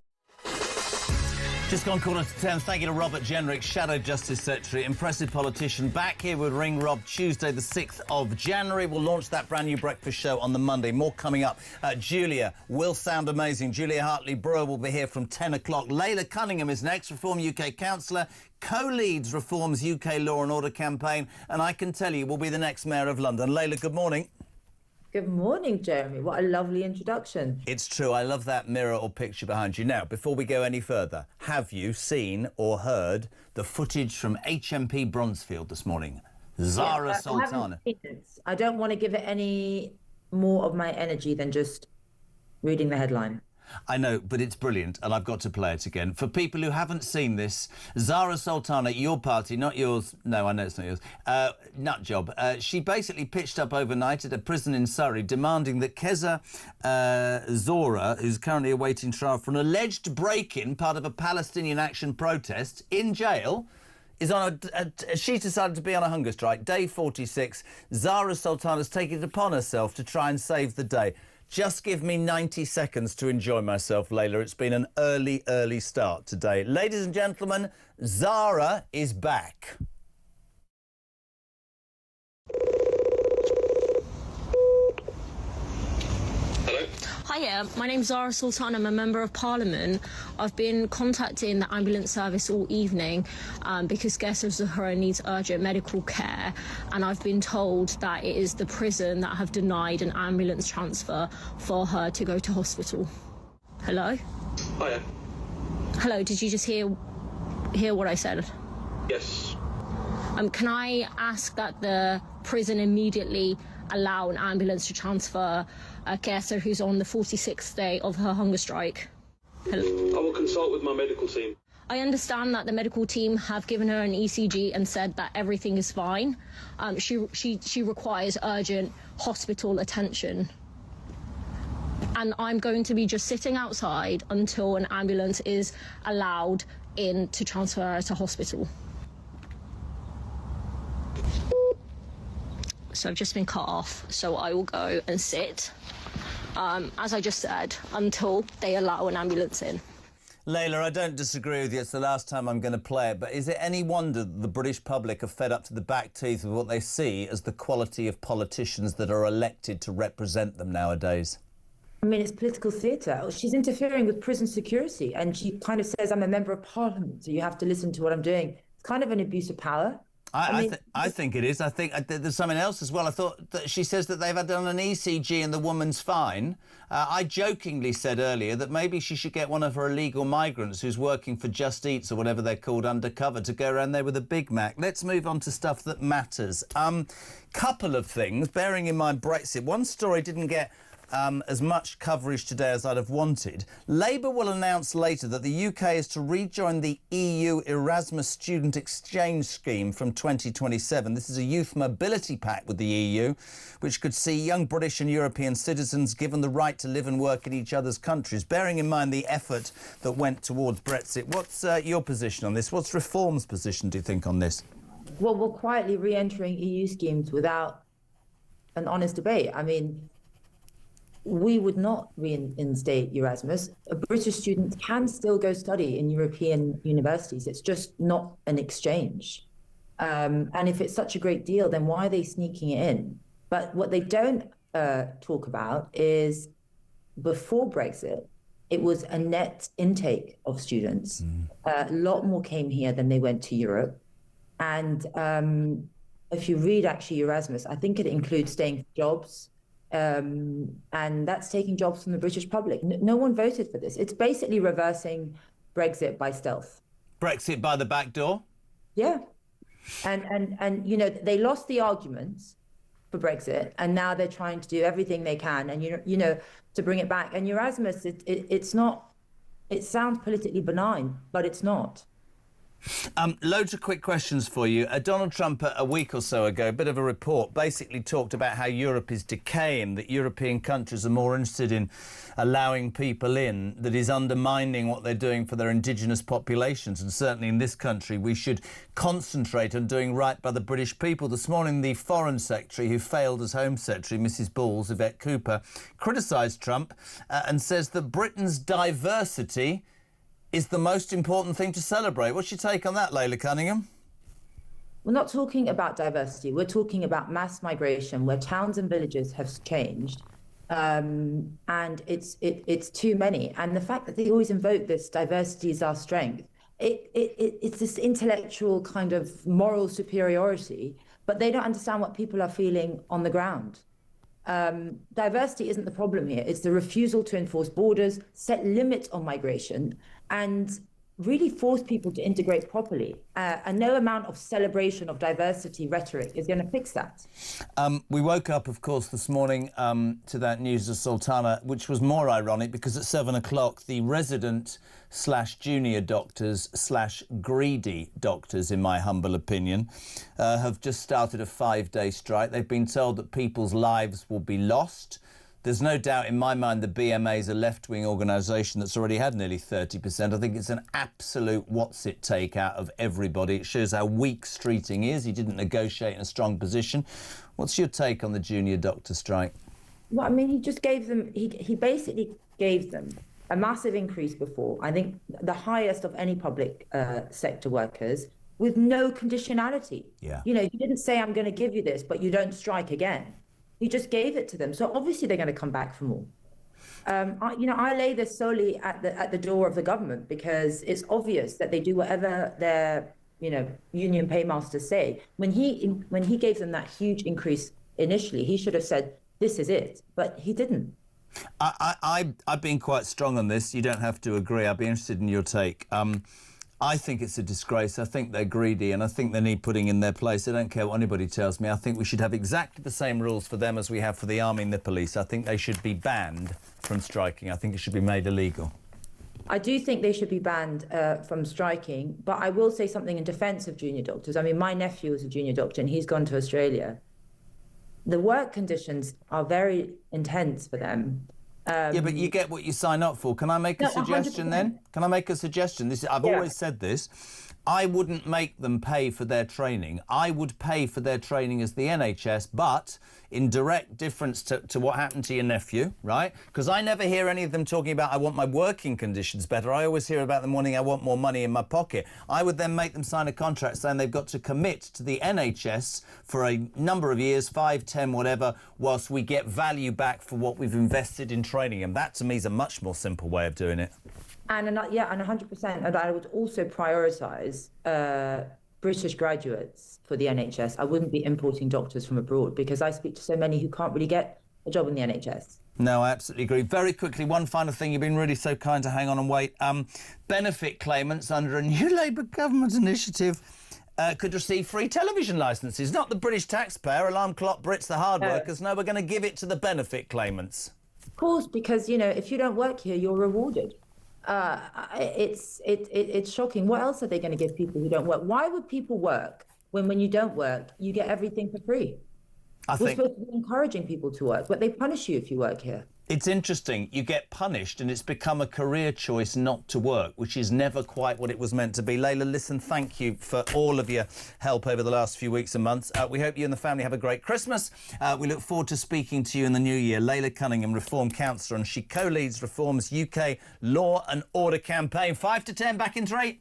Just gone 9:45. Thank you to Robert Jenrick, Shadow Justice Secretary, impressive politician, back here with Ring Rob Tuesday the 6th of January. We'll launch that brand new breakfast show on the Monday. More coming up. Julia will sound amazing. Julia Hartley-Brewer will be here from 10 o'clock. Layla Cunningham is next, Reform UK councillor, co-leads Reform's UK Law and Order campaign, and I can tell you will be the next Mayor of London. Layla, good morning. Good morning, Jeremy. What a lovely introduction. It's true. I love that mirror or picture behind you. Now, before we go any further, have you seen or heard the footage from HMP Bronzefield this morning? Zara Sultana. I don't want to give it any more of my energy than just reading the headline. I know, but it's brilliant, and I've got to play it again. For people who haven't seen this, Zara Sultana, your party, not yours. No, I know it's not yours. Nut job. She basically pitched up overnight at a prison in Surrey, demanding that Keza Zora, who's currently awaiting trial for an alleged break-in, part of a Palestinian Action protest, in jail, is on she's decided to be on a hunger strike. Day 46. Zara Sultana's taken it upon herself to try and save the day. Just give me 90 seconds to enjoy myself, Layla. It's been an early start today. Ladies and gentlemen, Zara is back. Hiya, my name's Zara Sultan. I'm a Member of Parliament. I've been contacting the ambulance service all evening because Gesa Zahra needs urgent medical care, and I've been told that it is the prison that have denied an ambulance transfer for her to go to hospital. Hello? Hiya. Hello, did you just hear what I said? Yes. Can I ask that the prison immediately allow an ambulance to transfer Gesa, who's on the 46th day of her hunger strike? Hello? I will consult with my medical team. I understand that the medical team have given her an ECG and said that everything is fine. She requires urgent hospital attention. And I'm going to be just sitting outside until an ambulance is allowed in to transfer her to hospital. So I've just been cut off, so I will go and sit, as I just said, until they allow an ambulance in. Layla, I don't disagree with you. It's the last time I'm going to play it, but is it any wonder that the British public are fed up to the back teeth with what they see as the quality of politicians that are elected to represent them nowadays? I mean, it's political theatre. She's interfering with prison security, and she kind of says, I'm a Member of Parliament, so you have to listen to what I'm doing. It's kind of an abuse of power. I think it is. I think there's something else as well. I thought that she says that they've done an ECG and the woman's fine. I jokingly said earlier that maybe she should get one of her illegal migrants who's working for Just Eats or whatever they're called undercover to go around there with a Big Mac. Let's move on to stuff that matters. Couple of things, bearing in mind Brexit. One story didn't get as much coverage today as I'd have wanted. Labour will announce later that the UK is to rejoin the EU Erasmus Student Exchange Scheme from 2027. This is a youth mobility pact with the EU, which could see young British and European citizens given the right to live and work in each other's countries, bearing in mind the effort that went towards Brexit. What's your position on this? What's Reform's position, do you think, on this? Well, we're quietly re-entering EU schemes without an honest debate. I mean, we would not reinstate Erasmus. A British student can still go study in European universities. It's just not an exchange. And if it's such a great deal, then why are they sneaking it in? But what they don't talk about is before Brexit, it was a net intake of students. A lot more came here than they went to Europe. And if you read actually Erasmus, I think it includes staying for jobs. And that's taking jobs from the British public. No one voted for this. It's basically reversing Brexit by stealth. Brexit by the back door? Yeah. And you know, they lost the arguments for Brexit, and now they're trying to do everything they can, and you know, to bring it back. And Erasmus, it's not. It sounds politically benign, but it's not. Loads of quick questions for you. Donald Trump, a week or so ago, a bit of a report, basically talked about how Europe is decaying, that European countries are more interested in allowing people in, that is undermining what they're doing for their indigenous populations. And certainly in this country, we should concentrate on doing right by the British people. This morning, the Foreign Secretary, who failed as Home Secretary, Mrs Balls, Yvette Cooper, criticised Trump and says that Britain's diversity is the most important thing to celebrate. What's your take on that, Layla Cunningham? We're not talking about diversity. We're talking about mass migration, where towns and villages have changed, and it's too many. And the fact that they always invoke this diversity is our strength. It's this intellectual kind of moral superiority, but they don't understand what people are feeling on the ground. Diversity isn't the problem here. It's the refusal to enforce borders, set limits on migration, and really force people to integrate properly. And no amount of celebration of diversity rhetoric is going to fix that. We woke up, of course, this morning to that news of Sultana, which was more ironic because at 7 o'clock, the resident/junior doctors/greedy doctors, in my humble opinion, have just started a 5-day strike. They've been told that people's lives will be lost. There's no doubt in my mind the BMA is a left-wing organisation that's already had nearly 30%. I think it's an absolute what's-it-take out of everybody. It shows how weak Streeting is. He didn't negotiate in a strong position. What's your take on the junior doctor strike? Well, I mean, he just gave them, he basically gave them a massive increase before, I think the highest of any public sector workers, with no conditionality. Yeah. You know, he didn't say, I'm going to give you this, but you don't strike again. He just gave it to them. So obviously they're going to come back for more. I lay this solely at the door of the government because it's obvious that they do whatever their, union paymasters say. When he gave them that huge increase initially, he should have said, this is it, but he didn't. I've been quite strong on this. You don't have to agree. I'd be interested in your take. I think it's a disgrace. I think they're greedy and I think they need putting in their place. I don't care what anybody tells me. I think we should have exactly the same rules for them as we have for the army and the police. I think they should be banned from striking. I think it should be made illegal. I do think they should be banned from striking, but I will say something in defence of junior doctors. I mean, my nephew is a junior doctor and he's gone to Australia. The work conditions are very intense for them. Yeah, but you get what you sign up for. Can I make a suggestion 100%. then? Can I make a suggestion? I've always said this. I wouldn't make them pay for their training. I would pay for their training as the NHS, but in direct difference to what happened to your nephew, right? Because I never hear any of them talking about, I want my working conditions better. I always hear about them wanting, I want more money in my pocket. I would then make them sign a contract saying they've got to commit to the NHS for a number of years, 5, 10, whatever, whilst we get value back for what we've invested in training them. That, to me, is a much more simple way of doing it. And 100%. And I would also prioritise British graduates for the NHS. I wouldn't be importing doctors from abroad because I speak to so many who can't really get a job in the NHS. No, I absolutely agree. Very quickly, one final thing. You've been really so kind to hang on and wait. Benefit claimants under a new Labour government initiative could receive free television licences. Not the British taxpayer, alarm clock Brits, the hard workers. No, we're going to give it to the benefit claimants. Of course, because, if you don't work here, you're rewarded. It's shocking. What else are they going to give people who don't work? Why would people work when you don't work, you get everything for free? We're supposed to be encouraging people to work, but they punish you if you work here. It's interesting. You get punished and it's become a career choice not to work, which is never quite what it was meant to be. Layla, listen, thank you for all of your help over the last few weeks and months. We hope you and the family have a great Christmas. We look forward to speaking to you in the new year. Layla Cunningham, Reform Councillor, and she co-leads Reform's UK Law and Order campaign. 5 to 10, back into 8.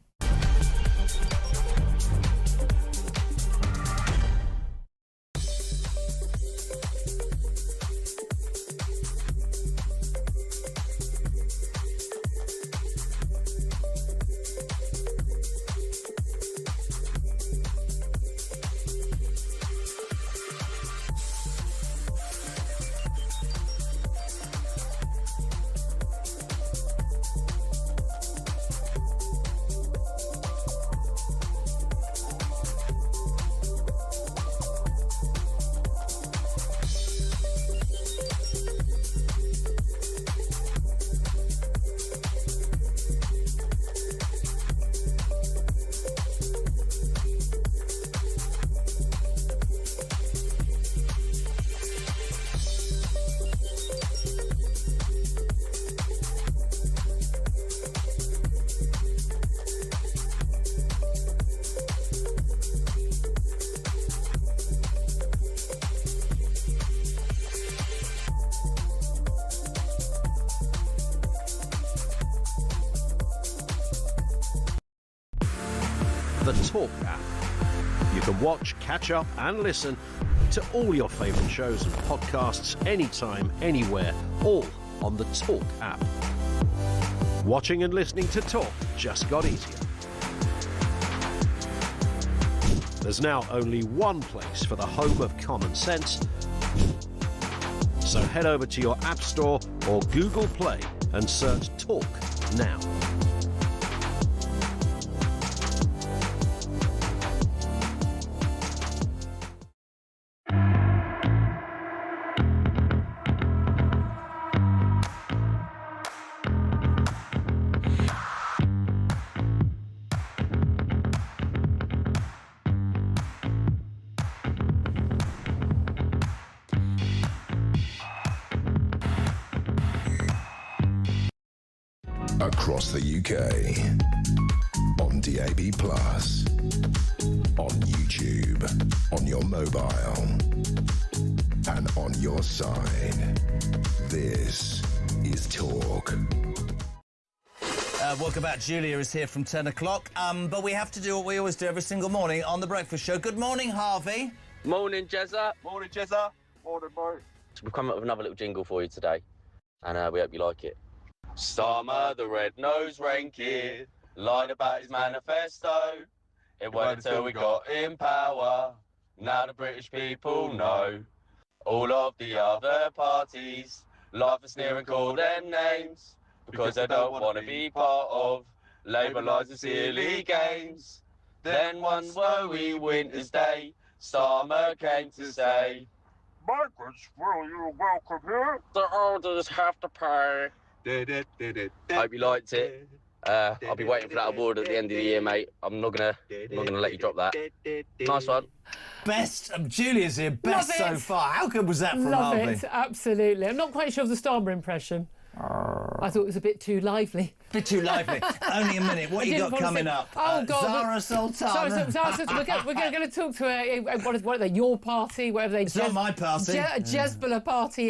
The Talk app. You can watch, catch up and listen to all your favourite shows and podcasts anytime, anywhere, all on the Talk app. Watching and listening to Talk just got easier. There's now only one place for the home of common sense. So head over to your App Store or Google Play and search Talk now. Across the UK. On DAB+. On YouTube. On your mobile. And on your side. This is Talk. Welcome back. Julia is here from 10 o'clock. But we have to do what we always do every single morning on The Breakfast Show. Good morning, Harvey. Morning, Jezza. Morning, Jezza. Morning, bro. We've come up with another little jingle for you today, and we hope you like it. Starmer, the red-nosed reindeer, lied about his manifesto. It wasn't until we got in power. Now the British people know. All of the other parties laugh and sneer and call them names because they don't want to be part of Labour lies and silly games. Then one snowy winter's day, Starmer came to say, Migrants, well, you're welcome here. the orders have to pay. Hope you liked it. I'll be waiting for that award at the end of the year, mate. I'm not gonna let you drop that. Nice one. Best. Julia's here. Best Love so it. far. How good was that from Love Harvey? it, absolutely. I'm not quite sure of the Starmer impression. I thought it was a bit too lively. Bit too lively. Only a minute. What I you didn't got want to coming say- up? Oh, God. Zara Sultana. We're going to talk to what are they? Your party, whatever they. It's not my party. Jezbollah party.